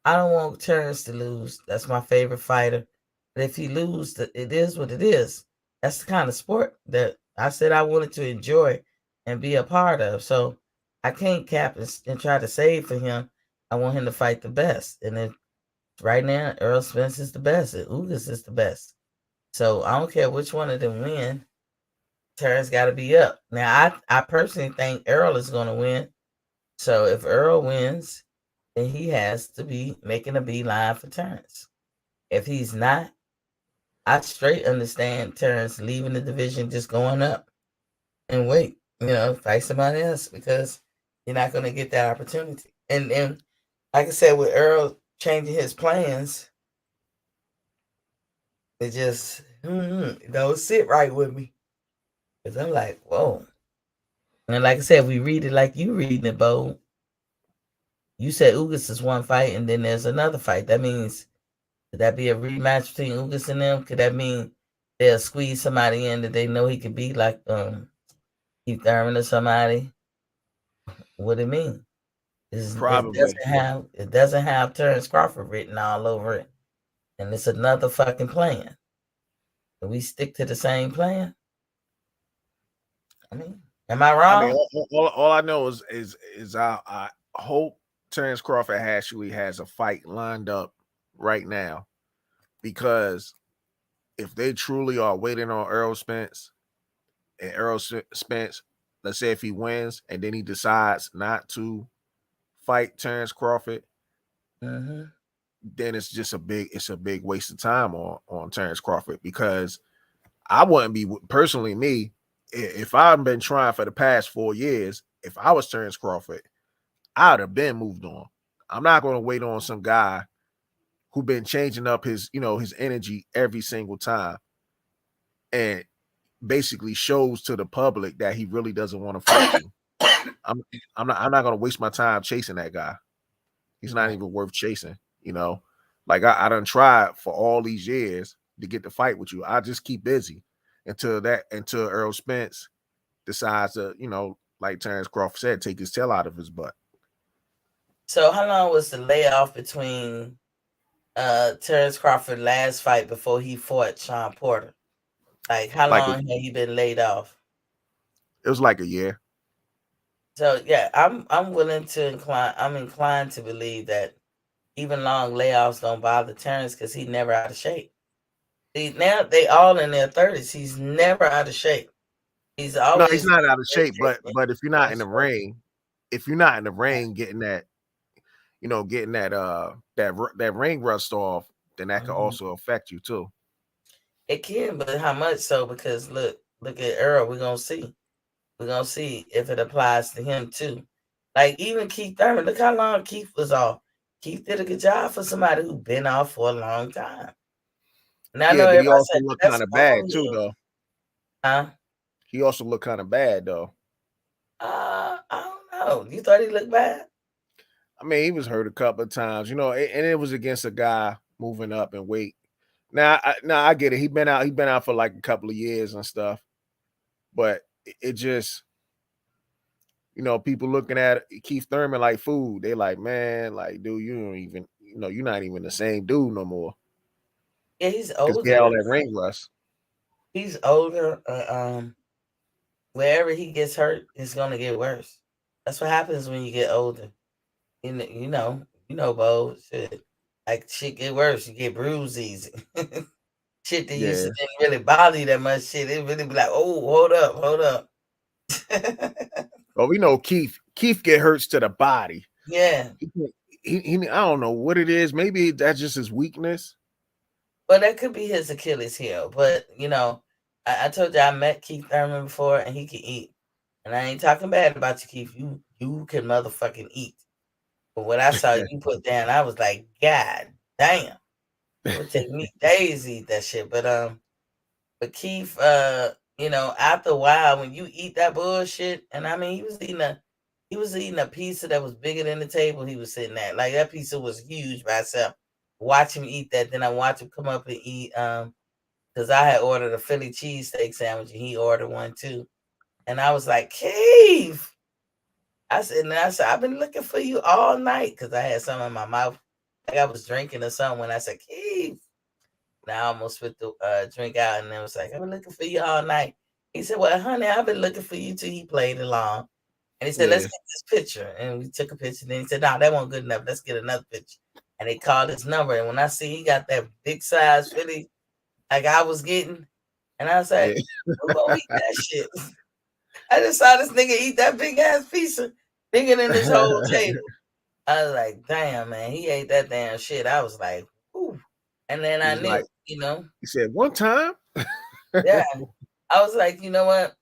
A: I don't want Terrence to lose. That's my favorite fighter. But if he loses, it is what it is. That's the kind of sport that I said I wanted to enjoy and be a part of. So I can't cap and try to save for him. I want him to fight the best. And then right now, Errol Spence is the best. And Ugas is the best. So I don't care which one of them win. Terrence got to be up. Now, I personally think Errol is going to win. So if Earl wins, then he has to be making a beeline for Terrence. If he's not, I straight understand Terrence leaving the division, just going up and wait, fight somebody else, because you're not going to get that opportunity. And like I said, with Earl changing his plans, it just don't sit right with me. Because I'm like, whoa. And like I said, we read it like you reading it, Bo. You said Ugas is one fight, and then there's another fight. That means, could that be a rematch between Ugas and them? Could that mean they'll squeeze somebody in that they know he could beat, like Keith Thurman or somebody? What it mean?
B: Probably.
A: It doesn't have Terrence Crawford written all over it, and it's another fucking plan. Do we stick to the same plan? I mean, am I wrong?
B: I mean, all I know is I hope Terrence Crawford actually has a fight lined up right now, because if they truly are waiting on Errol Spence, and Errol Spence let's say if he wins and then he decides not to fight Terrence Crawford,
A: Mm-hmm.
B: then it's a big waste of time on Terrence Crawford, because I wouldn't be, personally me, if I've been trying for the past 4 years, if I was Terrence Crawford, I'd have been moved on. I'm not going to wait on some guy who been changing up his, his energy every single time, and basically shows to the public that he really doesn't want to fight you. I'm not going to waste my time chasing that guy. He's not even worth chasing, Like I done tried for all these years to get the fight with you. I just keep busy until Errol Spence decides to, like Terrence Crawford said, take his tail out of his butt.
A: So how long was the layoff between Terrence Crawford last fight before he fought Sean Porter? Like how long had he been laid off?
B: It was like a year.
A: So yeah, I'm inclined to believe that even long layoffs don't bother Terrence because he's never out of shape. See, now they all in their 30s. He's never out of shape. He's
B: No, he's
A: always
B: not out of shape, but if you're not in the ring, getting that, that ring rust off, then that could also affect you too.
A: It can, but how much so? Because look at Earl. We're gonna see if it applies to him too. Like even Keith Thurman, look how long Keith was off. Keith did a good job for somebody who's been off for a long time. And I know
B: but he
A: everybody
B: also
A: said
B: looked
A: that's
B: kind of bad too,
A: him.
B: though.
A: Huh?
B: He also looked kind of bad, though.
A: I don't know. You thought he looked bad?
B: I mean, he was hurt a couple of times, and it was against a guy moving up in weight. Now I get it. He's been out for like a couple of years and stuff, but it just, people looking at Keith Thurman like food. They like, man, like, dude, you don't even, you're not even the same dude no more.
A: Yeah, he's older.
B: He had all that ring rust.
A: He's older. Wherever he gets hurt, it's gonna get worse. That's what happens when you get older. You know, Bo. Shit, like shit get worse. You get bruised easy. Shit that used to didn't really bother you that much. Shit, it really be like, oh, hold up.
B: But we know Keith get hurts to the body.
A: Yeah.
B: He I don't know what it is. Maybe that's just his weakness.
A: Well, that could be his Achilles heel. But I told you I met Keith Thurman before, and he can eat. And I ain't talking bad about you, Keith. You can motherfucking eat. But what I saw you put down, I was like, God damn. It would take me days to eat that shit. But Keith, after a while, when you eat that bullshit, and I mean, he was eating a pizza that was bigger than the table he was sitting at. Like that pizza was huge by itself. Watch him eat that, then I watch him come up and eat. Because I had ordered a Philly cheesesteak sandwich, and he ordered one too. And I was like, Keith. I said, I've been looking for you all night because I had something in my mouth, like I was drinking or something. When I said, Keith. I almost spit the drink out, and then was like, I've been looking for you all night. He said, well, honey, I've been looking for you too. He played along. And he said, let's get this picture. And we took a picture. And then he said, no, that wasn't good enough. Let's get another picture. And they called his number. And when I see he got that big size Philly like I was getting, and I was like, who gonna eat that shit? I just saw this nigga eat that big ass pizza, bigger than this whole table. I was like, damn, man, he ate that damn shit. I was like, ooh. And then I knew,
B: He said, one time?
A: Yeah. I was like, you know what?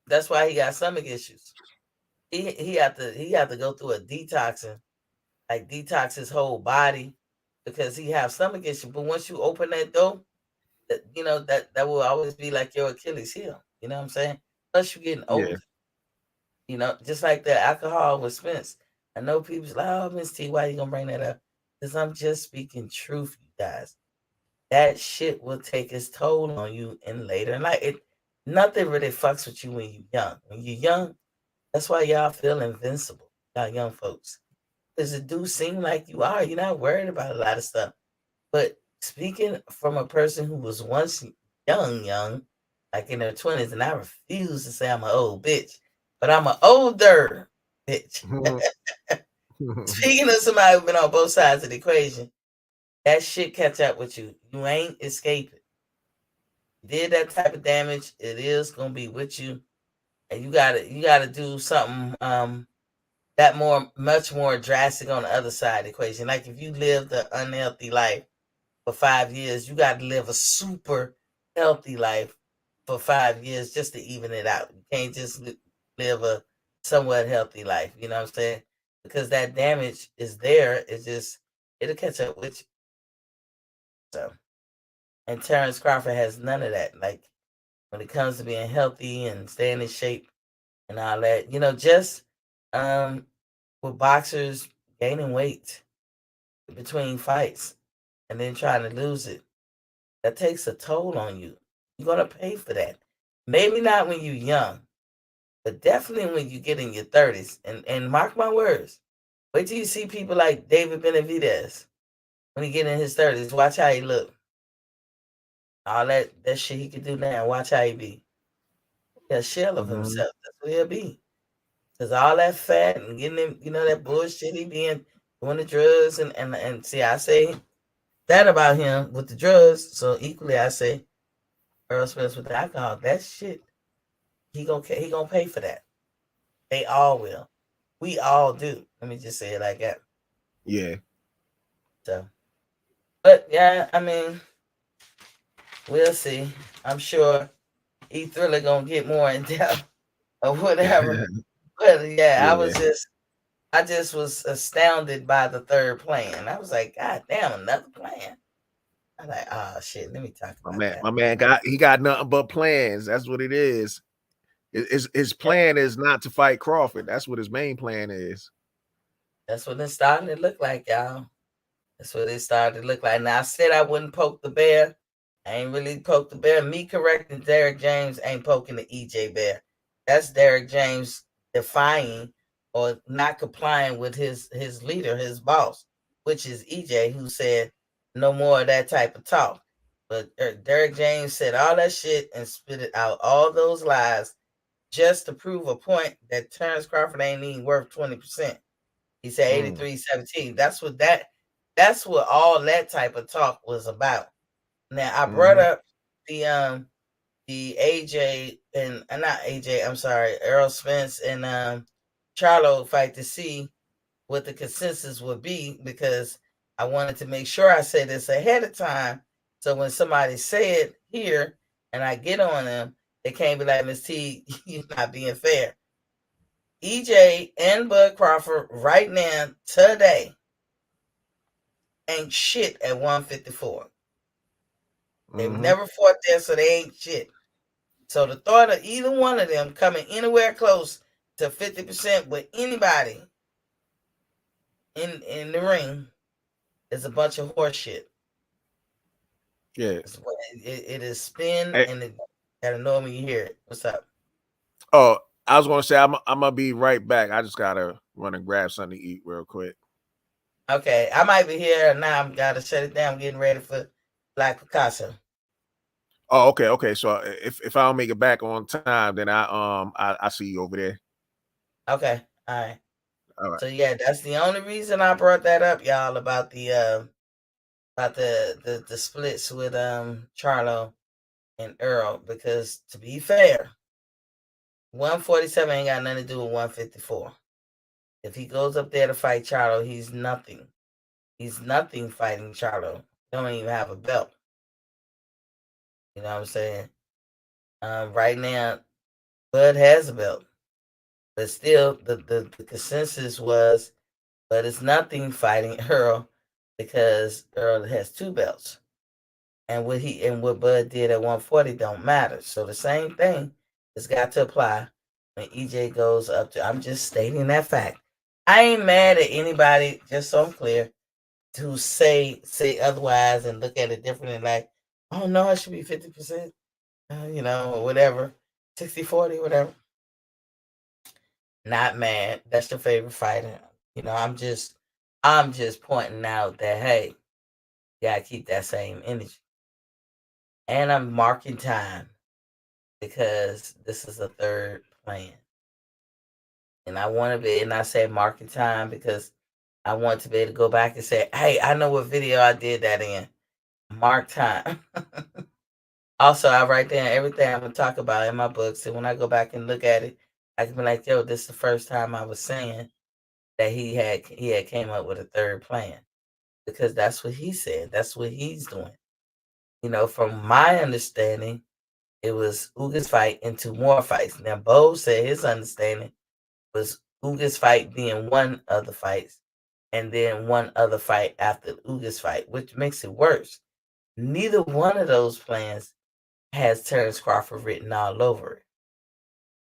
A: That's why he got stomach issues. He had to go through a detoxing, like detox his whole body because he have stomach issues. But once you open that door, that will always be like your Achilles heel. You know what I'm saying? Plus you're getting older. Just like the alcohol with Spence. I know people's like, oh, Miss T, why you gonna bring that up? Because I'm just speaking truth, you guys. That shit will take its toll on you in later in life. Nothing really fucks with you when you're young. When you're young, that's why y'all feel invincible, y'all young folks. Because it do seem like you are. You're not worried about a lot of stuff. But speaking from a person who was once young, like in their 20s, and I refuse to say I'm an old bitch, but I'm an older bitch. Speaking of somebody who's been on both sides of the equation, that shit catch up with you. You ain't escaping. Did that type of damage, it is gonna be with you. and you gotta do something that much more drastic on the other side of the equation. Like if you lived an unhealthy life for 5 years, you got to live a super healthy life for 5 years just to even it out. You can't just live a somewhat healthy life. You know what I'm saying? Because that damage is there. It's just it'll catch up with you. So, and Terrence Crawford has none of that. Like when it comes to being healthy and staying in shape and all that, just with boxers gaining weight between fights and then trying to lose it, that takes a toll on you. You're gonna pay for that. Maybe not when you're young, but definitely when you get in your 30s. And mark my words, wait till you see people like David Benavidez when he get in his 30s. Watch how he look. All that shit he can do now. Watch how he be. He's a shell of himself. That's what he'll be. Cause all that fat and getting him, that bullshit he being doing the drugs and see, I say that about him with the drugs. So equally, I say Errol Spence with the alcohol. That shit, he gonna pay for that. They all will. We all do. Let me just say it like that.
B: Yeah.
A: So, but yeah, I mean, we'll see. I'm sure E-Thriller gonna get more in depth or whatever. But yeah,
B: Yeah.
A: I just was astounded by the third plan. I was like, God damn, another plan. I'm like, oh shit, let me talk about that.
B: My man got nothing but plans. That's what it is. His plan is not to fight Crawford. That's what his main plan is.
A: That's what it's starting to look like, y'all. That's what it started to look like. Now I said I wouldn't poke the bear. I ain't really poked the bear. Me correcting Derek James ain't poking the EJ bear. That's Derek James defying or not complying with his leader, his boss, which is EJ, who said no more of that type of talk. But Derek James said all that shit and spit it out, all those lies, just to prove a point that Terrence Crawford ain't even worth 20%. He said 83-17. That's what all that type of talk was about. Now I brought up the AJ and not AJ, I'm sorry, Errol Spence and Charlo fight to see what the consensus would be, because I wanted to make sure I say this ahead of time. So when somebody say it here and I get on them, they can't be like, Miss T, you're not being fair. EJ and Bud Crawford right now, today, ain't shit at 154. They've never fought there, so they ain't shit. So the thought of either one of them coming anywhere close to 50% with anybody in the ring is a bunch of horse shit.
B: Yeah.
A: It is spin,
B: Hey.
A: and it gotta know when you hear it. What's up?
B: Oh, I was gonna say I'm gonna be right back. I just gotta run and grab something to eat real quick.
A: Okay, I might be here now. I'm gotta shut it down. I'm getting ready for Black Picasso.
B: Oh, okay. So if I don't make it back on time, then I see you over there.
A: Okay, all right.
B: All right.
A: So yeah, that's the only reason I brought that up, y'all, about the splits with Charlo and Earl, because to be fair, 147 ain't got nothing to do with 154. If he goes up there to fight Charlo, he's nothing. He's nothing fighting Charlo. Don't even have a belt. You know what I'm saying? Right now, Bud has a belt, but still, the consensus was, but it's nothing fighting Earl, because Earl has two belts, and what Bud did at 140 don't matter. So the same thing has got to apply when EJ goes up to. I'm just stating that fact. I ain't mad at anybody, just so I'm clear, to say otherwise and look at it differently, like, oh no, it should be 50%, or whatever, 60-40, whatever. Not mad. That's your favorite fighter. I'm just pointing out that, hey, you gotta keep that same energy. And I'm marking time because this is the third plan. And I say marking time because I want to be able to go back and say, hey, I know what video I did that in. Mark time. Also, I write down everything I'm going to talk about in my books. And when I go back and look at it, I could be like, yo, this is the first time I was saying that he had came up with a third plan, because that's what he said. That's what he's doing. You know, from my understanding, it was Uga's fight into more fights. Now, Bo said his understanding was Uga's fight being one of the fights, and then one other fight after Uga's fight, which makes it worse. Neither one of those plans has Terrence Crawford written all over it.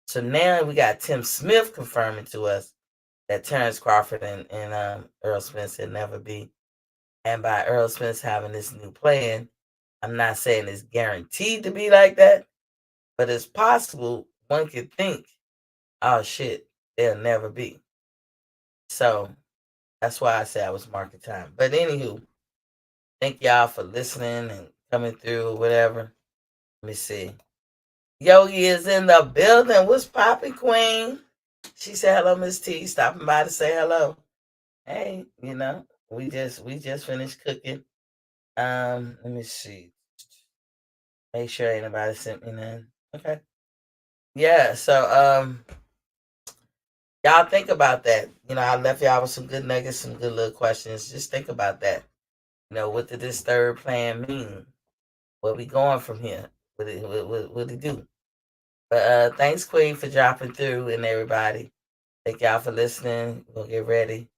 A: So now we got Tim Smith confirming to us that Terrence Crawford and Errol Spence will never be. And by Errol Spence having this new plan, I'm not saying it's guaranteed to be like that, but it's possible. One could think, oh shit, they'll never be. So that's why I say I was market time. But anywho, thank y'all for listening and coming through or whatever. Let me see. Yogi is in the building. What's poppin', Queen? She said hello, Miss T. Stopping by to say hello. Hey, you know, we just finished cooking. Let me see. Make sure ain't nobody sent me none. Okay. Yeah, so y'all think about that. You know, I left y'all with some good nuggets, some good little questions. Just think about that. You know, what did this third plan mean? Where we going from here? What it do? But thanks, Queen, for dropping through, and everybody. Thank y'all for listening. We'll get ready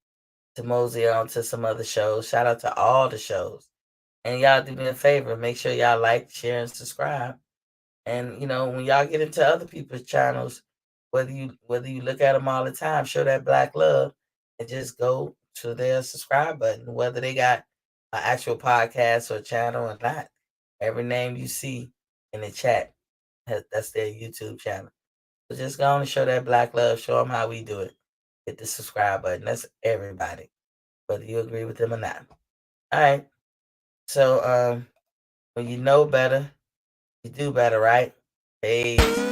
A: to mosey on to some other shows. Shout out to all the shows. And y'all do me a favor, make sure y'all like, share, and subscribe. And you know, when y'all get into other people's channels, whether you look at them all the time, show that black love and just go to their subscribe button, whether they got an actual podcast or channel or not. Every name you see in the chat, that's their YouTube channel. So just go on and show that black love. Show them how we do it. Hit the subscribe button. That's everybody, whether you agree with them or not. All right. So when you know better, you do better, right? Peace.